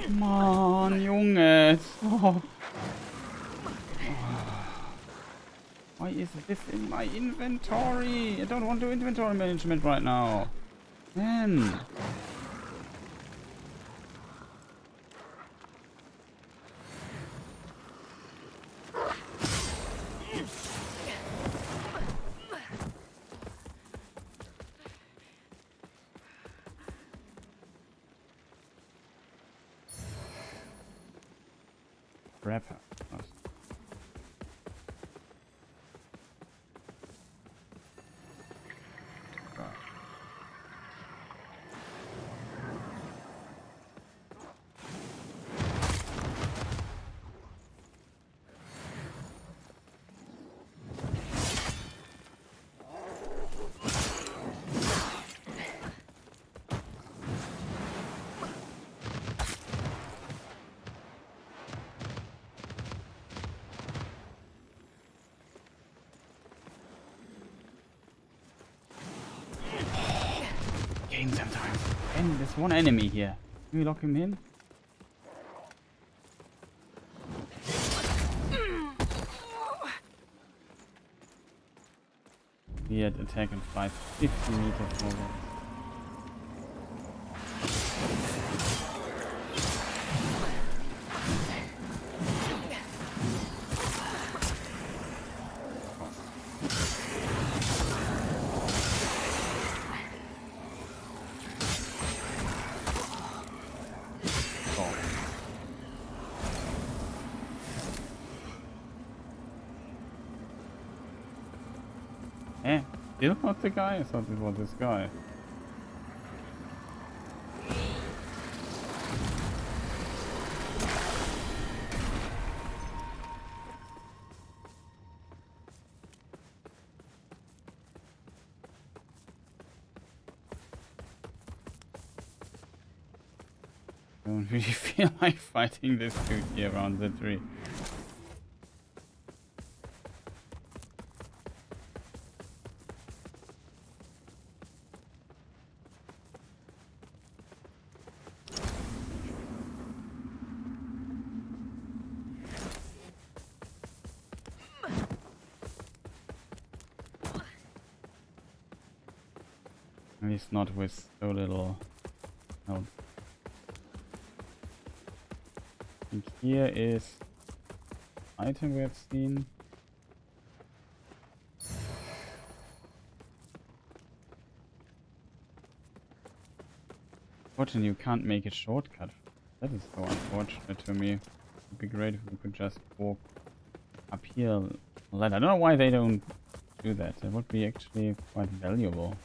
Come on, Junge! Oh. Why is this in my inventory? I don't want to do inventory management right now. Man. Rapper. Sometimes. And there's one enemy here. Can we lock him in? Weird attack and fly 50 meters forward. Eh? Still not the guy? I thought it was this guy. Don't really feel like fighting this dude here around the tree. At least not with so little help. And here is item we have seen. Fortunately, you can't make a shortcut. That is so unfortunate to me. It would be great if we could just walk up here. I don't know why they don't do that. That would be actually quite valuable.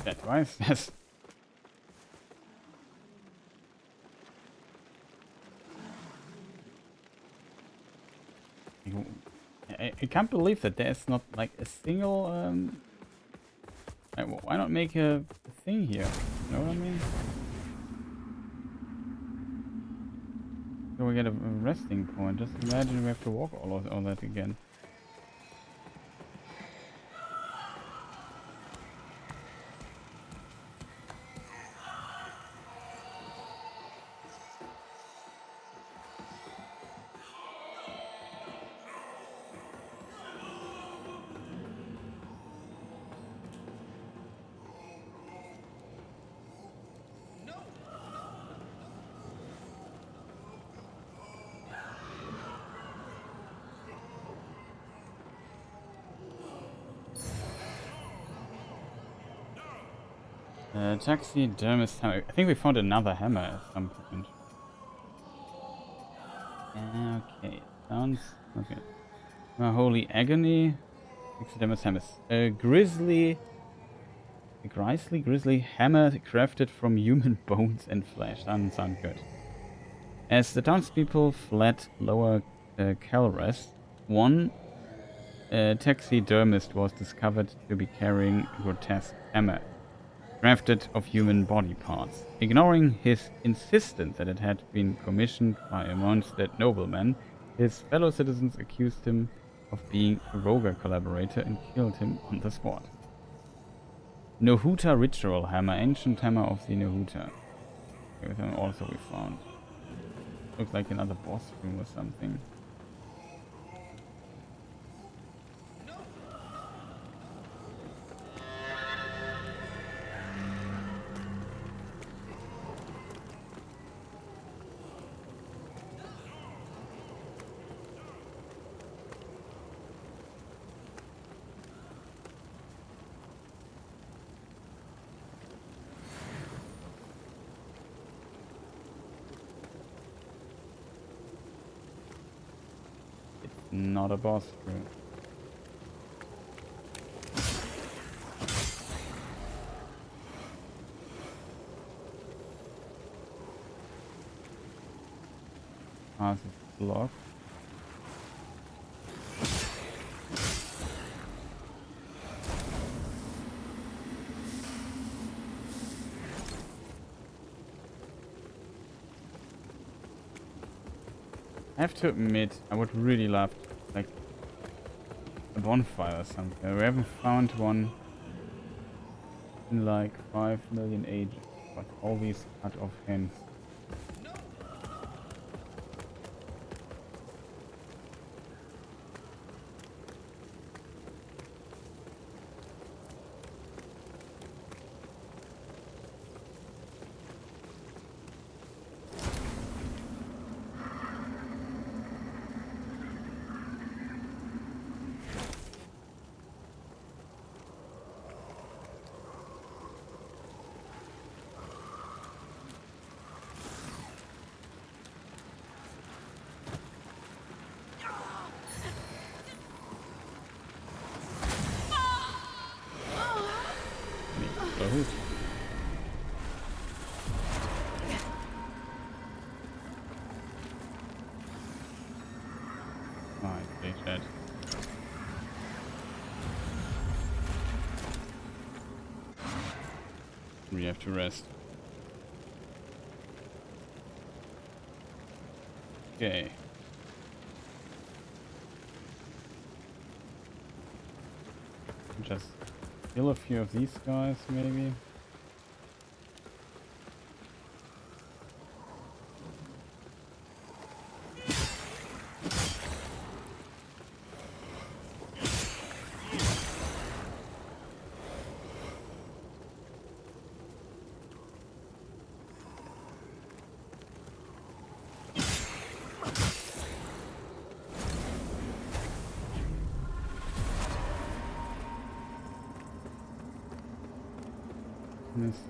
That twice? Yes. I can't believe that there's not like a single why not make a thing here? You know what I mean? So we get a resting point. Just imagine we have to walk all that again. Taxidermist hammer. I think we found another hammer at some point. Okay, sounds okay. Holy agony. Taxidermist hammers. A grisly hammer crafted from human bones and flesh. Doesn't sound good. As the townspeople fled Lower Calrest, one taxidermist was discovered to be carrying a grotesque hammer, crafted of human body parts. Ignoring his insistence that it had been commissioned by a monster nobleman, his fellow citizens accused him of being a rogue collaborator and killed him on the spot. Nohuta Ritual Hammer, Ancient Hammer of the Nohuta. Okay, that also we found. Looks like another boss room or something. Not a boss room. Path is blocked. I have to admit, I would really love like a bonfire or something. We haven't found one in like 5 million ages, but all these cut off hands. We have to rest. Okay. Just kill a few of these guys, maybe.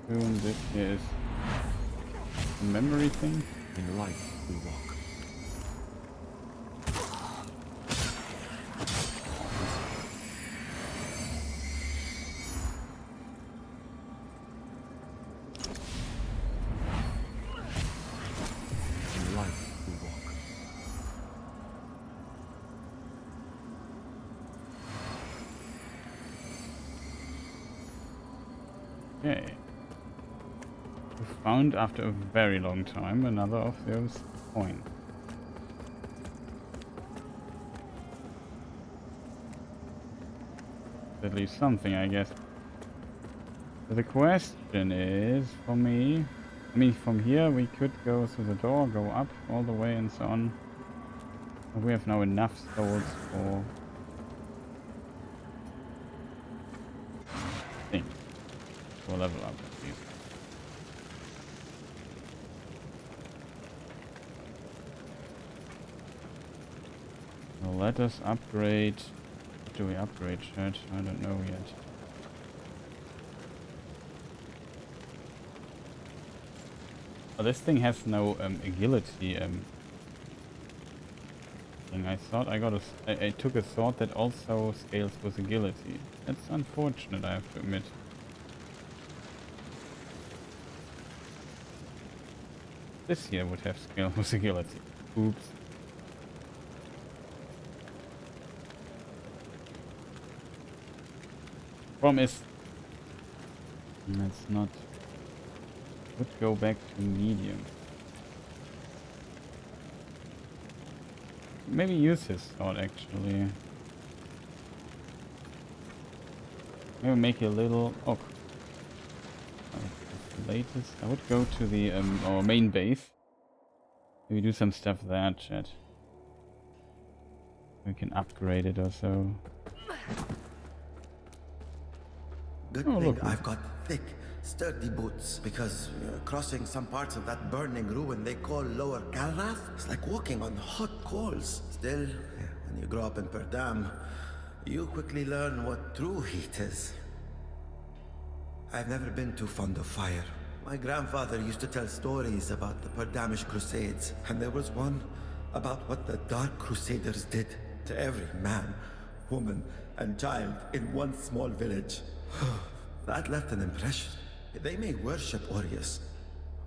Assume this is a memory thing. In light we walk. In light we walk. Okay. We found after a very long time another of those coins. At least something, I guess. So the question is, for me, I mean, from here we could go through the door, go up all the way and so on. But we have now enough souls for... things. For level up at least. So let us upgrade... What do we upgrade, chat? I don't know yet. Oh, this thing has no agility thing. I thought I got I took a sword that also scales with agility. That's unfortunate, I have to admit. This here would have scale with agility. Oops. Problem is, let's not. Would go back to medium. Maybe use his sword actually. Maybe make a little. Oh, The latest. I would go to the our main base. Maybe do some stuff there, chat. We can upgrade it or so. Good Oh, thing look. I've got thick, sturdy boots, because crossing some parts of that burning ruin they call Lower Galrath, it's like walking on hot coals. Still, when you grow up in Perdam, you quickly learn what true heat is. I've never been too fond of fire. My grandfather used to tell stories about the Perdamish Crusades, and there was one about what the Dark Crusaders did to every man, woman, and child in one small village. That left an impression. They may worship Aureus,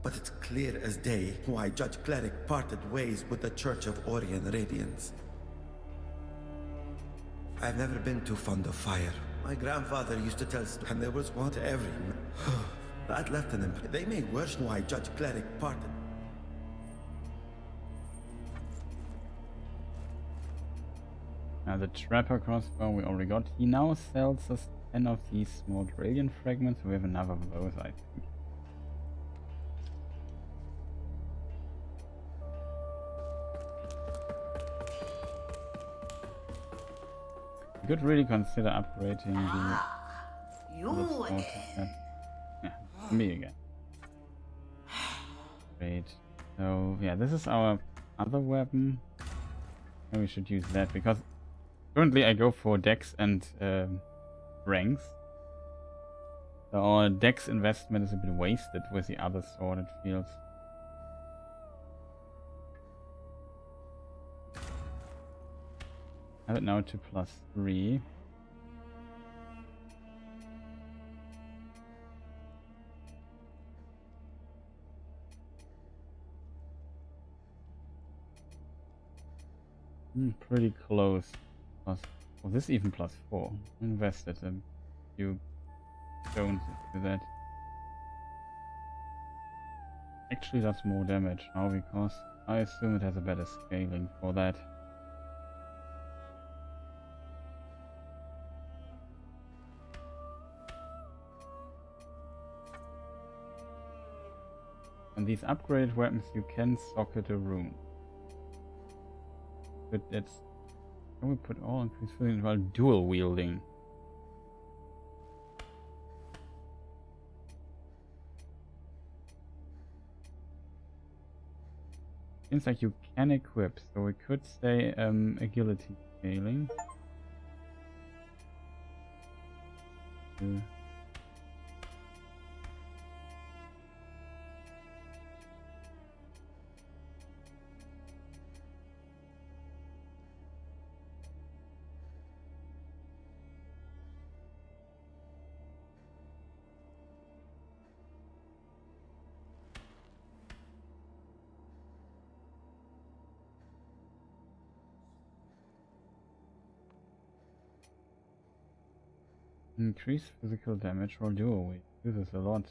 but it's clear as day why Judge Cleric parted ways with the Church of Orion Radiance. I've never been too fond of fire. My grandfather used to tell stories, and there was one to every man. That left an impression. They may worship why Judge Cleric parted. Now the Trapper crossbow we already got. He now sells us 10 of these small Dralian fragments. We have another of those, I think. We could really consider upgrading the... You again. Yeah, me again. Great. So, yeah, this is our other weapon. And we should use that, because currently I go for dex and ranks. So our dex investment is a bit wasted with the other sword, it feels. I have it now to +3. Pretty close. Plus, oh, this even +4. Invested a few stones into that. Actually, that's more damage now because I assume it has a better scaling for that. And these upgraded weapons, you can socket a rune. But it's... Can we put all increased feeling while dual wielding? Seems like you can equip, so we could say agility scaling. Increase physical damage or dual weight. This is a lot.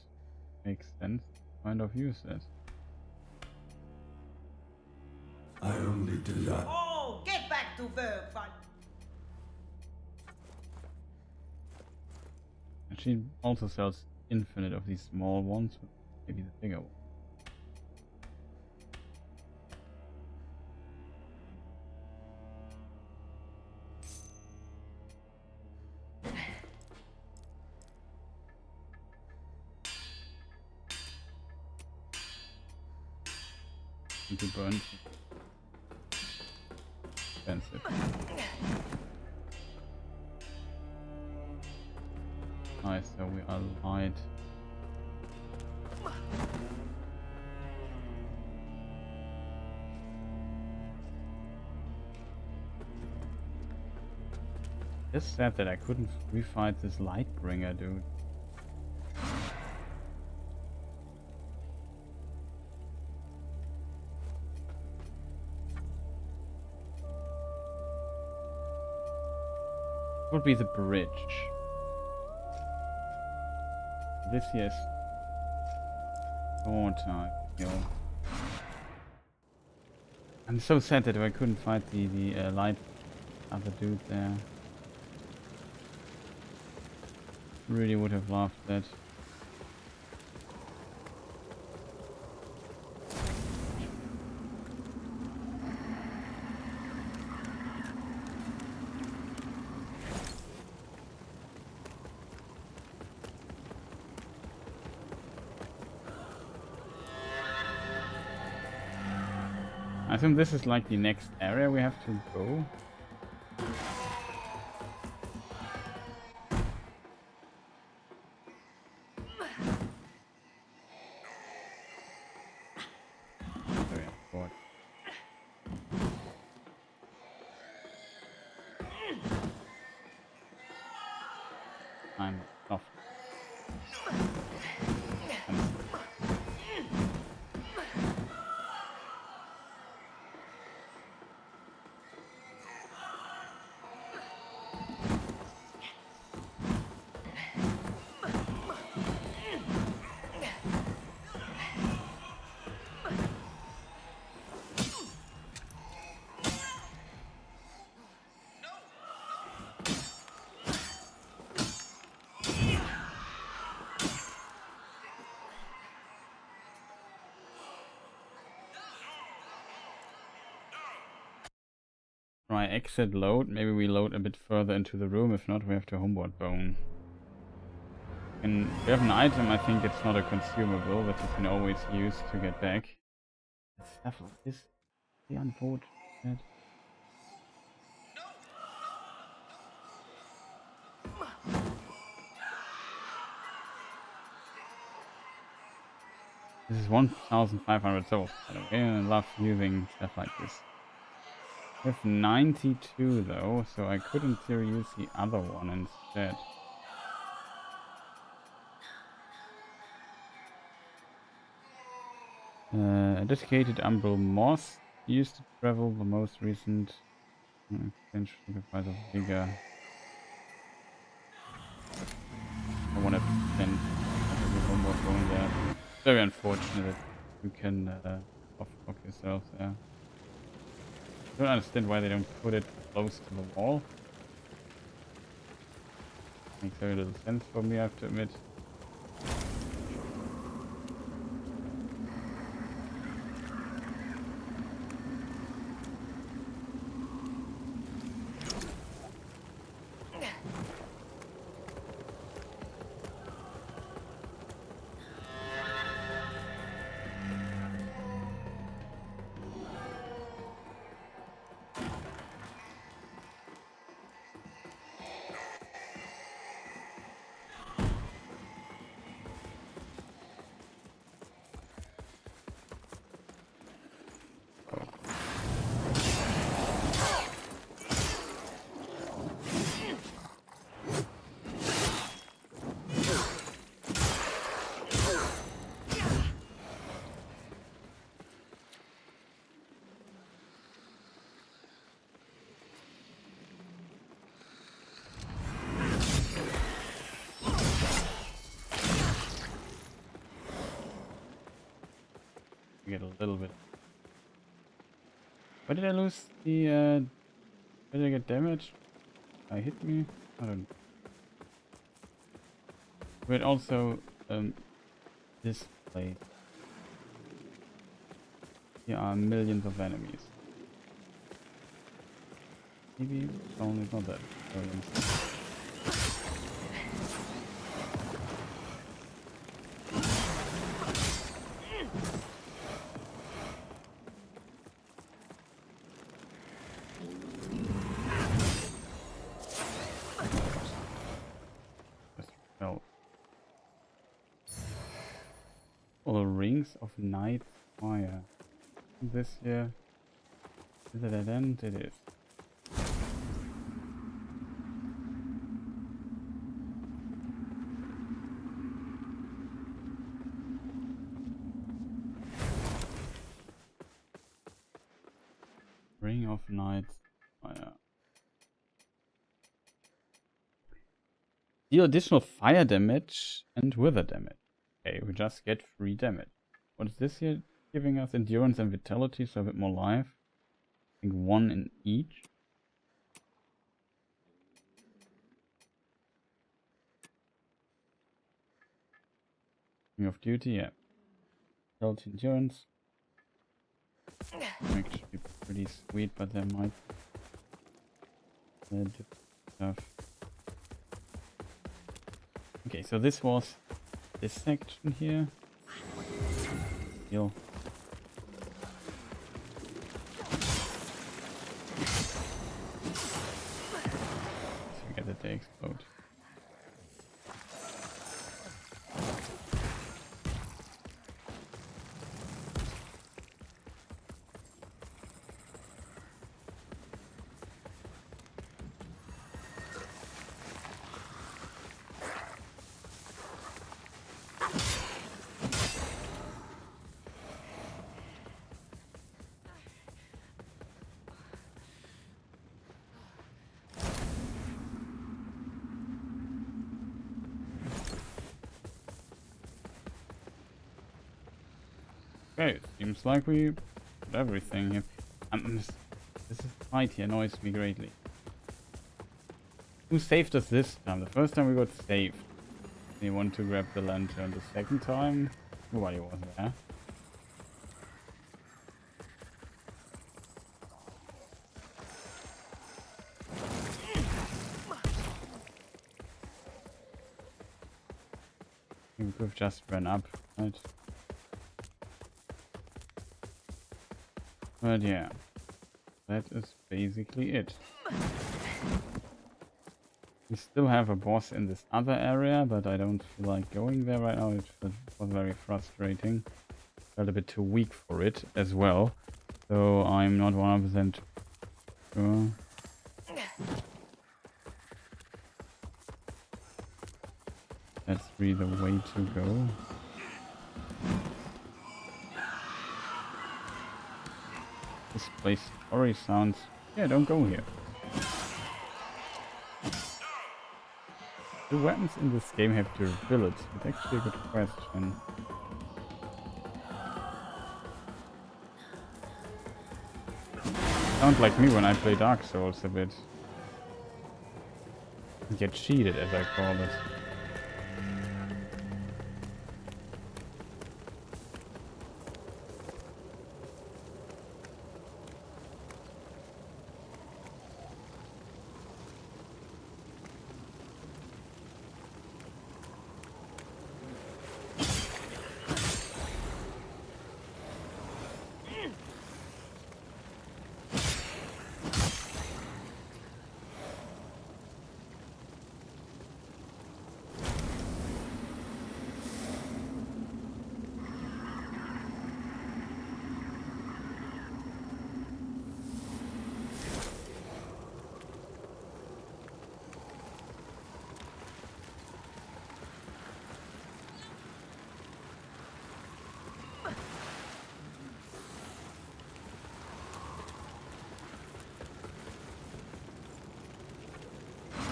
Makes sense. Kind of use that. I only desire. Oh, get back to work, Val. And she also sells infinite of these small ones, maybe the bigger one. To burn. Expensive. Nice, so we are light. Just sad that I couldn't refight this Lightbringer, dude. Would be the bridge. This here is more time. I'm so sad that I couldn't fight the light other dude there. Really would have loved that. I assume this is like the next area we have to go. Very important. I'm off. Try exit load. Maybe we load a bit further into the room. If not, we have to homeward bone. And we have an item. I think it's not a consumable that you can always use to get back. Stuff like this. The unfortunate. This is 1,500 souls. By the way, I love using stuff like this. We have 92 though, so I could in theory use the other one instead. A dedicated umbral moss used to travel. The most recent extension requires a bigger. I want to spend one more going there. Very unfortunate that you can off-block yourself there. I don't understand why they don't put it close to the wall. Makes very little sense for me, I have to admit. Get a little bit. Why did I lose the did I get damaged? I hit me? I don't know. But also this place. Here are millions of enemies. Maybe only not that millions. Of night fire. This here. Is it an end? It is. Ring of night fire. Deal additional fire damage and wither damage. Okay, we just get free damage. What is this here giving us? Endurance and vitality, so a bit more life. I think one in each. Ring of duty, yeah. Vitality, endurance. Actually be pretty sweet, but there might be stuff. Okay, so this was this section here. Heal. forget that they explode. Okay, seems like we got everything here. This fight here annoys me greatly. Who saved us this time? The first time we got saved. We want to grab the lantern. The second time, nobody was there. We could have just ran up, right? But yeah, that is basically it. We still have a boss in this other area, but I don't feel like going there right now. It was very frustrating. Felt a bit too weak for it as well. So I'm not 100% sure. That's really the way to go. This place already sounds... Yeah, don't go here. Do weapons in this game have durability? It's actually a good question. Sounds like me when I play Dark Souls a bit. Get cheated, as I call it.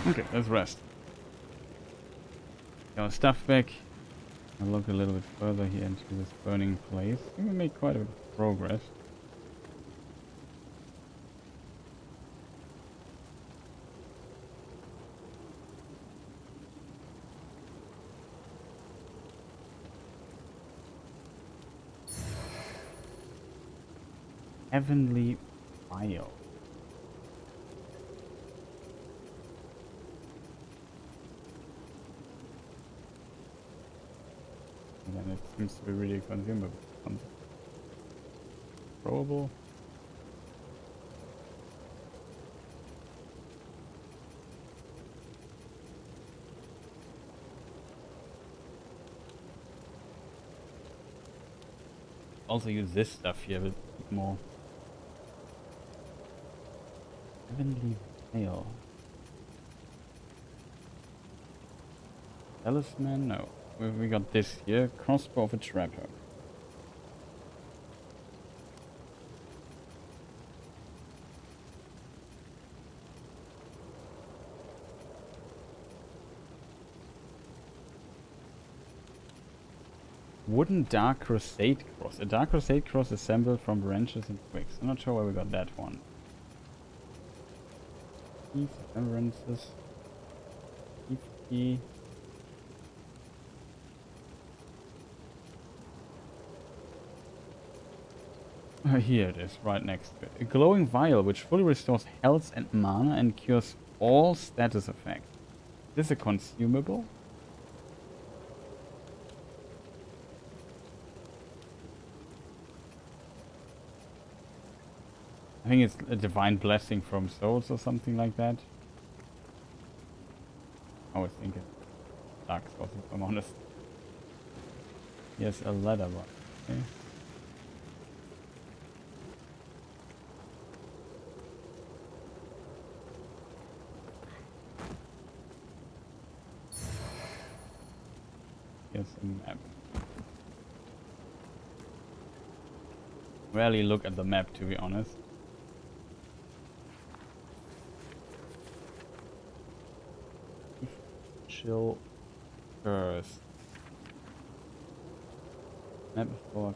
Okay, let's rest. Got our stuff back. I'll look a little bit further here into this burning place. I think we made quite a bit of progress. Heavenly Vial. And it seems to be really consumable. Throwable. Also use this stuff here a bit more. Heavenly Veil. Talisman? No. We got this here. Crossbow of a Trapper. Wooden Dark Crusade Cross. A Dark Crusade Cross assembled from branches and twigs. I'm not sure where we got that one. Keys, Remembrances. Key. Here it is, right next to it. A glowing vial which fully restores health and mana and cures all status effects. Is this a consumable? I think it's a divine blessing from souls or something like that. I was thinking Dark Souls, if I'm honest. Yes, a ladder one. Okay. Here's a map. Rarely look at the map, to be honest. Chill first. Map for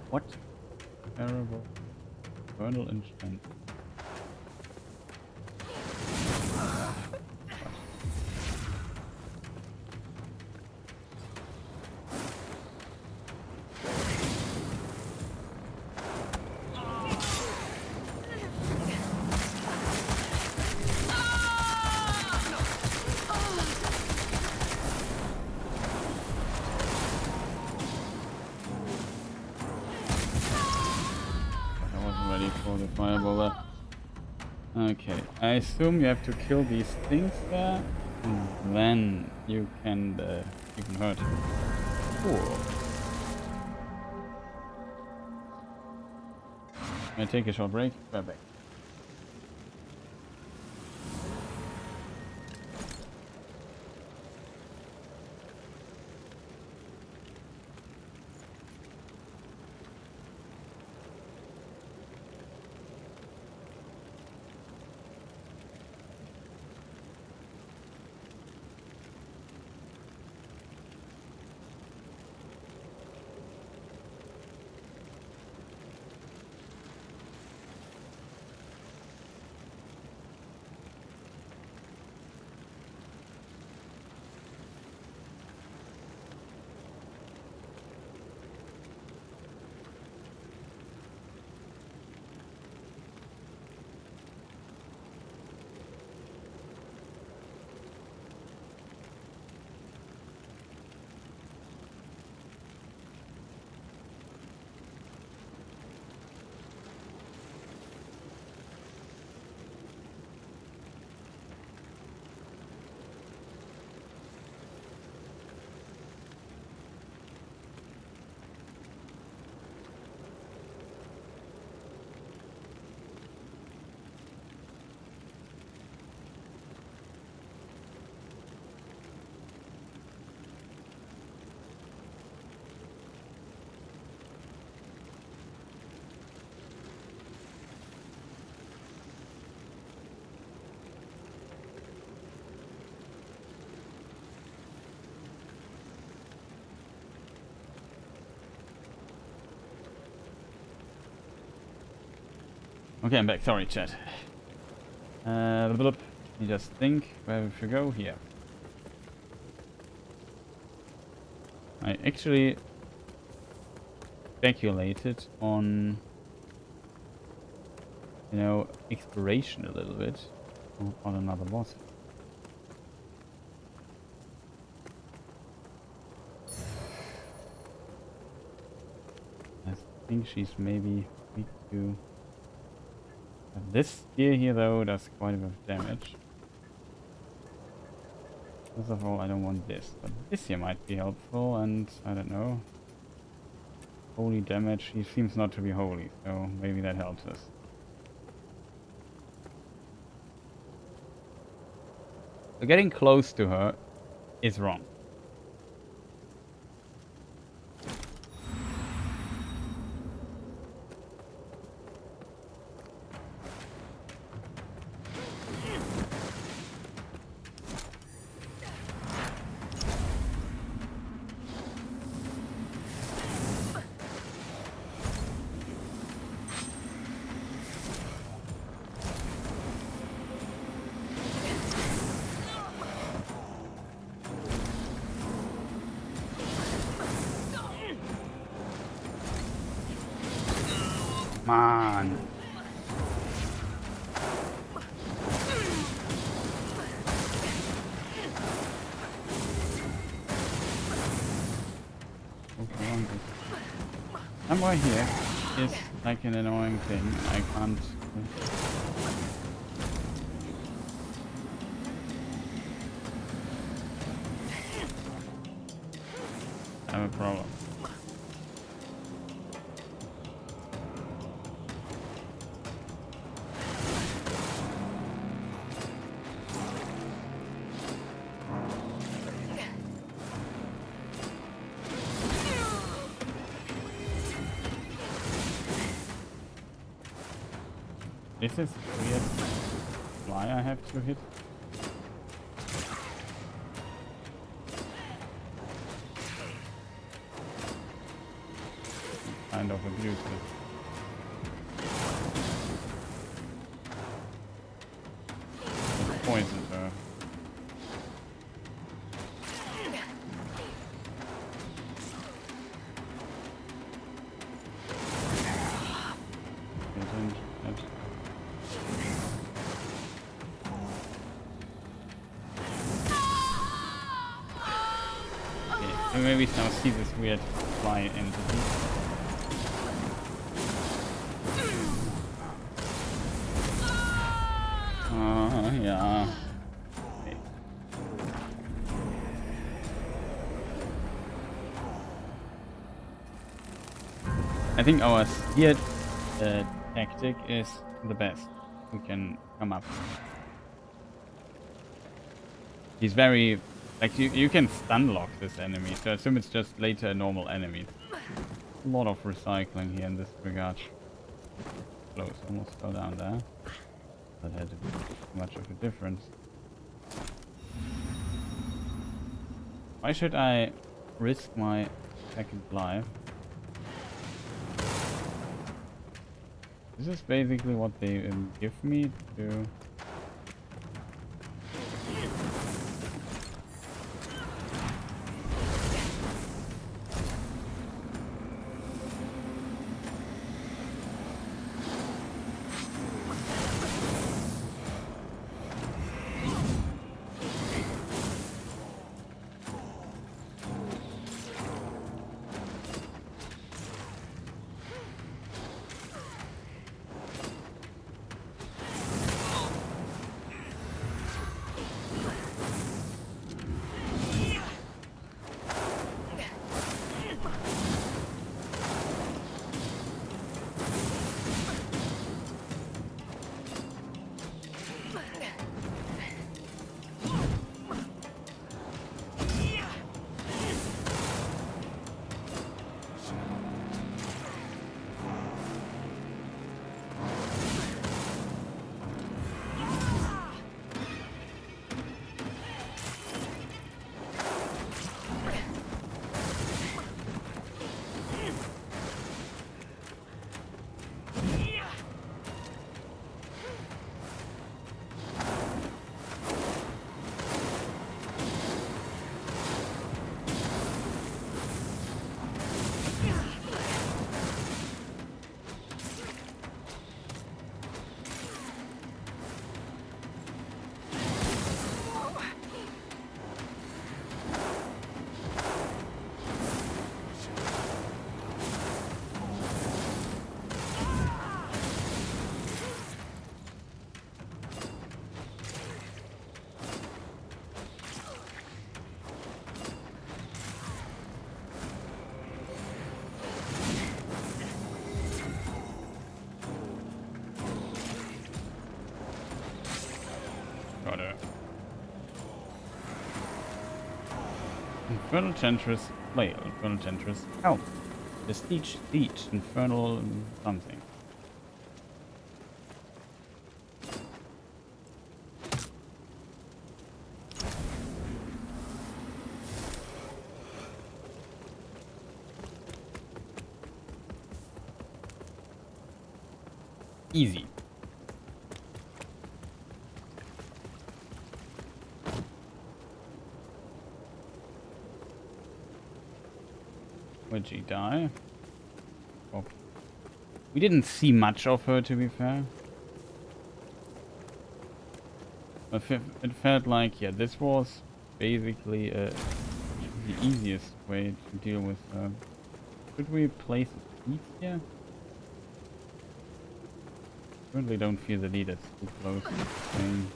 what? Terrible. Kernel enchant. For the fireball there. Okay, I assume you have to kill these things there, and then you can hurt. Cool. I take a short break. Right back. Okay, I'm back. Sorry, chat. Let me just think. Where should we go? Here. I actually speculated on, you know, exploration a little bit on another boss. I think she's maybe weak to. This spear here though does quite a bit of damage. First of all, I don't want this, but this here might be helpful, and I don't know. Holy damage, he seems not to be holy, so maybe that helps us. So getting close to her is wrong. on. Somewhere here is like an annoying thing. I can't. I have a problem. This is weird. Why I have to hit? Kind of abuse it. It poisons her. Maybe now see this weird fly entity. Yeah. Okay. I think our steered tactic is the best we can come up with. He's very... Like, you can stun lock this enemy, so I assume it's just later a normal enemy. A lot of recycling here in this regard. Close, almost fell down there. That had much of a difference. Why should I risk my second life? This is basically what they give me to... Infernal Chantress, flail, Infernal Chantress, help. Prestige, siege, Infernal something. Easy. Would she die? Oh. We didn't see much of her, to be fair. But it felt like, yeah, this was basically the easiest way to deal with her. Should we place a seat here? Currently don't feel the need, it's too close to the thing.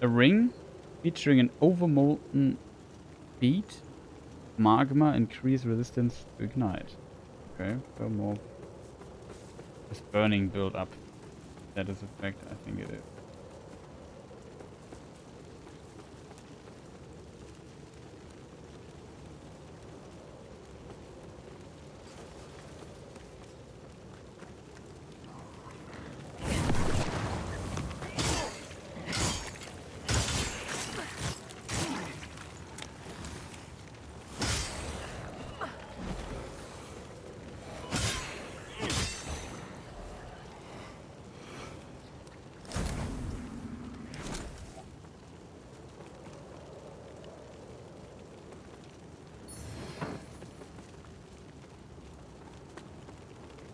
A ring featuring an overmolten bead, magma, increased resistance to ignite. Okay, so more this burning build up status effect, I think it is.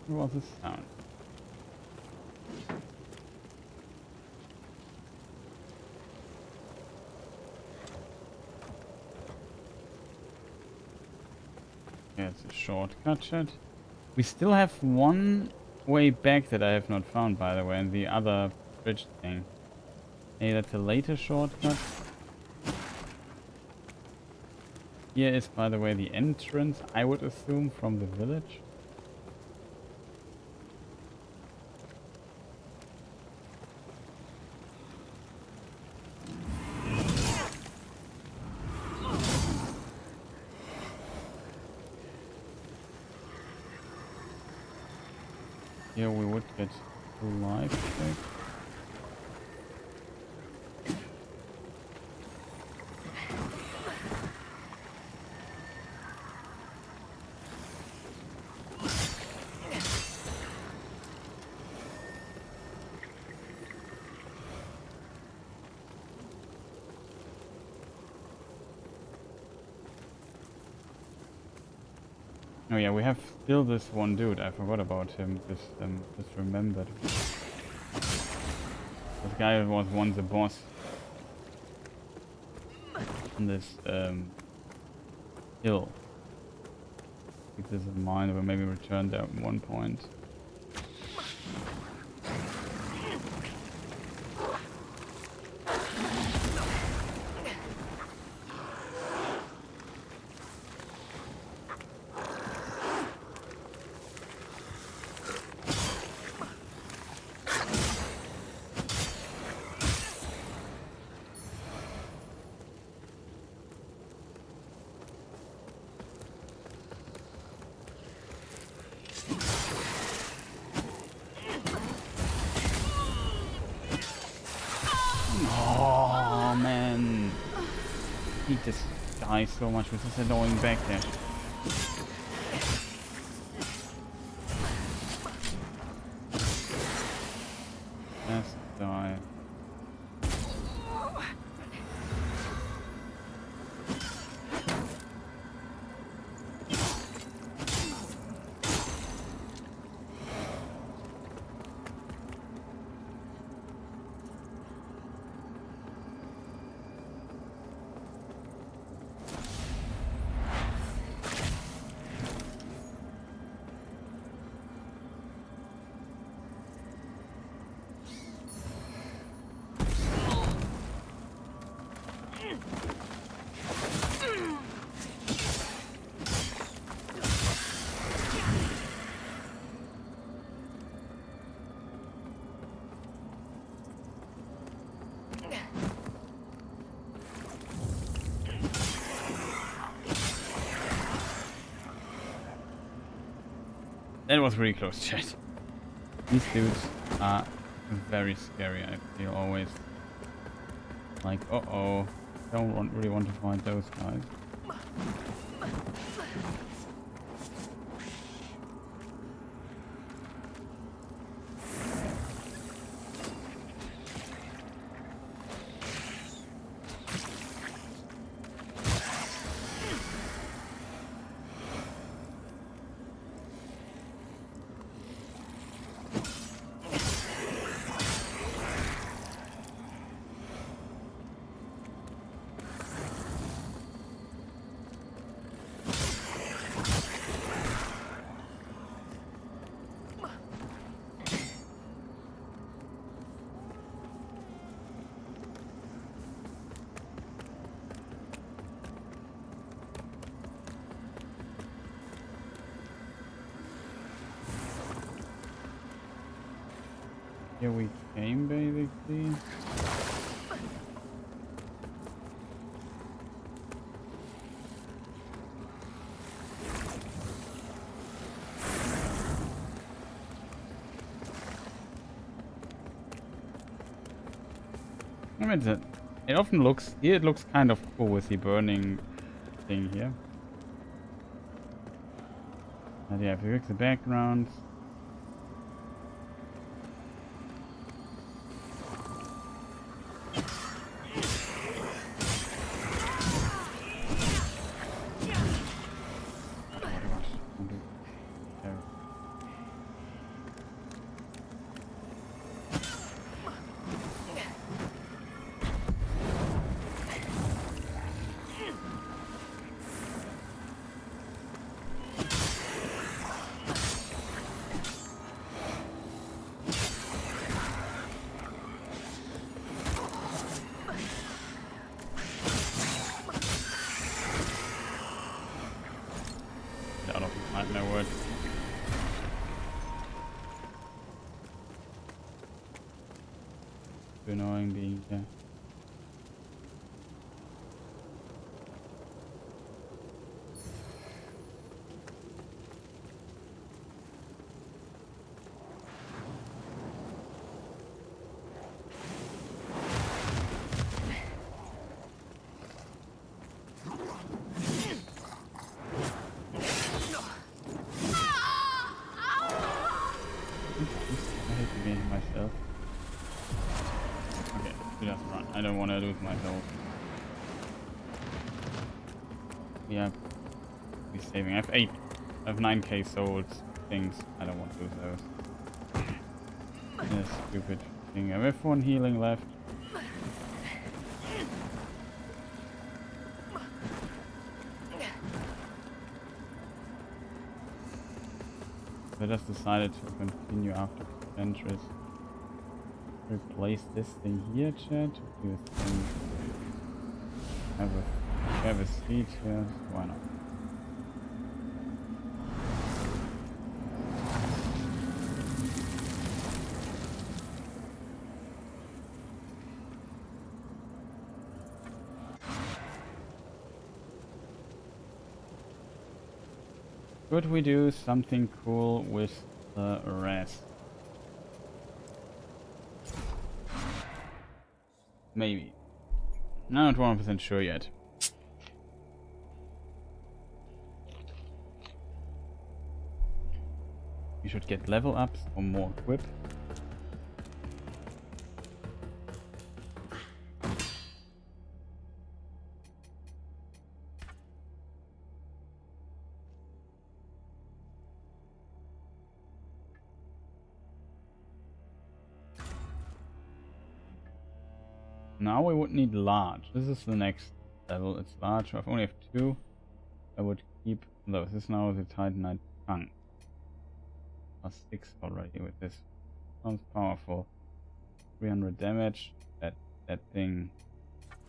What was the sound? Yeah, it's a shortcut chat. We still have one way back that I have not found, by the way, and the other bridge thing. Hey, that's a later shortcut. Here is, by the way, the entrance, I would assume, from the village. Here we would get a life check. Oh yeah, we have still this one dude. I forgot about him. Just remembered. This guy was once a boss on this hill. Keep this in mind, or maybe return there at one point. He just dies so much with this annoying backdash. Just die. That was really close, chat. These dudes are very scary. I feel always like, uh-oh, really want to fight those guys. Here we came, basically. I mean, it often looks, here it looks kind of cool with the burning thing here. And yeah, if you look the background, no word. Too annoying being here. Myself. Okay, just run. I don't want to lose my health. Yeah, be saving. I have 9k souls things. I don't want to lose those. Yes, stupid thing. I have 1 healing left. I just decided to continue after entries. Replace this thing here, chat. Do this thing. Have a seat here. Why not? Could we do something cool with the rest? Maybe. Not 100% sure yet. We should get level ups or more equip. Now we would need large. This is the next level. It's large. I only have 2. I would keep those. This is now the Titanite tongue. Plus 6 already with this. Sounds powerful. 300 damage. That thing.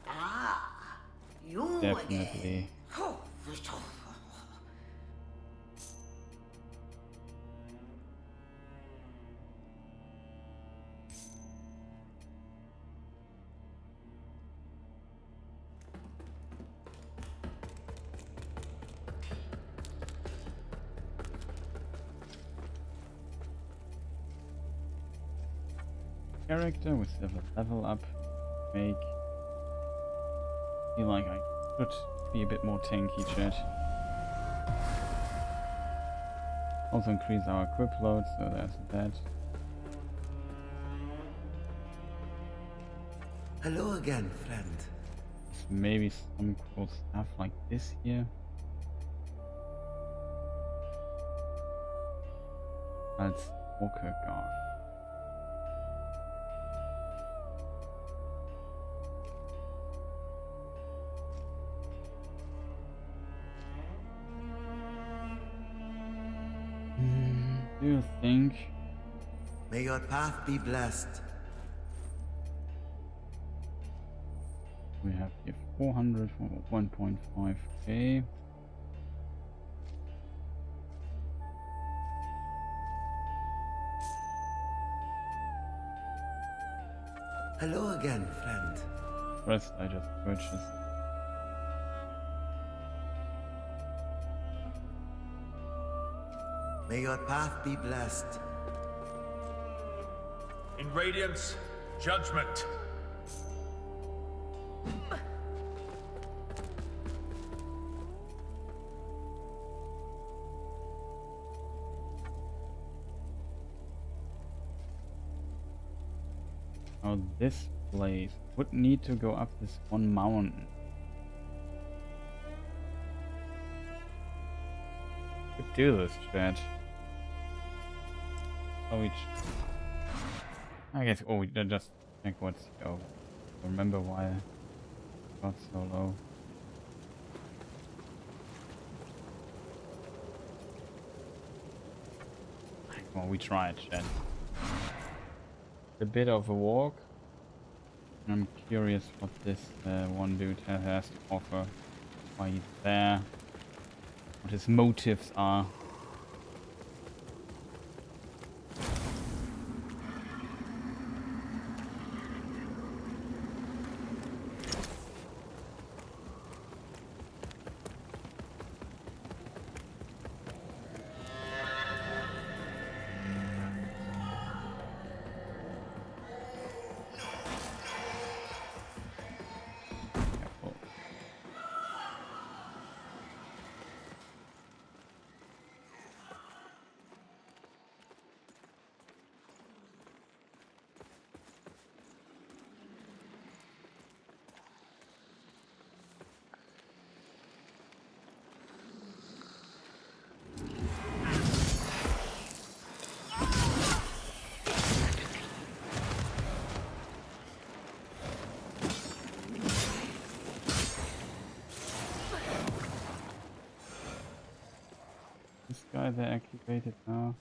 Ah, you Definitely. again. character with the level up. Make feel like I should be a bit more tanky, chat. Also increase our equip load, so there's that. Hello again, friend. Maybe some cool stuff like this here. Als Walker Guard. Do you think? May your path be blessed. We have here 400 for 1.5k. Hello again, friend. Rest I just purchased. May your path be blessed. In Radiance, judgment. Now this place would need to go up this one mountain. Could do this, chat. Oh, I guess. Oh, we just check what's. Oh, remember why I got so low. Well, we tried, chat. A bit of a walk. I'm curious what this one dude has to offer. Why he's there. What his motives are. This guy they activated now.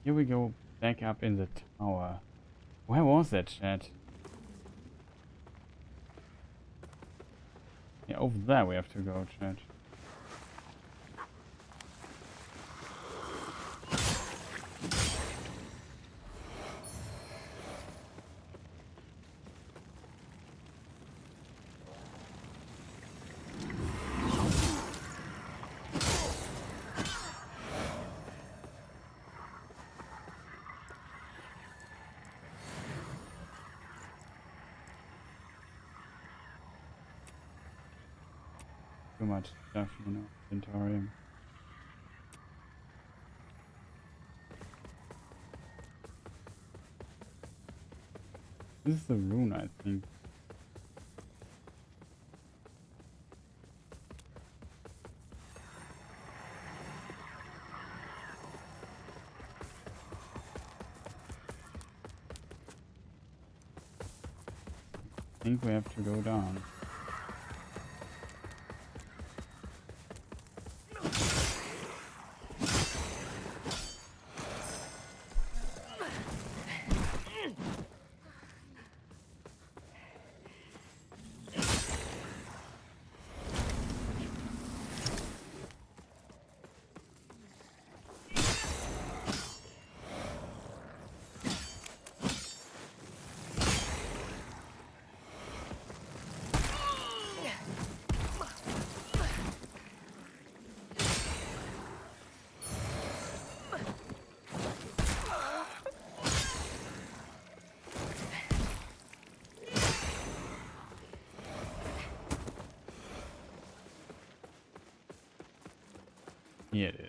Here we go, back up in the tower. Where was that, chat? Yeah, over there we have to go, chat. Too much stuff, you know, inventory. This is the rune, I think. I think we have to go down. Yeah, it is.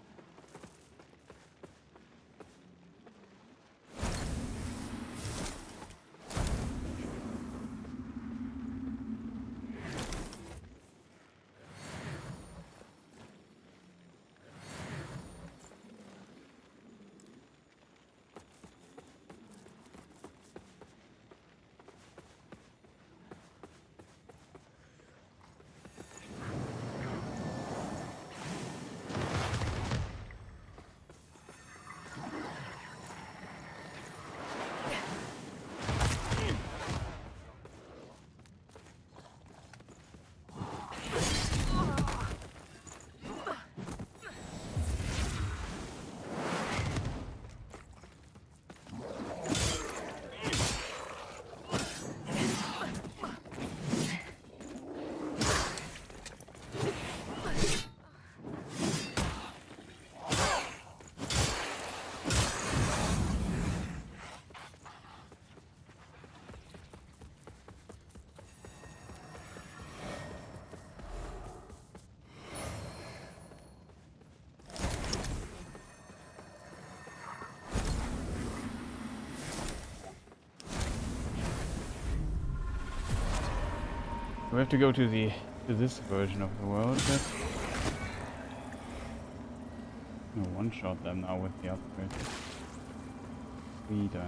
We have to go to this version of the world. No, one-shot them now with the upgrade. Speed.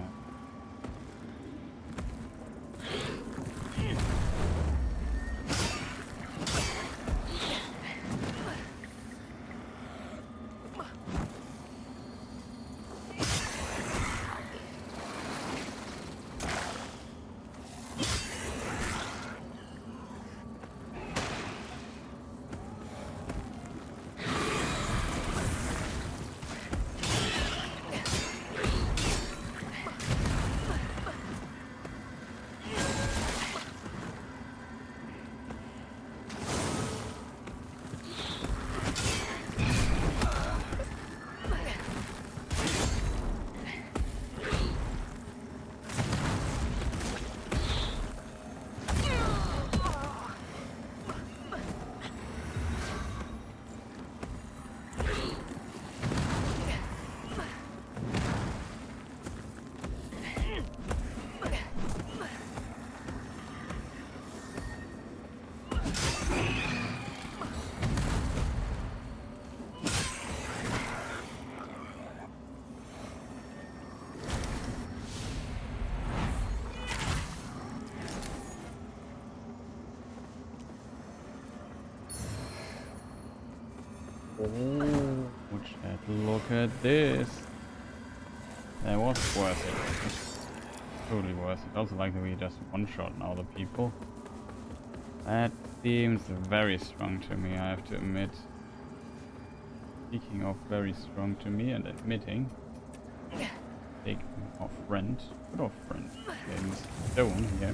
Oh, chat, look at this. That was worth it. It's totally worth it. I also like that we just one-shot now the people. That seems very strong to me, I have to admit. Speaking of very strong to me and admitting. Take our friend. Good old friend. Getting stone here.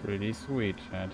Pretty sweet, chat.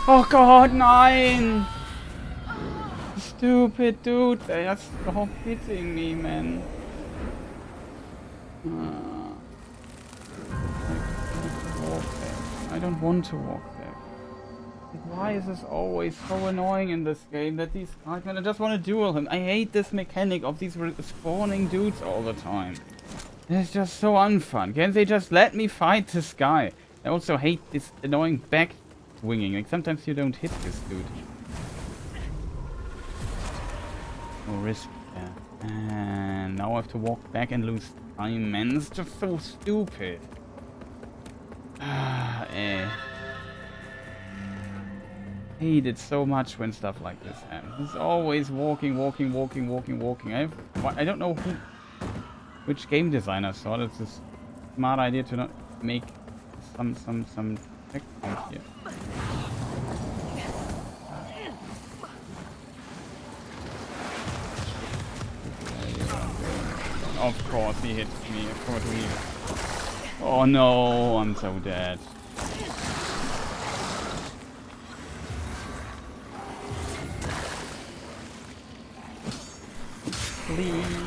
Oh god, nein! Stupid dude, they just stop hitting me, man. I don't want to walk back. Why is this always so annoying in this game that these guys, man, I just want to duel him. I hate this mechanic of these spawning dudes all the time. It's just so unfun. Can't they just let me fight this guy? I also hate this annoying back swinging. Like sometimes you don't hit this dude. No risk. Yeah. And now I have to walk back and lose time, man. It's just so stupid. Hate it so much when stuff like this happens. It's always walking. I don't know which game designer thought it's a smart idea to not make some checkpoint here. Of course he hits me. Of course he. Oh no, I'm so dead. Please.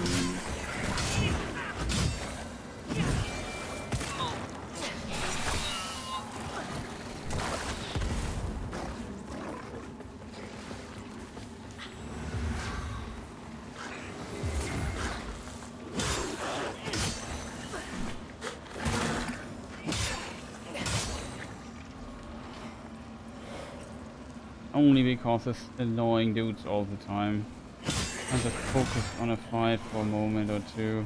Only because it's annoying dudes all the time. I just focus on a fight for a moment or two.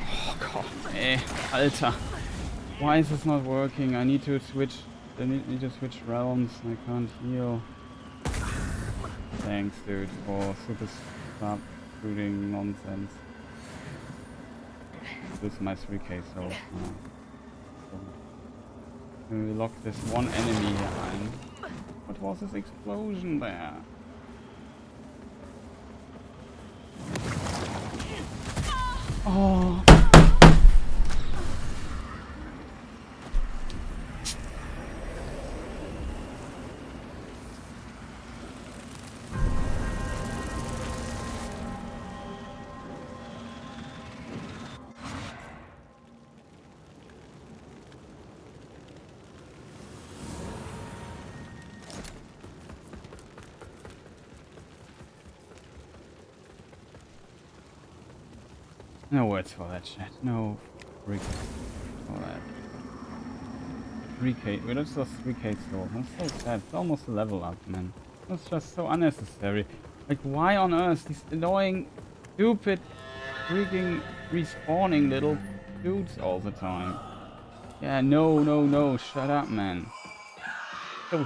Oh god, Alter. Why is this not working? I need to switch. I need to switch realms. I can't heal. Thanks, dude, for super sharp shooting nonsense. This is my 3k, so we lock this one enemy behind. What was this explosion there? Oh. No words for that, chat. No recap for that. 3k. Wait, that's just 3k still. That's so sad. It's almost a level up, man. That's just so unnecessary. Like, why on earth these annoying, stupid, freaking respawning little dudes all the time? Yeah, no. Shut up, man. So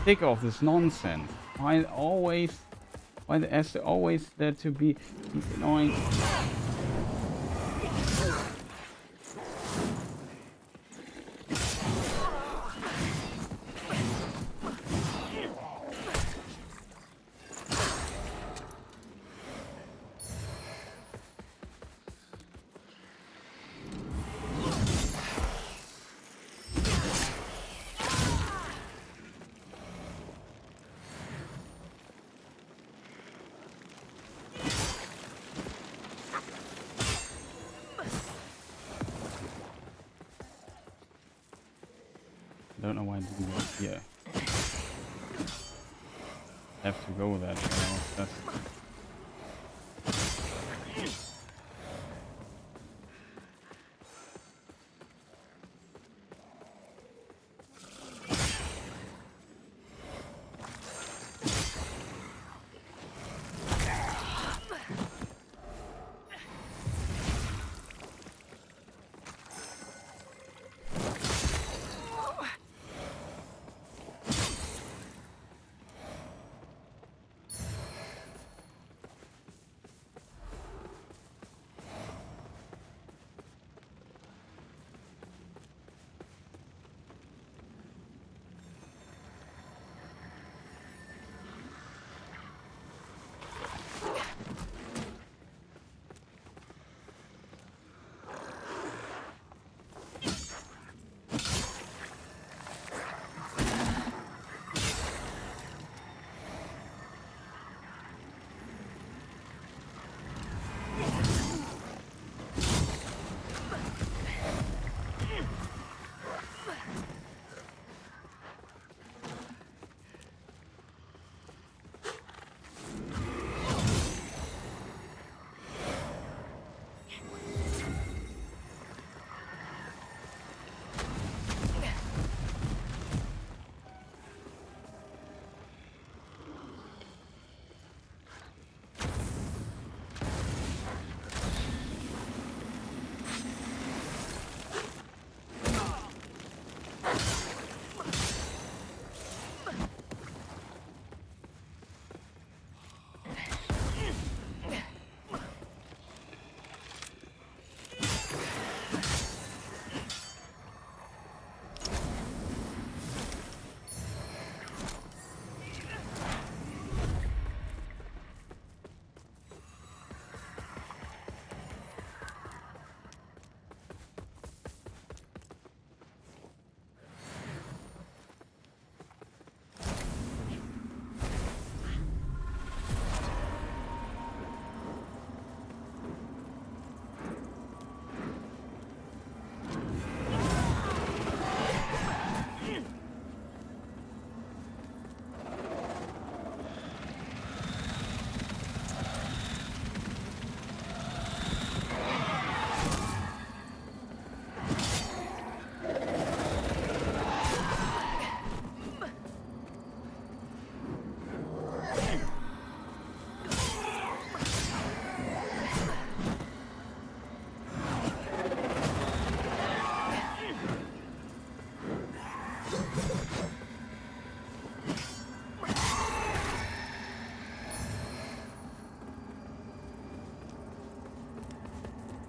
sick of this nonsense. Why has there always there to be these annoying I don't know why I didn't go here. I have to go that way.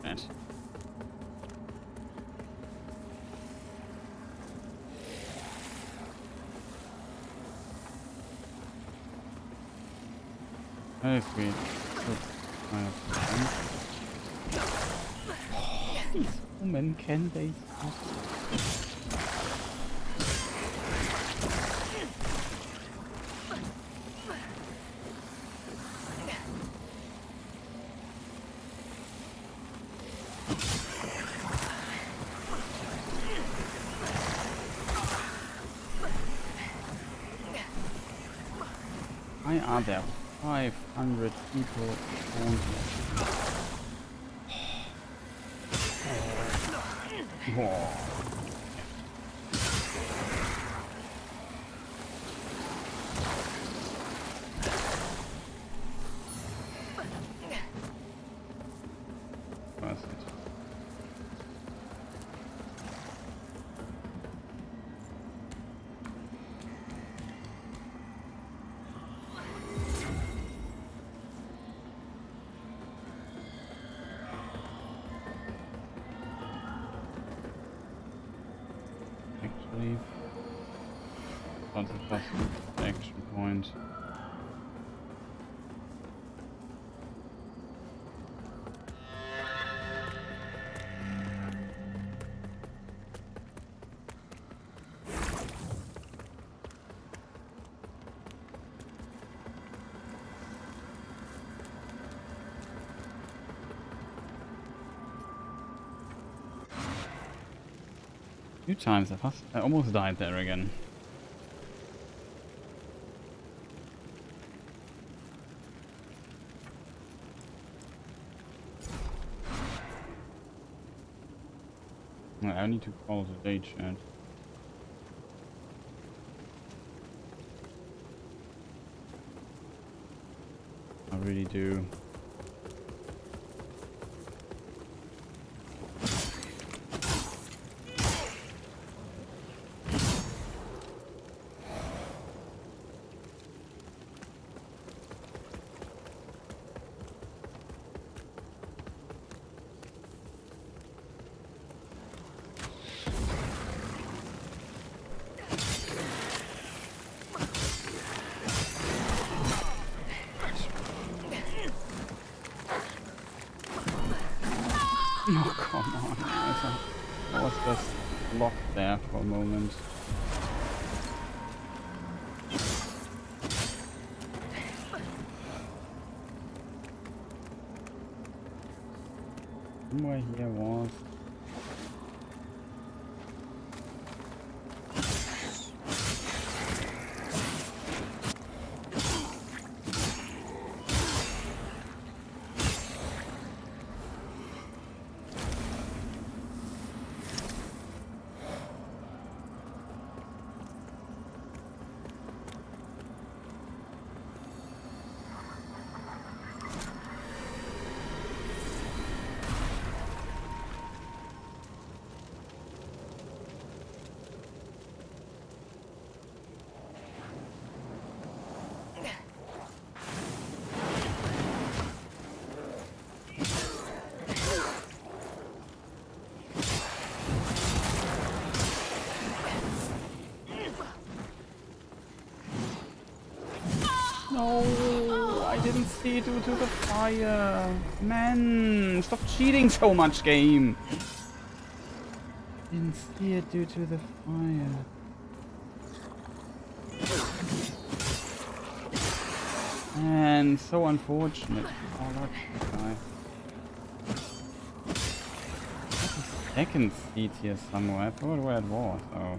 That's it. That is sweet. These women, can they stop? Why are there 500 people only? Whoa. That's it. believe. That's a plus action point. Few times I almost died there again. I need to call the day chat. I really do. Oh, come on. I was just locked there for a moment. Somewhere here was... No, I didn't see it due to the fire. Man, stop cheating so much, game. Didn't see it due to the fire. Man, so unfortunate. Oh, look, guy. There's a second seat here somewhere. I forgot where it was. Oh.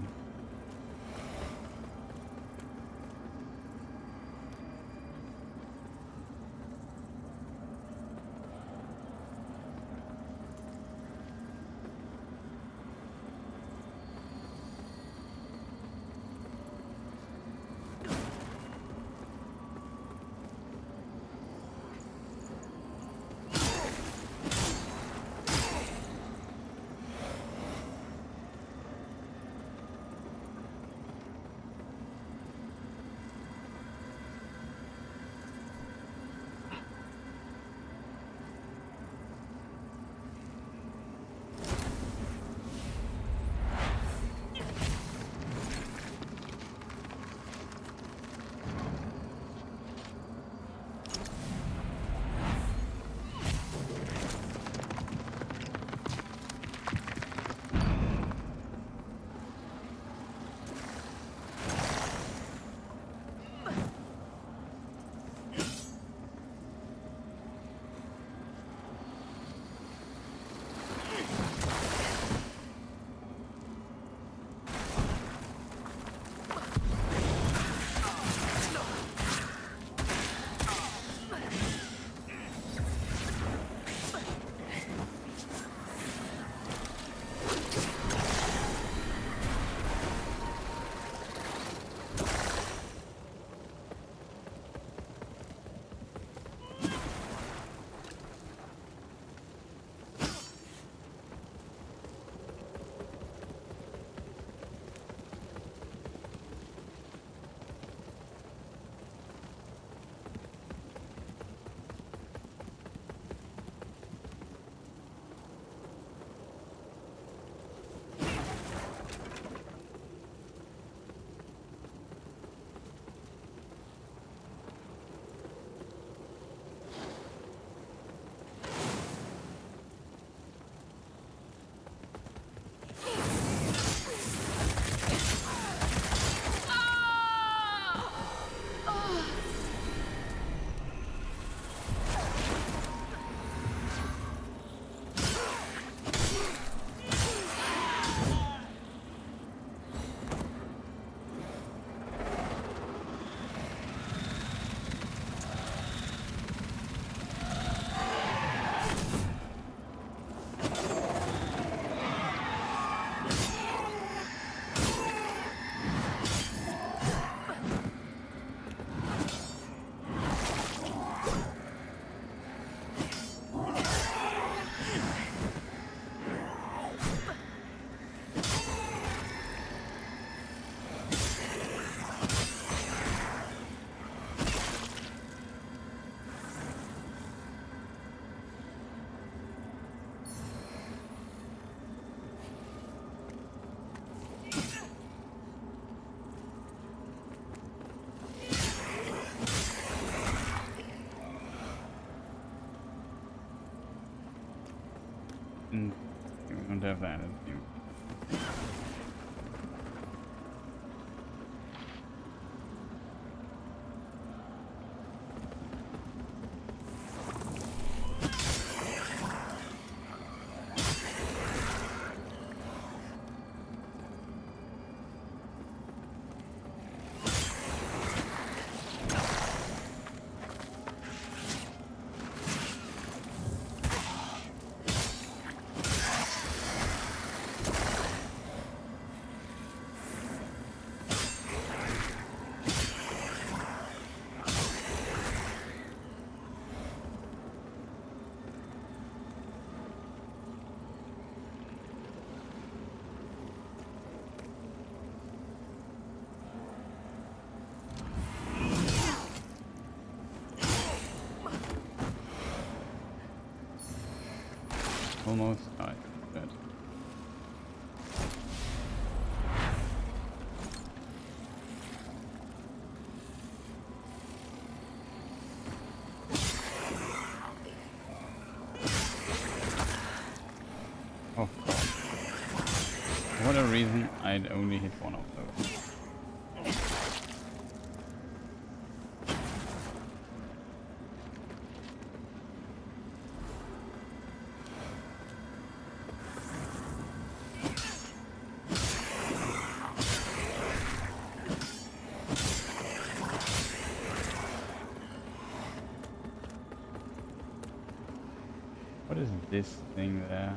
We don't have that. That's new. Almost died. Dead. Oh, God. For whatever reason, I'd only hit one of those. What is this thing there?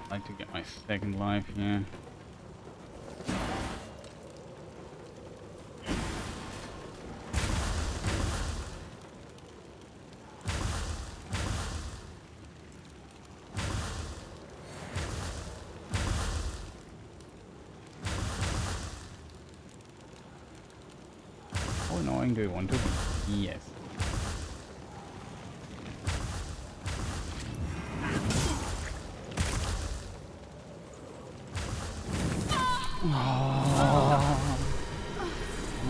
I'd like to get my second life here. How annoying do you want to be? Yes. My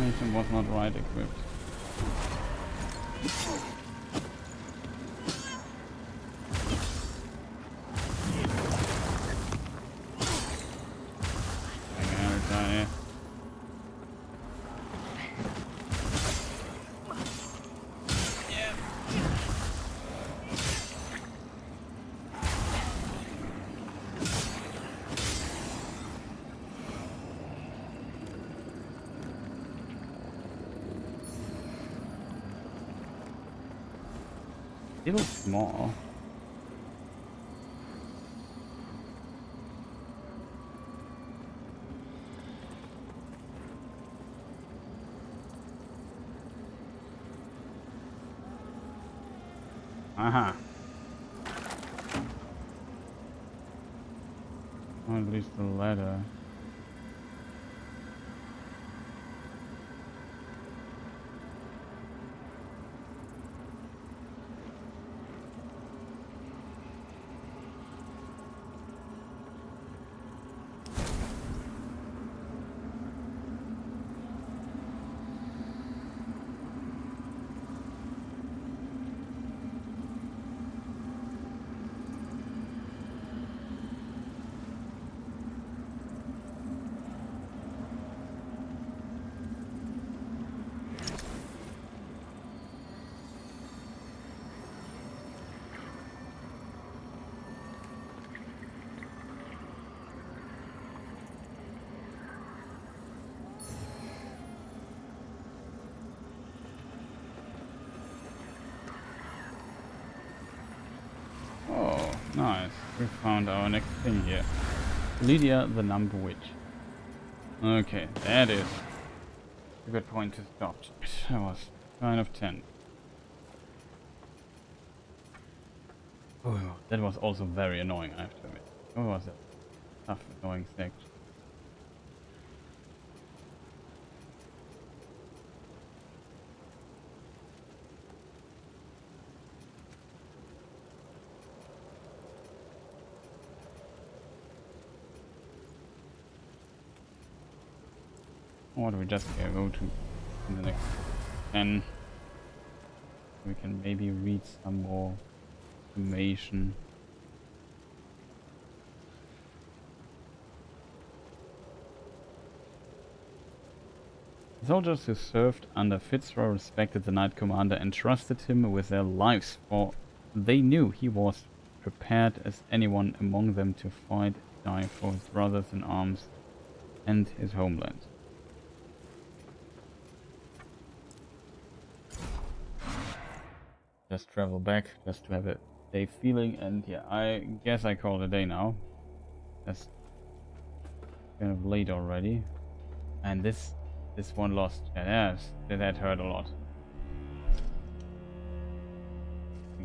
item was not right equipped. I gotta die. Still small. Aha. Or at least the ladder. Nice, we found our next thing here. Lydia the Number Witch. Okay, that is a good point to stop. That was kind of tense. Oh, that was also very annoying, I have to admit. Oh, was that tough, annoying section. Or do we just go to the next 10? We can maybe read some more information. The soldiers who served under Fitzroy respected the Knight Commander and trusted him with their lives, for they knew he was prepared as anyone among them to fight and die for his brothers in arms and his homeland. Just travel back, just to have a day feeling, and yeah, I guess I call it a day now. That's kind of late already. And this one lost. Yeah, that hurt a lot. I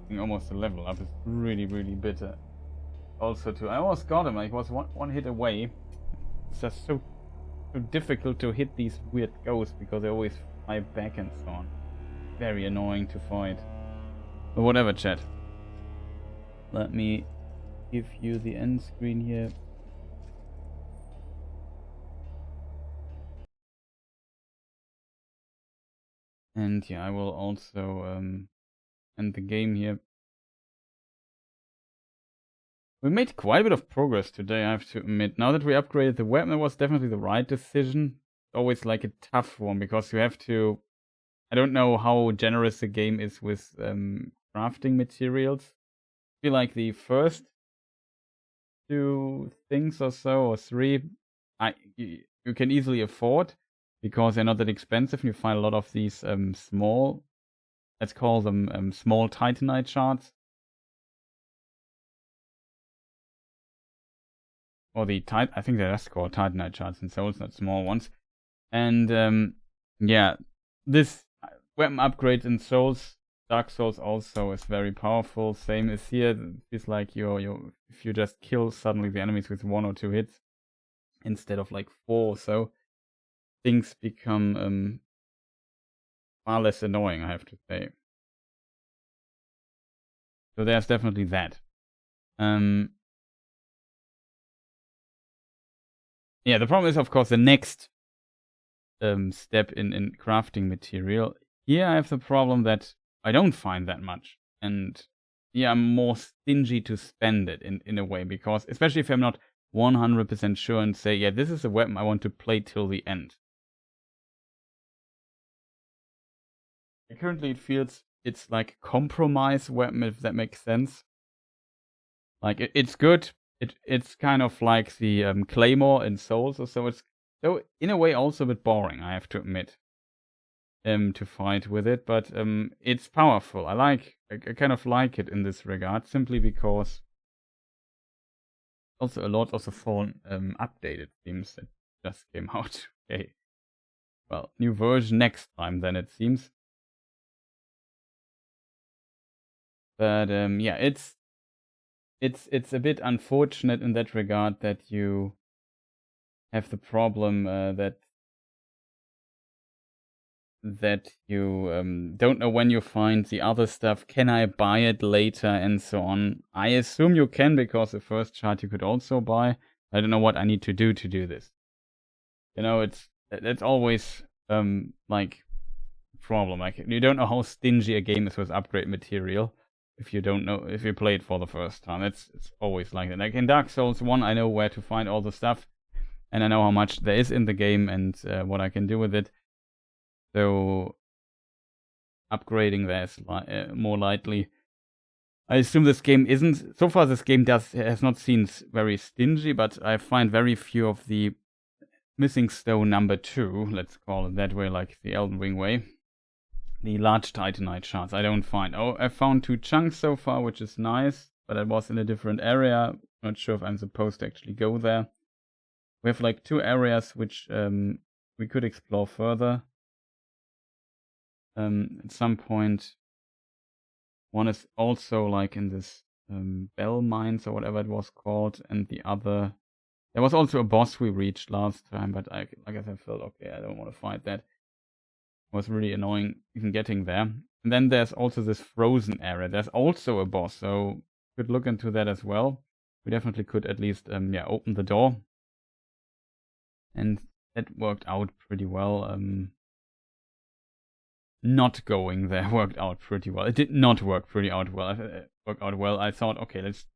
think almost a level up is really, really bitter. Also I almost got him, I was one hit away. It's just so difficult to hit these weird ghosts because they always fly back and so on. Very annoying to fight. But whatever, chat. Let me give you the end screen here. And yeah, I will also end the game here. We made quite a bit of progress today, I have to admit. Now that we upgraded the weapon, it was definitely the right decision. Always like a tough one because you have to... I don't know how generous the game is with crafting materials. I feel like the first 2 things or so, or 3, you can easily afford because they're not that expensive. You find a lot of these small, let's call them small titanite shards. Or I think they're just called titanite shards in Souls, not small ones. And yeah, this weapon upgrade in Souls, Dark Souls also is very powerful. Same as here. It's like if you just kill suddenly the enemies with 1 or 2 hits instead of like 4 or so, things become far less annoying, I have to say. So there's definitely that. Yeah, the problem is of course the next step in crafting material. Here I have the problem that I don't find that much, and yeah, I'm more stingy to spend it in a way, because especially if I'm not 100% sure and say, yeah, this is a weapon I want to play till the end. Currently it feels it's like a compromise weapon, if that makes sense. Like it's good. It's kind of like the Claymore in Souls or so. It's so in a way also a bit boring, I have to admit. To fight with it, but it's powerful. I kind of like it in this regard, simply because also a lot of the phone updated themes that just came out. Okay, well, new version next time then, it seems. But yeah, it's a bit unfortunate in that regard that you have the problem that you don't know when you find the other stuff. Can I buy it later and so on? I assume you can, because the first chart you could also buy. I don't know what I need to do this. You know, that's always like a problem. Like, you don't know how stingy a game is with upgrade material if you play it for the first time. It's always like that. Like in Dark Souls 1, I know where to find all the stuff, and I know how much there is in the game and what I can do with it. So upgrading there is more likely. I assume this game isn't. So far, this game has not seemed very stingy, but I find very few of the missing stone number 2, let's call it that way, like the Elden Ring way. The large titanite shards I don't find. Oh, I found 2 chunks so far, which is nice, but I was in a different area. Not sure if I'm supposed to actually go there. We have like 2 areas which we could explore further. At some point, one is also like in this bell mines or whatever it was called, and the other, there was also a boss we reached last time, but I guess I felt okay, I don't want to fight that. It was really annoying even getting there. And then there's also this frozen area. There's also a boss, so could look into that as well. We definitely could at least open the door. And that worked out pretty well. Not going there worked out pretty well. It did not work out well. I thought, okay, let's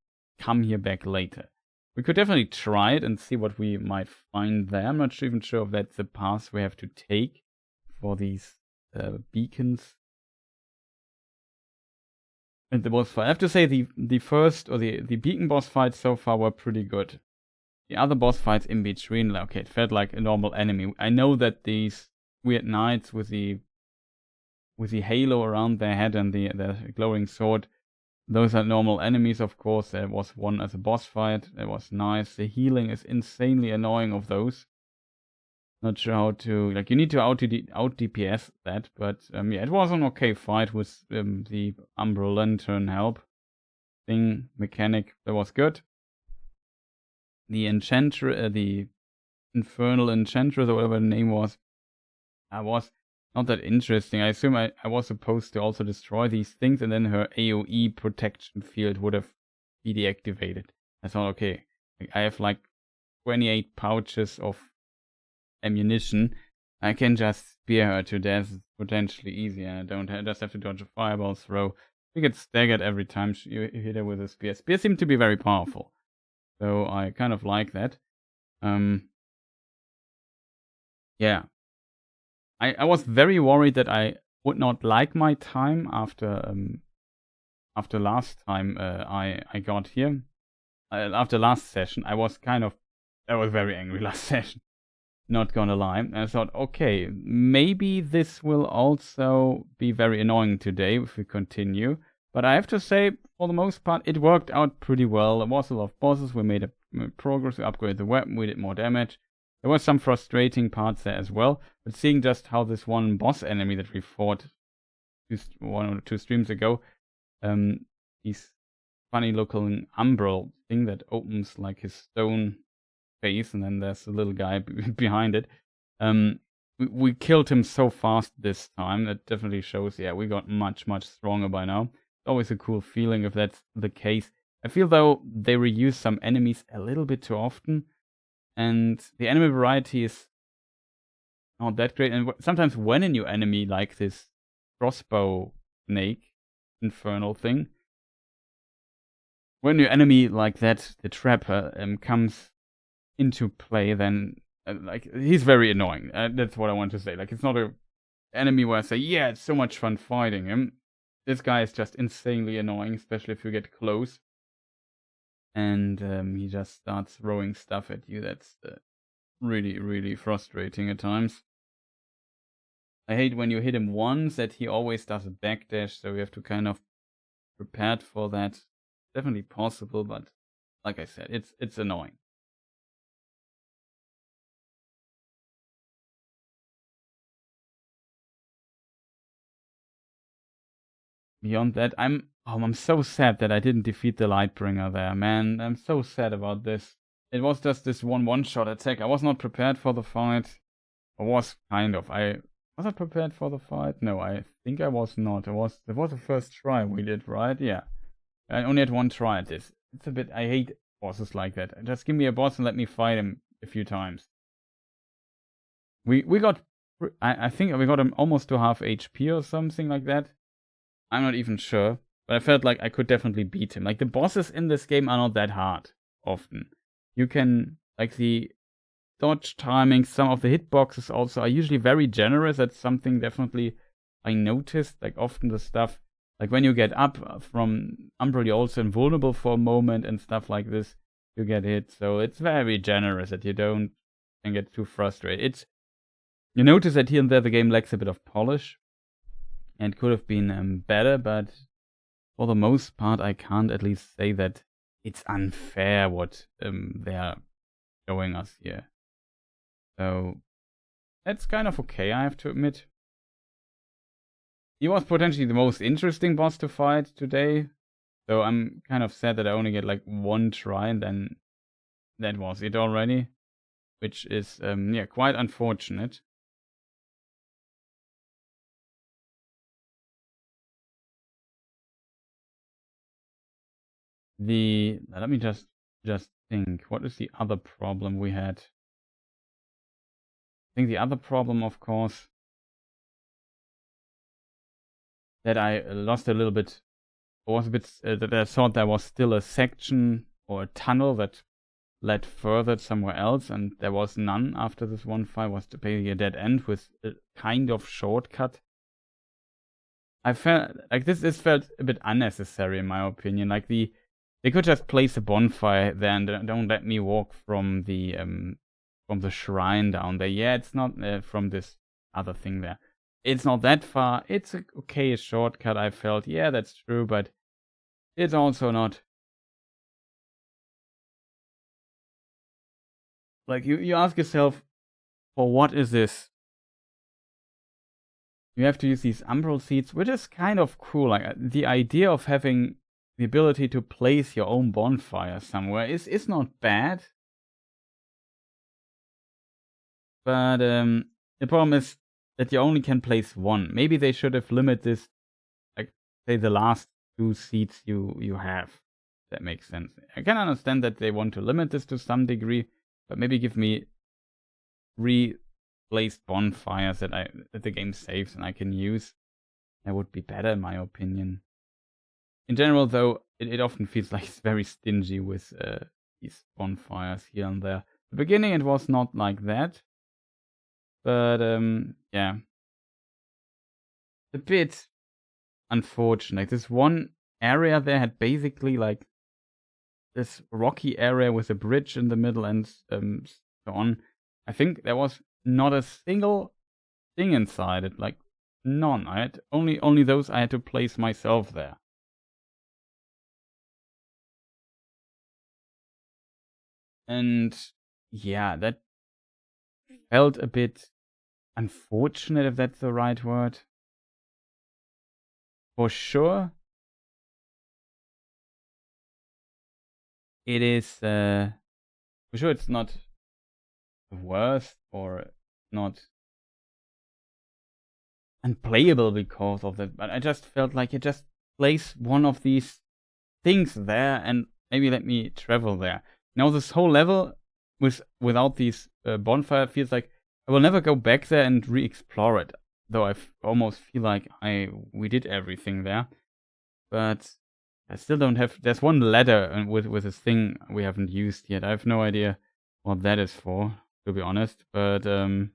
come here back later. We could definitely try it and see what we might find there. I'm not even sure if that's the path we have to take for these beacons. And the boss fight. I have to say the first, or the beacon boss fights so far were pretty good. The other boss fights in between, like, okay, it felt like a normal enemy. I know that these weird knights with the halo around their head and the glowing sword, those are normal enemies, of course. There was one as a boss fight. It was nice. The healing is insanely annoying of those. Not sure how to, like, you need to out DPS that, but yeah, it was an okay fight with the Umbral Lantern help thing mechanic. That was good. The the Infernal Enchantress or whatever the name was not that interesting. I assume I was supposed to also destroy these things, and then her AoE protection field would have be deactivated. I thought, okay, I have like 28 pouches of ammunition. I can just spear her to death potentially easy. I just have to dodge a fireball throw. You get staggered every time you hit her with a spear. Spears seem to be very powerful, so I kind of like that. Yeah. I was very worried that I would not like my time after last time I got here. After last session, I was very angry last session. Not gonna lie. And I thought, okay, maybe this will also be very annoying today if we continue. But I have to say, for the most part, it worked out pretty well. There was a lot of bosses. We made progress. We upgraded the weapon. We did more damage. There was some frustrating parts there as well, but seeing just how this one boss enemy that we fought 1 or 2 streams ago, this funny looking umbral thing that opens like his stone face, and then there's a little guy behind it. We killed him so fast this time. That definitely shows, yeah, we got much stronger by now. It's always a cool feeling if that's the case. I feel though they reuse some enemies a little bit too often. And the enemy variety is not that great. And sometimes when a new enemy like this crossbow snake infernal thing, when your enemy like that, the trapper, comes into play, then like he's very annoying. That's what I want to say. Like, it's not a enemy where I say, yeah, it's so much fun fighting him. This guy is just insanely annoying, especially if you get close. And he just starts throwing stuff at you. That's really frustrating at times. I hate when you hit him once that he always does a backdash, so you have to kind of prepare for that. Definitely possible, but like I said, it's annoying. Beyond that, I'm so sad that I didn't defeat the Lightbringer there, man. I'm so sad about this. It was just this one-shot attack. I was not prepared for the fight. I was kind of. Was I prepared for the fight? No, I think I was not. It was the first try we did, right? Yeah. I only had one try at this. It's a bit. I hate bosses like that. Just give me a boss and let me fight him a few times. We got. I think we got him almost to half HP or something like that. I'm not even sure, but I felt like I could definitely beat him. Like, the bosses in this game are not that hard often. You can, like, the dodge timing, some of the hitboxes also are usually very generous. That's something definitely I noticed. Like, often the stuff, like when you get up from Umbral, you're also invulnerable for a moment and stuff like this. You get hit, so it's very generous that you don't get too frustrated. You notice that here and there the game lacks a bit of polish. And could have been better, but for the most part, I can't at least say that it's unfair what they're showing us here. So that's kind of okay, I have to admit. He was potentially the most interesting boss to fight today. So I'm kind of sad that I only get like one try and then that was it already. Which is, yeah, quite unfortunate. Let me just think. What is the other problem we had? I think the other problem, of course, that I lost a little bit, was a bit, that I thought there was still a section or a tunnel that led further somewhere else, and there was none after this one fight. Was basically a dead end with a kind of shortcut. I felt like this felt a bit unnecessary in my opinion. Like they could just place a bonfire there and don't let me walk from the shrine down there. Yeah, it's not from this other thing there. It's not that far. It's a shortcut, I felt. Yeah, that's true, but it's also not. Like, you ask yourself, for what is this? You have to use these umbral seeds, which is kind of cool. Like, the idea of having the ability to place your own bonfire somewhere is not bad. But the problem is that you only can place one. Maybe they should have limited this, like, say, the last 2 seeds you have. That makes sense. I can understand that they want to limit this to some degree, but maybe give me 3 placed bonfires that the game saves and I can use. That would be better in my opinion. In general, though, it often feels like it's very stingy with these bonfires here and there. At the beginning it was not like that. But yeah. A bit unfortunate. This one area there had basically like this rocky area with a bridge in the middle and so on. I think there was not a single thing inside it, like none. I had only those I had to place myself there. And yeah, that felt a bit unfortunate, if that's the right word. For sure, it is. For sure, it's not worse or not unplayable because of that. But I just felt like it just place one of these things there and maybe let me travel there. Now this whole level without these bonfire feels like I will never go back there and re-explore it. Though I almost feel like we did everything there, but I still don't have. There's one ladder with a thing we haven't used yet. I have no idea what that is for, to be honest. But yeah,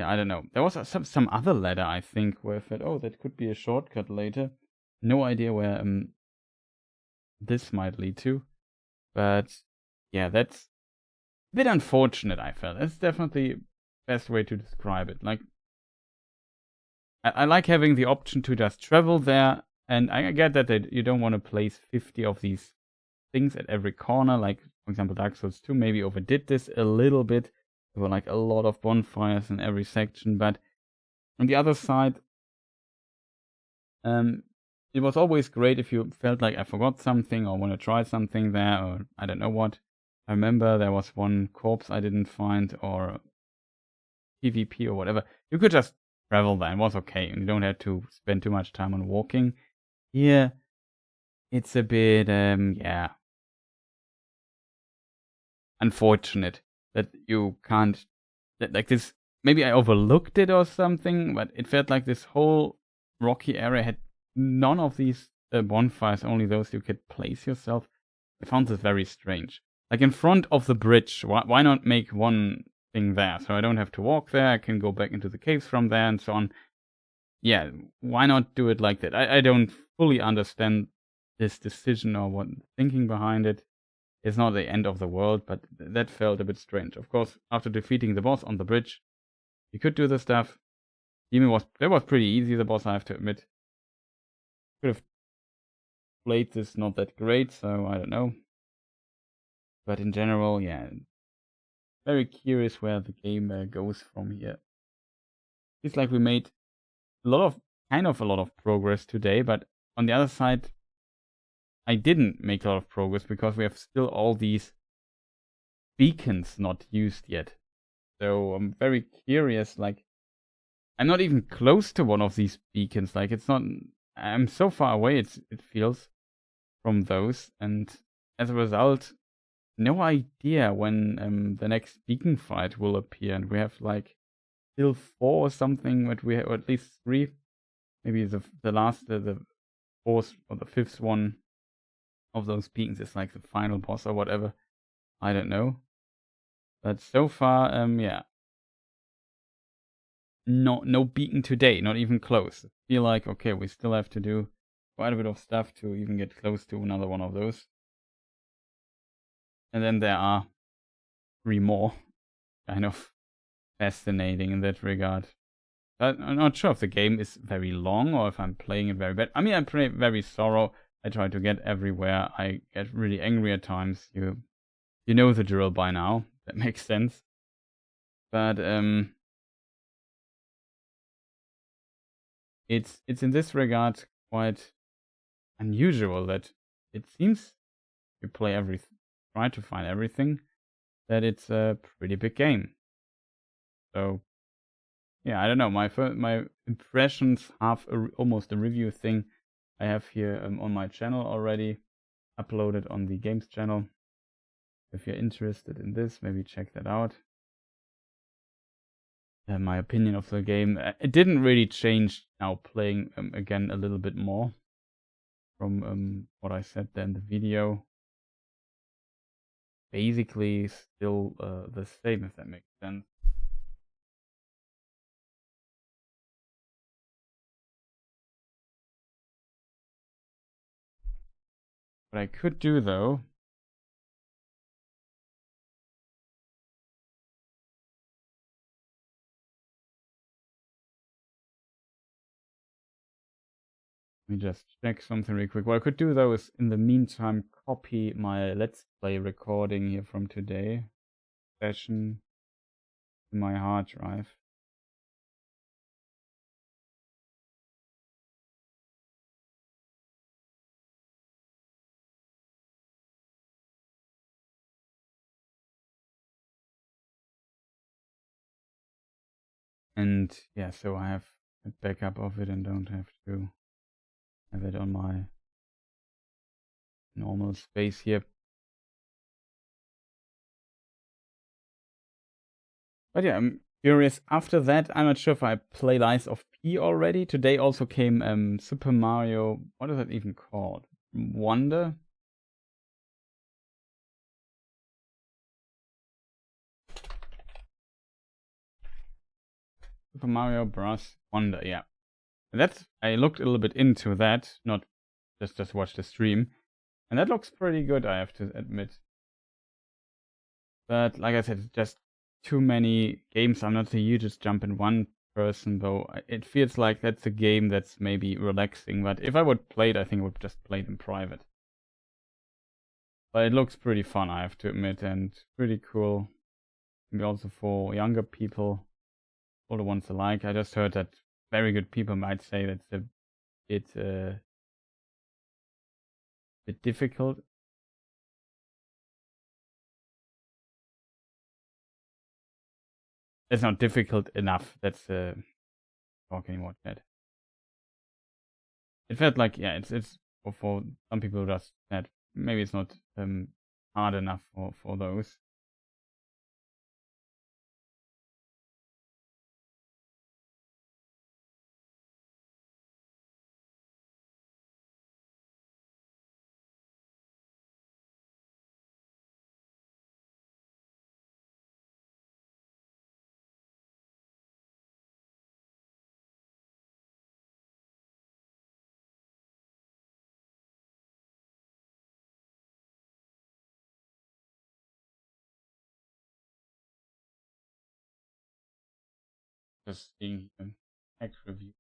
I don't know. There was some other ladder I think where I thought, oh, that could be a shortcut later. No idea where this might lead to, but yeah, that's a bit unfortunate. I felt that's definitely the best way to describe it. Like, I like having the option to just travel there, and I get that you don't want to place 50 of these things at every corner. Like, for example, Dark Souls 2 maybe overdid this a little bit. There were like a lot of bonfires in every section, but on the other side, it was always great if you felt like I forgot something or want to try something there, or I don't know what. I remember there was one corpse I didn't find, or PvP or whatever. You could just travel there, and it was okay, and you don't have to spend too much time on walking. Here, it's a bit, yeah, unfortunate that you can't, like this, maybe I overlooked it or something, but it felt like this whole rocky area had none of these bonfires, only those you could place yourself. I found this very strange. Like in front of the bridge, why not make one thing there? So I don't have to walk there, I can go back into the caves from there and so on. Yeah, why not do it like that? I don't fully understand this decision or what thinking behind it. It's not the end of the world, but that felt a bit strange. Of course, after defeating the boss on the bridge, you could do the stuff. That was pretty easy, the boss, I have to admit. Could have played this not that great, so I don't know. But in general, yeah, very curious where the game goes from here. It's like we made a lot of progress today, but on the other side, I didn't make a lot of progress because we have still all these beacons not used yet. So I'm very curious, like, I'm not even close to one of these beacons. Like, it's not, I'm so far away, it feels, from those. And as a result, no idea when the next beacon fight will appear. And we have, like, still 4 or something, but we have, or at least 3. Maybe the last, the 4th or the 5th one of those beacons is like the final boss or whatever. I don't know. But so far, yeah. No beacon today, not even close. I feel like, okay, we still have to do quite a bit of stuff to even get close to another one of those. And then there are 3 more. Kind of fascinating in that regard. But I'm not sure if the game is very long or if I'm playing it very bad. I mean, I play very thorough. I try to get everywhere. I get really angry at times. You know the drill by now. That makes sense. But it's in this regard quite unusual that it seems you play try to find everything, that it's a pretty big game. So yeah, I don't know. My impressions, almost a review thing, I have here on my channel already, uploaded on the games channel. If you're interested in this, maybe check that out. My opinion of the game, it didn't really change now playing again a little bit more from what I said there in the video. Basically still the same, if that makes sense. What I could do though, let me just check something really quick. What I could do though is in the meantime copy my Let's Play recording here from today session to my hard drive. And yeah, so I have a backup of it and don't have to have it on my normal space here. But yeah, I'm curious. After that, I'm not sure if I play Lies of P already. Today also came Super Mario. What is it even called? Wonder? Super Mario Bros. Wonder, yeah. That's, I looked a little bit into that, not just watch the stream. And that looks pretty good, I have to admit. But like I said, just too many games. I'm not the hugest jump in one person, though. It feels like that's a game that's maybe relaxing. But if I would play it, I think I would just play it in private. But it looks pretty fun, I have to admit, and pretty cool. Maybe also for younger people, older ones alike. I just heard that very good people might say that's a bit difficult. It's not difficult enough. That's talking about that. It felt like, yeah, it's for some people just that maybe it's not hard enough for those. Just seeing tech review.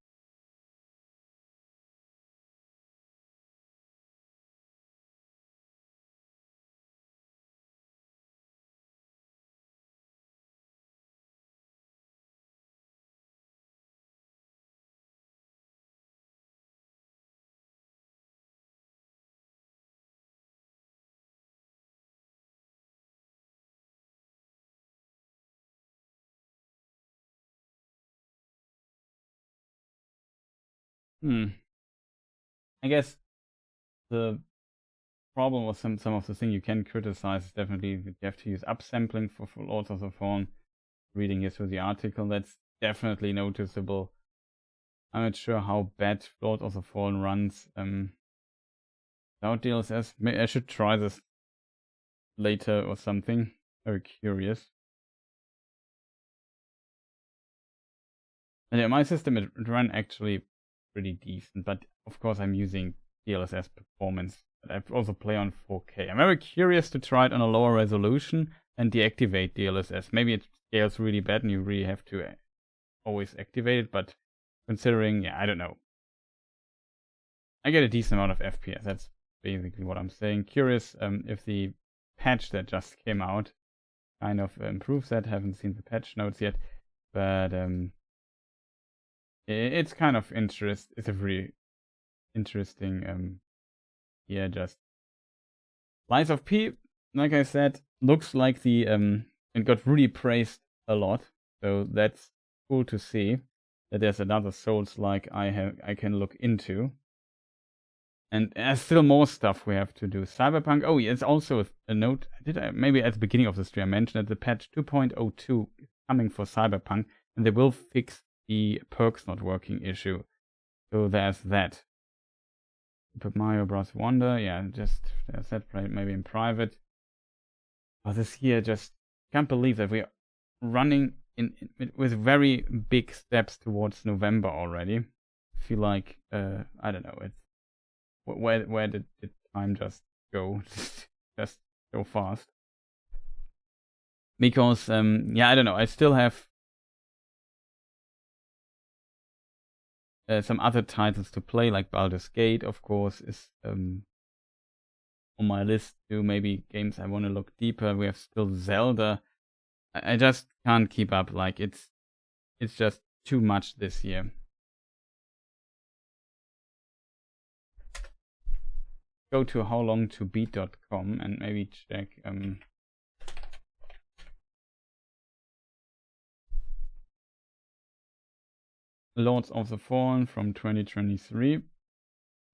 I guess the problem with some of the things you can criticize is definitely that you have to use upsampling for Lords of the Fallen. Reading here through the article, that's definitely noticeable. I'm not sure how bad Lord of the Fallen runs without DLSS. Maybe I should try this later or something. Very curious. And yeah, my system it ran actually pretty decent, but of course I'm using DLSS performance. But I also play on 4K. I'm very curious to try it on a lower resolution and deactivate DLSS. Maybe it scales really bad and you really have to always activate it, but considering, yeah, I don't know. I get a decent amount of FPS. That's basically what I'm saying. Curious if the patch that just came out kind of improves that. Haven't seen the patch notes yet, but it's kind of interest. It's a very interesting. Yeah, just Lies of P. Like I said, looks like the it got really praised a lot. So that's cool to see that there's another Souls-like I can look into. And there's still more stuff we have to do. Cyberpunk. Oh, yeah, it's also a note. Maybe at the beginning of the stream I mentioned that the patch 2.02 is coming for Cyberpunk, and they will fix the perks not working issue. So there's that. Super Mario Bros. Wonder, yeah, just there's that maybe in private. But this year, just can't believe that we're running with very big steps towards November already. I feel like I don't know. It's where did time just go? Just so fast. Because yeah, I don't know. I still have some other titles to play, like Baldur's Gate, of course, is on my list too. Maybe games I want to look deeper. We have still Zelda. I just can't keep up. Like it's just too much this year. Go to howlongtobeat.com and maybe check Lords of the Fallen from 2023.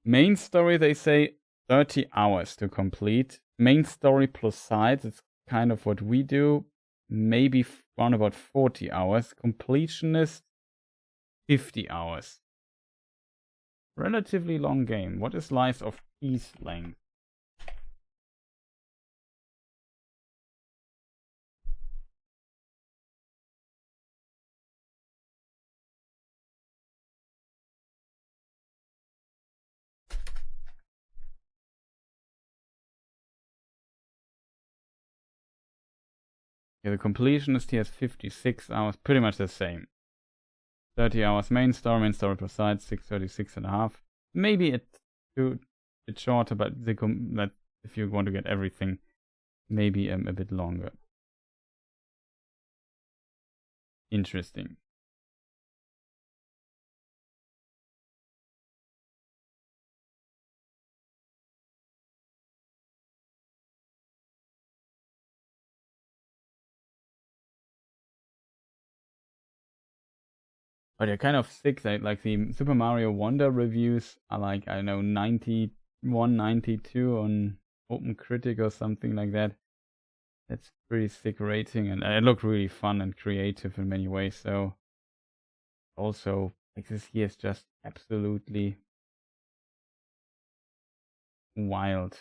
Main story, they say 30 hours to complete. Main story plus sides, it's kind of what we do. Maybe around about 40 hours. Completionist, 50 hours. Relatively long game. What is Lies of Peace length? Yeah, the completionist here has 56 hours, pretty much the same. 30 hours main story per side, 636 and a half. Maybe it's a bit shorter, but that if you want to get everything, maybe a bit longer. Interesting. But they're kind of sick. Like the Super Mario Wonder reviews are like, I don't know, 91, 92 on OpenCritic or something like that. That's pretty sick rating, and it looked really fun and creative in many ways. So also, like this year is just absolutely wild.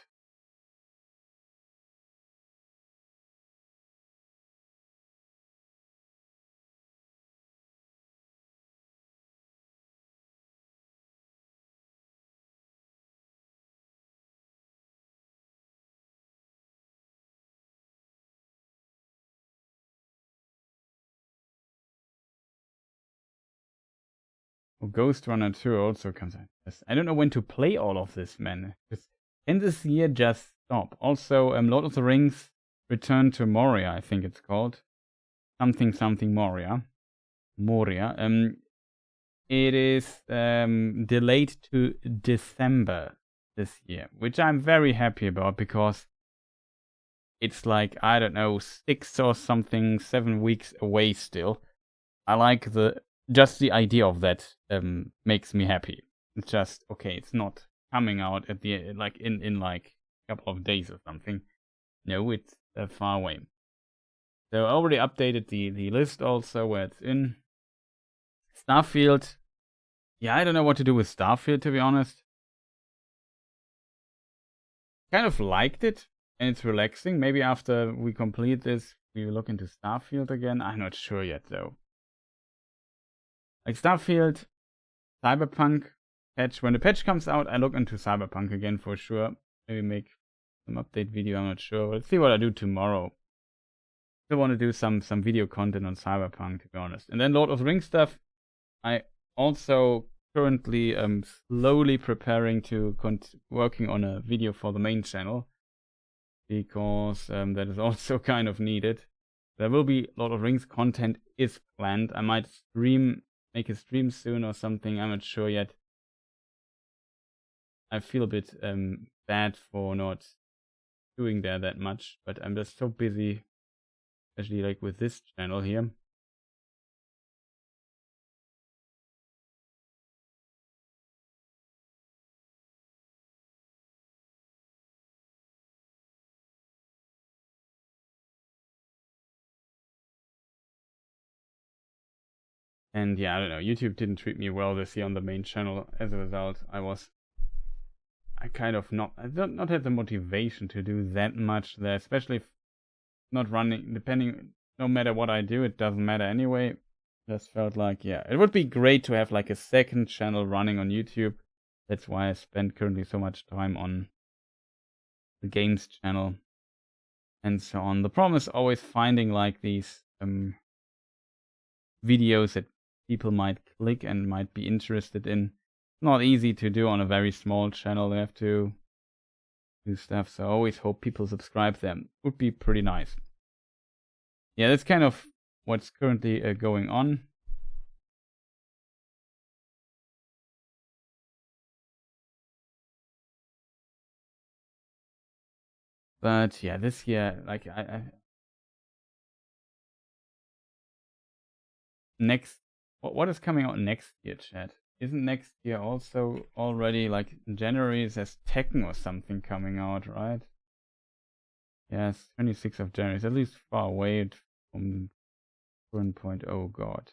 Ghost Runner 2 also comes out. I don't know when to play all of this, man. Can this year just stop? Also, Lord of the Rings Return to Moria, I think it's called. Something Moria. It is delayed to December this year, which I'm very happy about because it's like, I don't know, 6 or something, 7 weeks away still. I like just the idea of that makes me happy. It's just okay. It's not coming out at the like in like a couple of days or something. No, it's far away. So I already updated the list also where it's in. Starfield. Yeah, I don't know what to do with Starfield, to be honest. Kind of liked it, and it's relaxing. Maybe after we complete this, we will look into Starfield again. I'm not sure yet, though. Like Starfield, Cyberpunk patch. When the patch comes out, I look into Cyberpunk again for sure. Maybe make some update video, I'm not sure. Let's see what I do tomorrow. Still want to do some video content on Cyberpunk, to be honest. And then Lord of the Rings stuff. I also currently slowly preparing to working on a video for the main channel, because that is also kind of needed. There will be Lord of the Rings content is planned. I might make a stream soon or something. I'm not sure yet. I feel a bit bad for not doing there that much, but I'm just so busy, especially like with this channel here. And yeah, I don't know, YouTube didn't treat me well this year on the main channel. As a result, I don't have the motivation to do that much there, especially if not running, no matter what I do, it doesn't matter anyway. Just felt like, yeah, it would be great to have like a second channel running on YouTube. That's why I spend currently so much time on the games channel and so on. The problem is always finding like these videos that people might click and might be interested in. Not easy to do on a very small channel. They have to do stuff, so I always hope people subscribe them. Would be pretty nice. Yeah, that's kind of what's currently going on. But yeah, this year, like next, what is coming out next year, chat? Isn't next year also already, like in January, there's Tekken or something coming out, right? Yes, 26th of January. It's at least far away from current point. Oh god.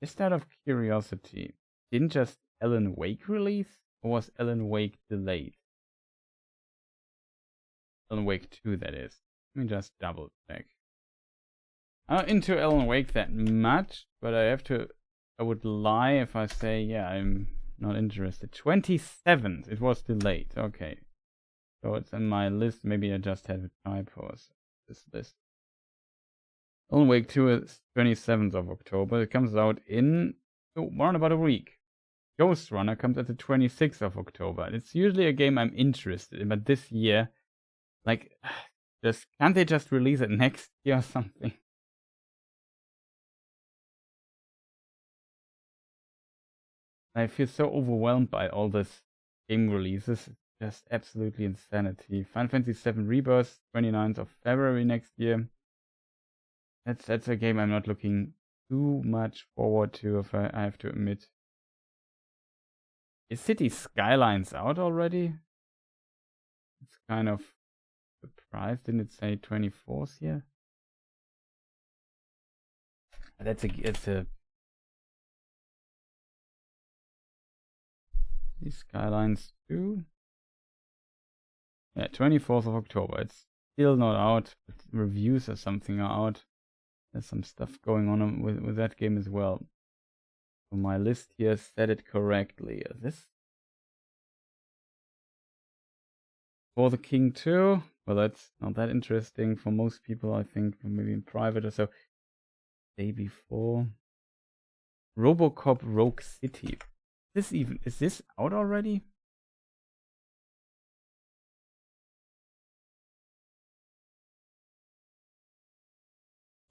Just out of curiosity, didn't just Alan Wake release? Or was Alan Wake delayed? Alan Wake 2, that is. Let me just double check. I'm not into Alan Wake that much, but I would lie if I say, yeah, I'm not interested. 27th, it was delayed. Okay. So it's in my list. Maybe I just had a typo. This list. Alan Wake 2 is 27th of October. It comes out in around about a week. Ghost Runner comes at the 26th of October. It's usually a game I'm interested in, but this year, like, can't they just release it next year or something? I feel so overwhelmed by all this game releases. It's just absolutely insanity. Final Fantasy VII Rebirth, 29th of February next year. That's a game I'm not looking too much forward to, if I have to admit. Is City Skylines out already? It's kind of surprised. Didn't it say 24th here? It's a City Skylines 2. Yeah, 24th of October. It's still not out, but reviews or something are out. There's some stuff going on with that game as well. So my list here said it correctly. This For the King 2, well, that's not that interesting for most people, I think, maybe in private or so. Day before. Robocop Rogue City. Is this out already?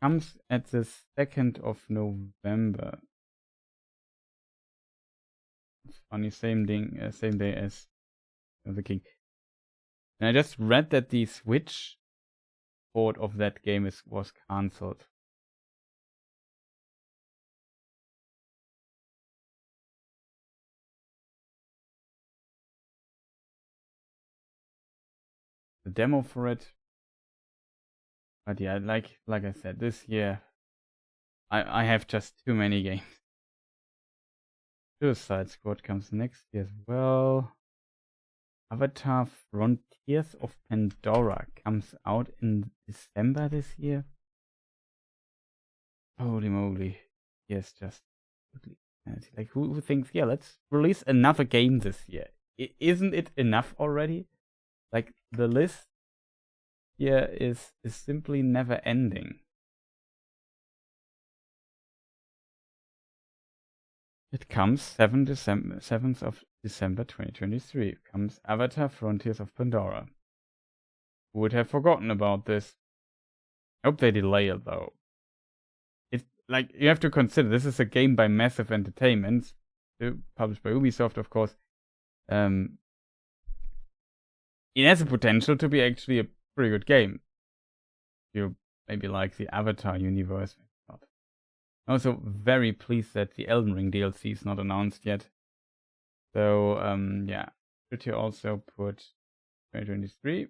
Comes at the 2nd of November. It's funny, same day as the King. And I just read that the Switch port of that game was cancelled. the demo for it. But yeah, like I said, this year I have just too many games. Suicide Squad comes next year as well. Avatar Frontiers of Pandora comes out in December this year. Holy moly. Yes, just like who thinks, yeah, let's release another game this year. Isn't it enough already? Like the list here is simply never ending. It comes 7th of December 2023. Comes Avatar Frontiers of Pandora. Who would have forgotten about this? I hope they delay it though. It's like, you have to consider, this is a game by Massive Entertainment, published by Ubisoft, of course. It has the potential to be actually a pretty good game. You maybe like the Avatar universe. Also very pleased that the Elden Ring DLC is not announced yet. So yeah, should you also put 2023,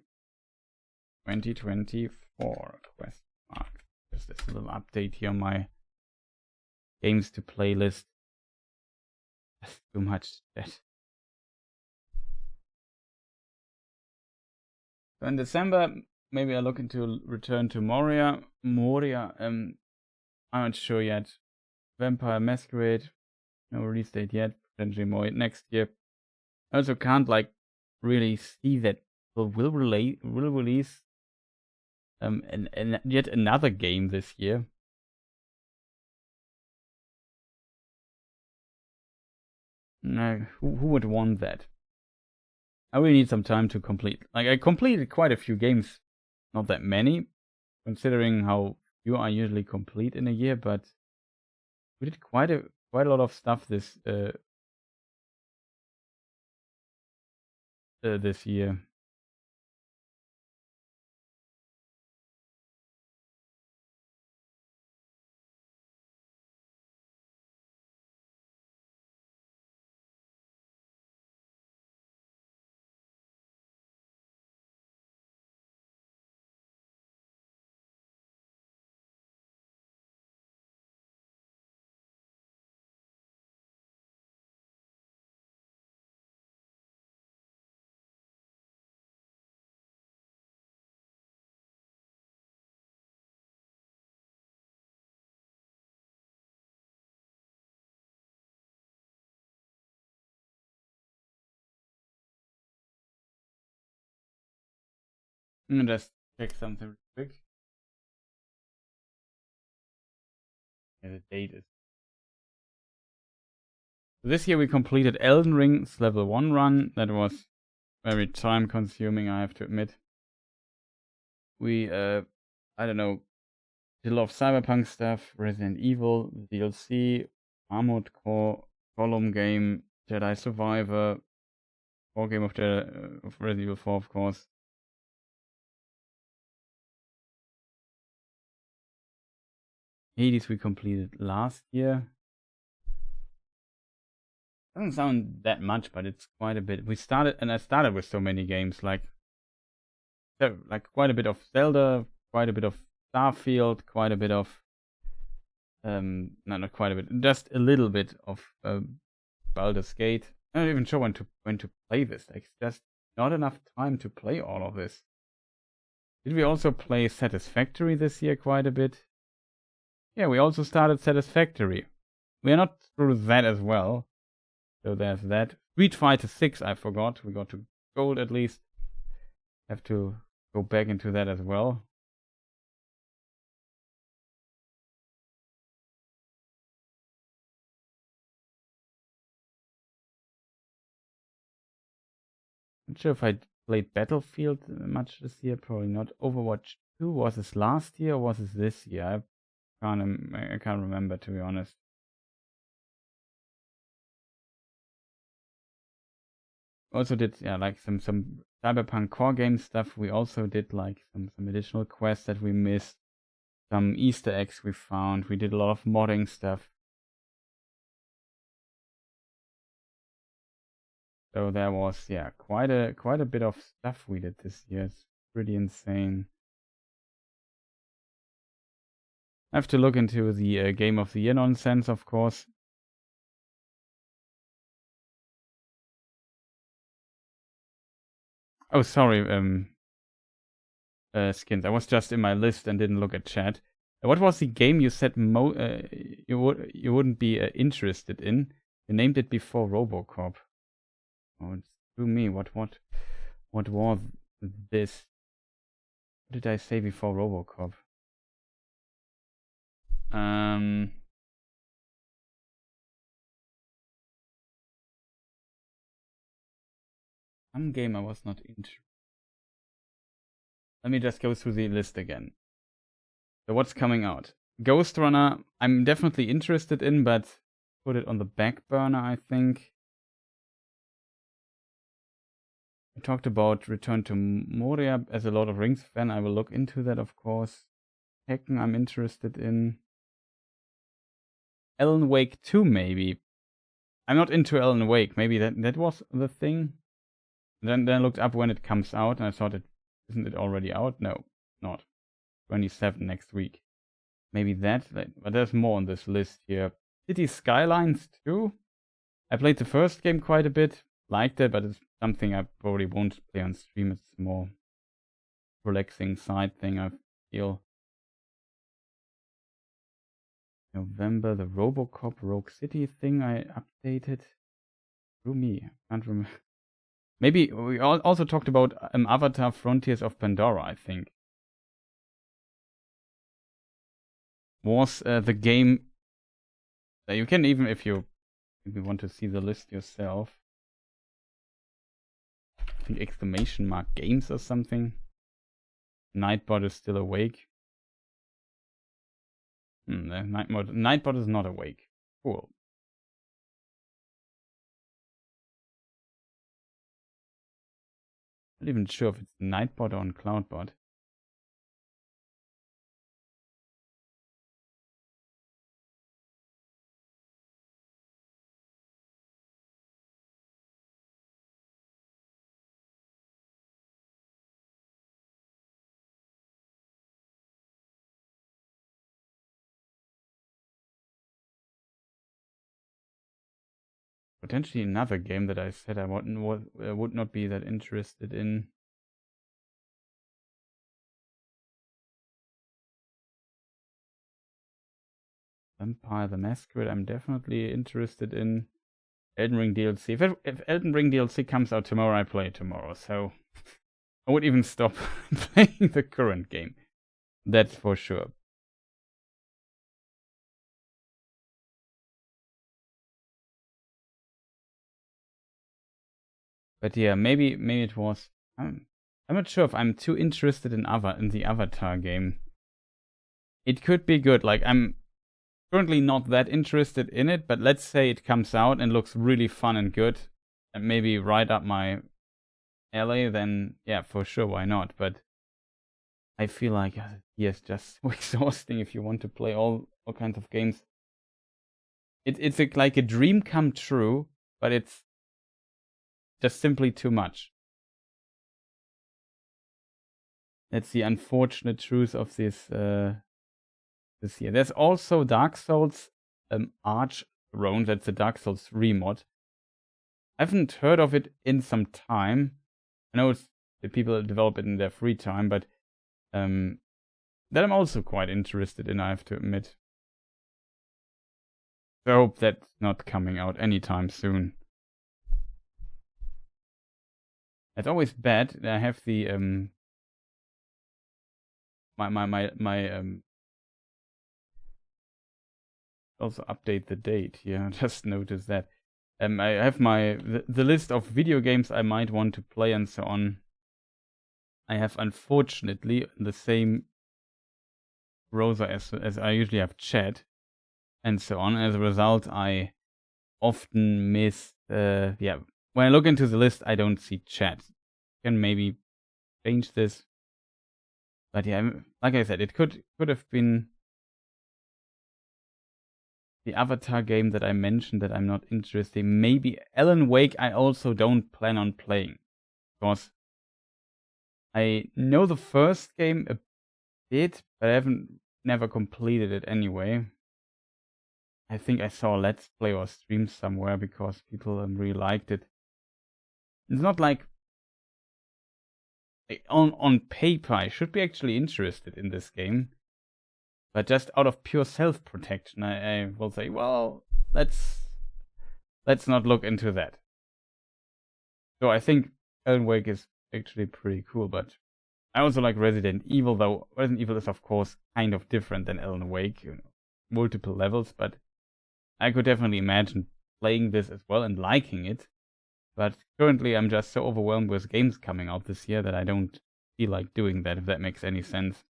2024 question mark. Just this little update here on my games to play list. That's too much that. So in December, maybe I look into Return to Moria. I'm not sure yet. Vampire Masquerade, no release date yet. Potentially more next year. I also can't like really see that will release and yet another game this year. Who would want that? I really need some time to complete. Like, I completed quite a few games, not that many, considering how few I usually complete in a year, but we did quite a lot of stuff this year. I'm gonna just check something real quick. Yeah, the date is. So this year we completed Elden Ring's level 1 run. That was very time consuming, I have to admit. We, I don't know, did a lot of Cyberpunk stuff, Resident Evil, DLC, Armored Core, Column game, Jedi Survivor, core game of Resident Evil 4, of course. Hades we completed last year. Doesn't sound that much, but it's quite a bit. I started with so many games, like quite a bit of Zelda, quite a bit of Starfield, quite a bit of not quite a bit, just a little bit of Baldur's Gate. I'm not even sure when to play this. Like, it's just not enough time to play all of this. Did we also play Satisfactory this year quite a bit? Yeah, we also started Satisfactory. We are not through that as well. So there's that. Street Fighter 6, I forgot. We got to gold at least. Have to go back into that as well. Not sure if I played Battlefield much this year. Probably not. Overwatch 2, was this last year or was this year? I can't remember, to be honest. Also did like some Cyberpunk core game stuff. We also did like some additional quests that we missed, some Easter eggs we found. We did a lot of modding stuff. So there was quite a bit of stuff we did this year. It's pretty insane. I have to look into the Game of the Year nonsense, of course. Oh, sorry, Skins. I was just in my list and didn't look at chat. What was the game you said you wouldn't be interested in? You named it before RoboCop. Oh, it's through me. What was this? What did I say before RoboCop? Some game I was not interested. Let me just go through the list again. So what's coming out? Ghost Runner, I'm definitely interested in, but put it on the back burner, I think. I talked about Return to Moria as a Lord of Rings fan. I will look into that, of course. Tekken, I'm interested in. Alan Wake 2, maybe. I'm not into Alan Wake. Maybe that was the thing. Then I looked up when it comes out, and I thought, isn't it already out? No, not. 27 next week. Maybe that, but there's more on this list here. City Skylines 2. I played the first game quite a bit, liked it, but it's something I probably won't play on stream. It's a more relaxing side thing, I feel. November, the RoboCop Rogue City thing I updated. Through me, I can't remember. Maybe we also talked about Avatar Frontiers of Pandora, I think. Was the game that you can, even if you want to see the list yourself. I think exclamation mark games or something. Nightbot is still awake. Nightbot is not awake. Cool. Not even sure if it's Nightbot or on Cloudbot. Potentially another game that I said I would not be that interested in. Vampire the Masquerade, I'm definitely interested in. Elden Ring DLC. If Elden Ring DLC comes out tomorrow, I play it tomorrow. So I would even stop playing the current game. That's for sure. But yeah, maybe it was. I'm not sure if I'm too interested in the Avatar game. It could be good. Like, I'm currently not that interested in it, but let's say it comes out and looks really fun and good, and maybe right up my alley, then yeah, for sure, why not? But I feel like yes, just so exhausting if you want to play all kinds of games. It's like a dream come true, but it's just simply too much. That's the unfortunate truth of this this year. There's also Dark Souls Archthrone. That's a Dark Souls 3 mod. I haven't heard of it in some time. I know the people develop it in their free time, but that I'm also quite interested in, I have to admit. So I hope that's not coming out anytime soon. It's always bad. I have the my also update the date here. Just notice that. I have the list of video games I might want to play and so on. I have unfortunately the same browser as I usually have chat and so on. As a result, I often miss yeah. When I look into the list, I don't see chat. Can maybe change this. But yeah, like I said, it could have been the Avatar game that I mentioned that I'm not interested in. Maybe Alan Wake I also don't plan on playing. Because I know the first game a bit, but I never completed it anyway. I think I saw a Let's Play or stream somewhere because people really liked it. It's not like on paper I should be actually interested in this game, but just out of pure self-protection, I will say, well, let's not look into that. So I think Alan Wake is actually pretty cool, but I also like Resident Evil, though Resident Evil is of course kind of different than Alan Wake, multiple levels, but I could definitely imagine playing this as well and liking it. But currently I'm just so overwhelmed with games coming out this year that I don't feel like doing that, if that makes any sense.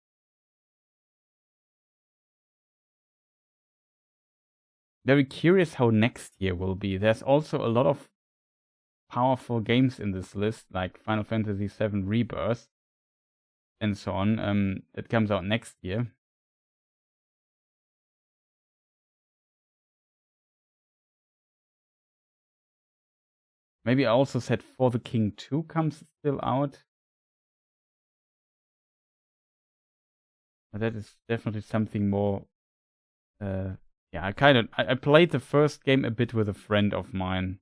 Very curious how next year will be. There's also a lot of powerful games in this list, like Final Fantasy VII Rebirth and so on, that comes out next year. Maybe I also said For the King 2 comes still out. But that is definitely something more. Yeah, I played the first game a bit with a friend of mine.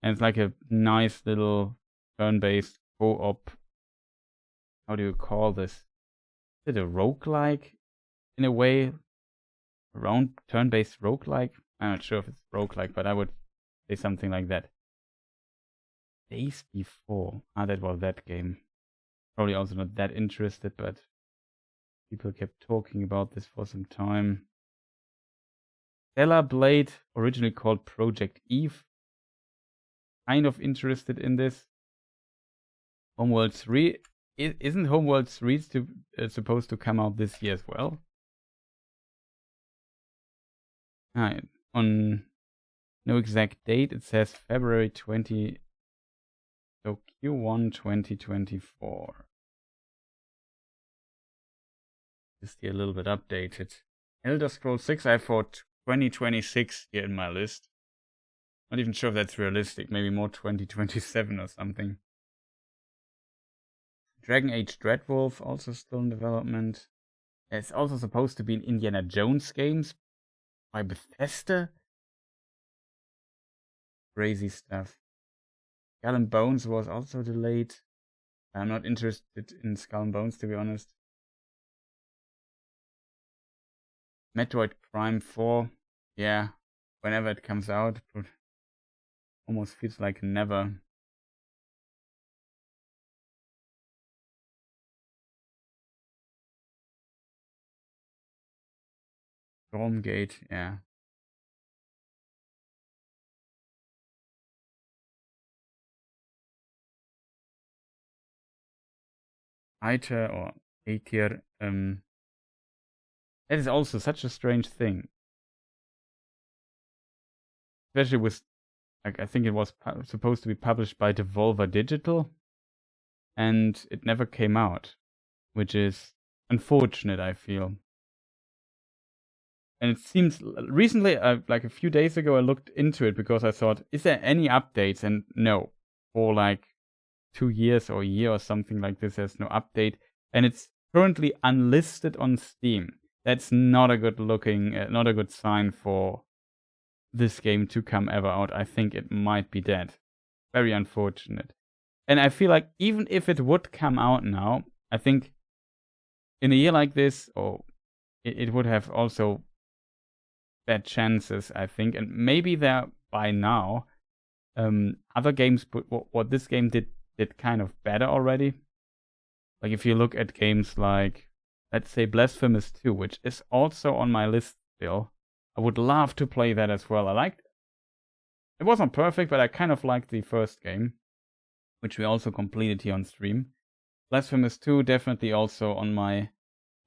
And it's like a nice little turn-based co-op. How do you call this? Is it a roguelike? In a way, around turn-based roguelike? I'm not sure if it's roguelike, but I would say something like that. Days Before. That was that game. Probably also not that interested, but people kept talking about this for some time. Stellar Blade, originally called Project Eve. Kind of interested in this. Homeworld 3. Isn't Homeworld 3 supposed to come out this year as well? On no exact date, it says February 20. So Q1 2024. Just a little bit updated. Elder Scrolls 6, I have for 2026 here in my list. Not even sure if that's realistic. Maybe more 2027 or something. Dragon Age Dreadwolf also still in development. It's also supposed to be an Indiana Jones games by Bethesda. Crazy stuff. Skull and Bones was also delayed. I'm not interested in Skull and Bones, to be honest. Metroid Prime 4. Yeah, whenever it comes out. It almost feels like never. Stormgate, yeah. Aether or Aether, that is also such a strange thing. Especially with, like, I think it was supposed to be published by Devolver Digital, and it never came out, which is unfortunate, I feel. And it seems recently, like a few days ago, I looked into it because I thought, is there any updates? And no, for like 2 years or a year or something like this, there's no update, and it's currently unlisted on Steam. That's not a good looking, not a good sign for this game to come ever out. I think it might be dead. Very unfortunate. And I feel like even if it would come out now, I think in a year like this, or it would have also bad chances, I think. And maybe there by now, other games, but what this game did kind of better already. Like if you look at games like, let's say Blasphemous 2, which is also on my list still. I would love to play that as well. It wasn't perfect, but I kind of liked the first game, which we also completed here on stream. Blasphemous 2 definitely also on my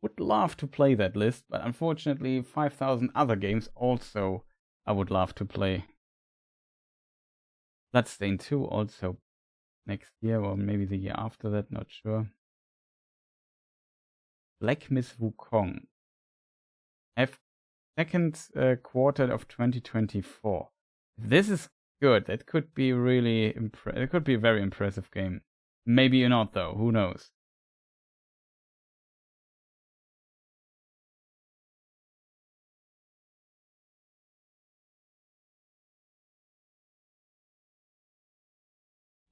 would love to play that list, but unfortunately 5,000 other games also I would love to play. Bloodstained 2 also next year, or maybe the year after that, not sure. Black Myth Wukong. Second quarter of 2024. If this is good, that could be really it could be a very impressive game. Maybe you're not though, who knows?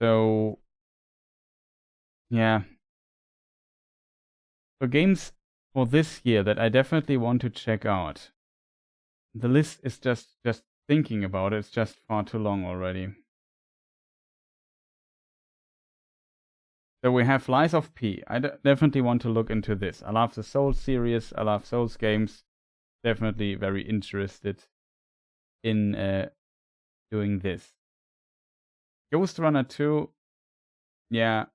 So, yeah. So games for this year that I definitely want to check out. The list is just thinking about it, it's just far too long already. So we have Lies of P. I definitely want to look into this. I love the Souls series, I love Souls games. Definitely very interested in doing this. Ghost Runner 2, yeah.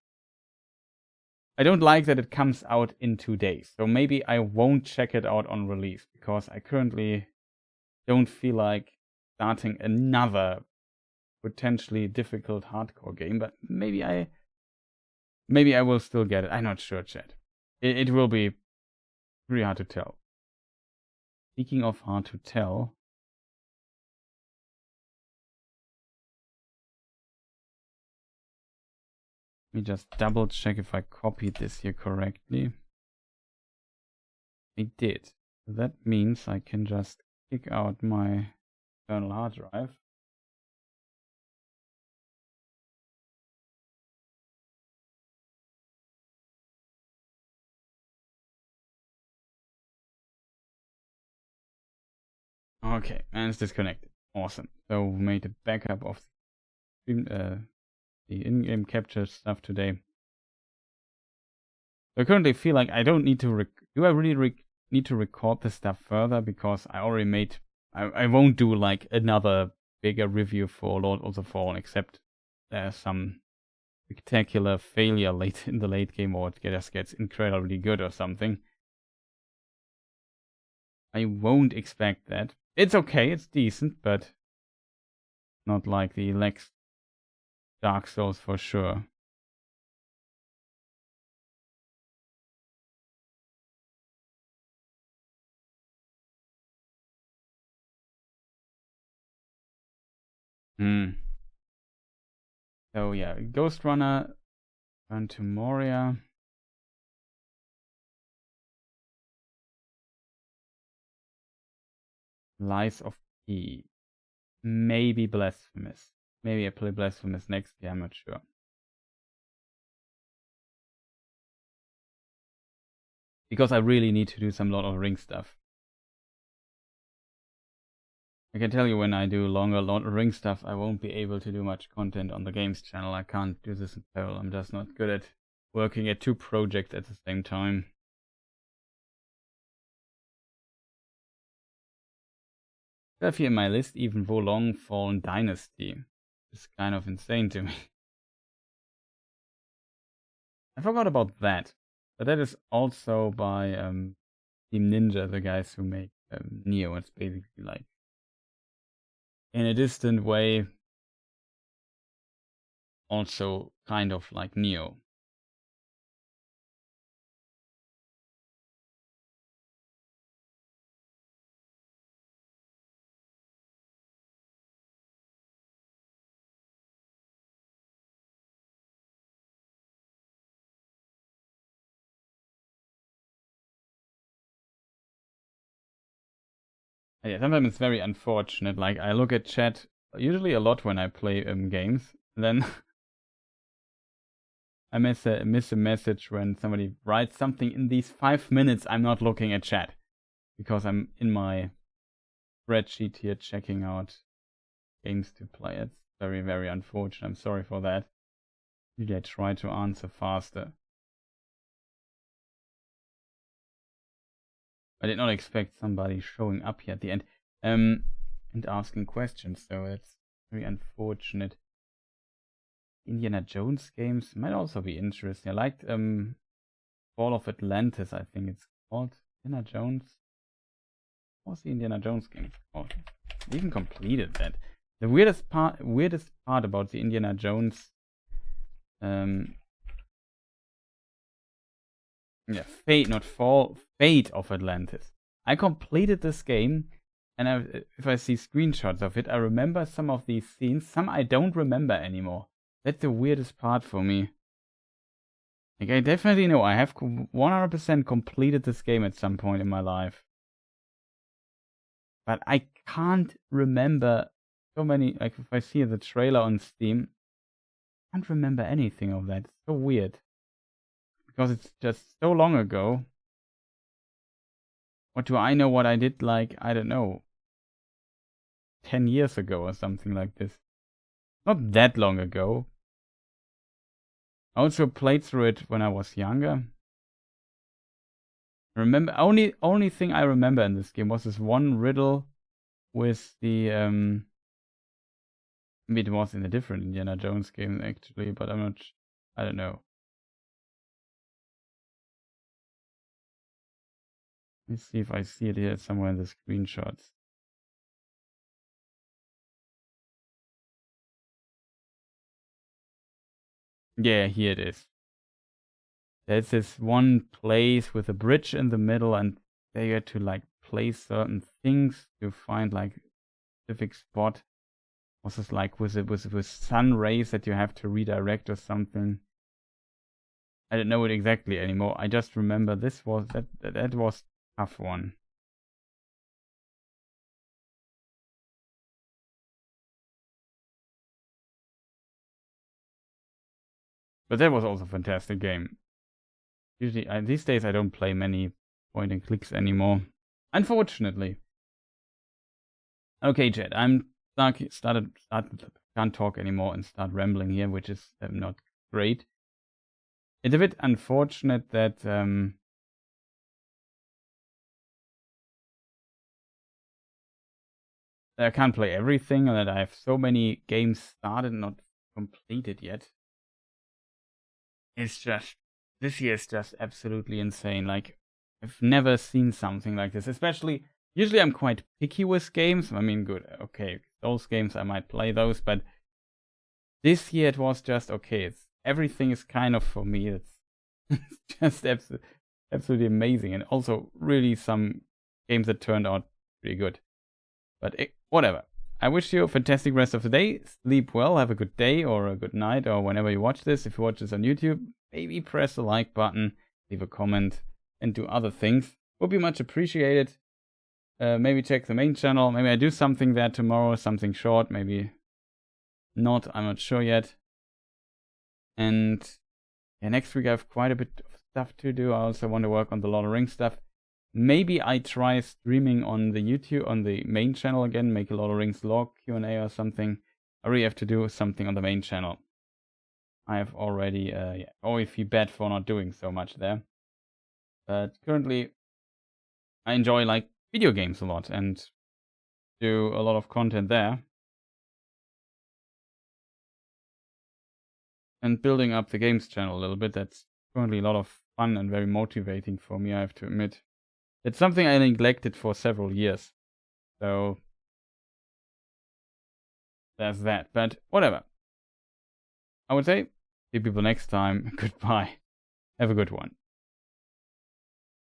I don't like that it comes out in 2 days. So maybe I won't check it out on release because I currently don't feel like starting another potentially difficult hardcore game, but maybe I will still get it. I'm not sure, chat. It will be pretty hard to tell. Speaking of hard to tell, let me just double check if I copied this here correctly. I did. That means I can just kick out my external hard drive. Okay, and it's disconnected. Awesome. So we made a backup of the in-game capture stuff today. I currently feel like I don't need to. Do I really need to record this stuff further? Because I already made. I won't do like another bigger review for Lord of the Fallen, except there's some spectacular failure late in the late game, or it just gets incredibly good or something. I won't expect that. It's okay, it's decent, but not like the next Dark Souls for sure. So yeah, Ghost Runner, Run to Moria. Lies of P. Maybe Blasphemous. Maybe I play Blasphemous next year, I'm not sure. Because I really need to do some Lord of the Rings stuff. I can tell you when I do longer Lord of the Rings stuff, I won't be able to do much content on the games channel. I can't do this in parallel. I'm just not good at working at 2 projects at the same time. I have here in my list even Wolong Fallen Dynasty. It's kind of insane to me. I forgot about that. But that is also by Team Ninja, the guys who make Neo. It's basically like, in a distant way, also kind of like Neo. Yeah, sometimes it's very unfortunate. Like, I look at chat usually a lot when I play games. Then I miss a message when somebody writes something in these 5 minutes. I'm not looking at chat because I'm in my spreadsheet here checking out games to play. It's very, very unfortunate. I'm sorry for that. Usually I try to answer faster. I did not expect somebody showing up here at the end and asking questions, so it's very unfortunate. Indiana Jones games might also be interesting. I liked Fall of Atlantis, I think it's called. Indiana Jones. What's the Indiana Jones game called? I even completed that. The weirdest part about the Indiana Jones Fate of Atlantis. I completed this game, and if I see screenshots of it, I remember some of these scenes. Some I don't remember anymore. That's the weirdest part for me. Like, I definitely know I have 100% completed this game at some point in my life. But I can't remember so many, like, if I see the trailer on Steam, I can't remember anything of that. It's so weird. Because it's just so long ago. What do I know what I did, like, I don't know, 10 years ago or something like this. Not that long ago. I also played through it when I was younger. Remember, only thing I remember in this game was this one riddle with the maybe it was in a different Indiana Jones game actually, but I don't know. Let's see if I see it here somewhere in the screenshots. Yeah, here it is. There's this one place with a bridge in the middle, and there you had to like place certain things to find like a specific spot. Was this like with sun rays that you have to redirect or something? I don't know it exactly anymore. I just remember this was that was a tough one. But that was also a fantastic game. Usually, these days I don't play many point and clicks anymore, unfortunately. Okay, Jed, I'm can't talk anymore and start rambling here, which is not great. It's a bit unfortunate that I can't play everything, and that I have so many games started and not completed yet. It's just, this year is just absolutely insane. Like, I've never seen something like this. Especially, usually I'm quite picky with games. I mean, good, okay, those games I might play those, but this year it was just, okay, everything is kind of for me. It's just absolutely amazing. And also really some games that turned out pretty good. But whatever. I wish you a fantastic rest of the day. Sleep well, have a good day or a good night or whenever you watch this. If you watch this on YouTube, maybe press the like button, leave a comment, and do other things. Would be much appreciated. Maybe check the main channel. Maybe I do something there tomorrow, something short, maybe not. I'm not sure yet. And yeah, next week I have quite a bit of stuff to do. I also want to work on the Lord of the Rings stuff. Maybe I try streaming on the YouTube, on the main channel again, make a Lord of the Rings lore Q&A or something. I really have to do something on the main channel. I have already, always feel bad for not doing so much there. But currently, I enjoy like video games a lot and do a lot of content there. And building up the games channel a little bit, that's currently a lot of fun and very motivating for me, I have to admit. It's something I neglected for several years. So there's that. But whatever. I would say, see people next time. Goodbye. Have a good one.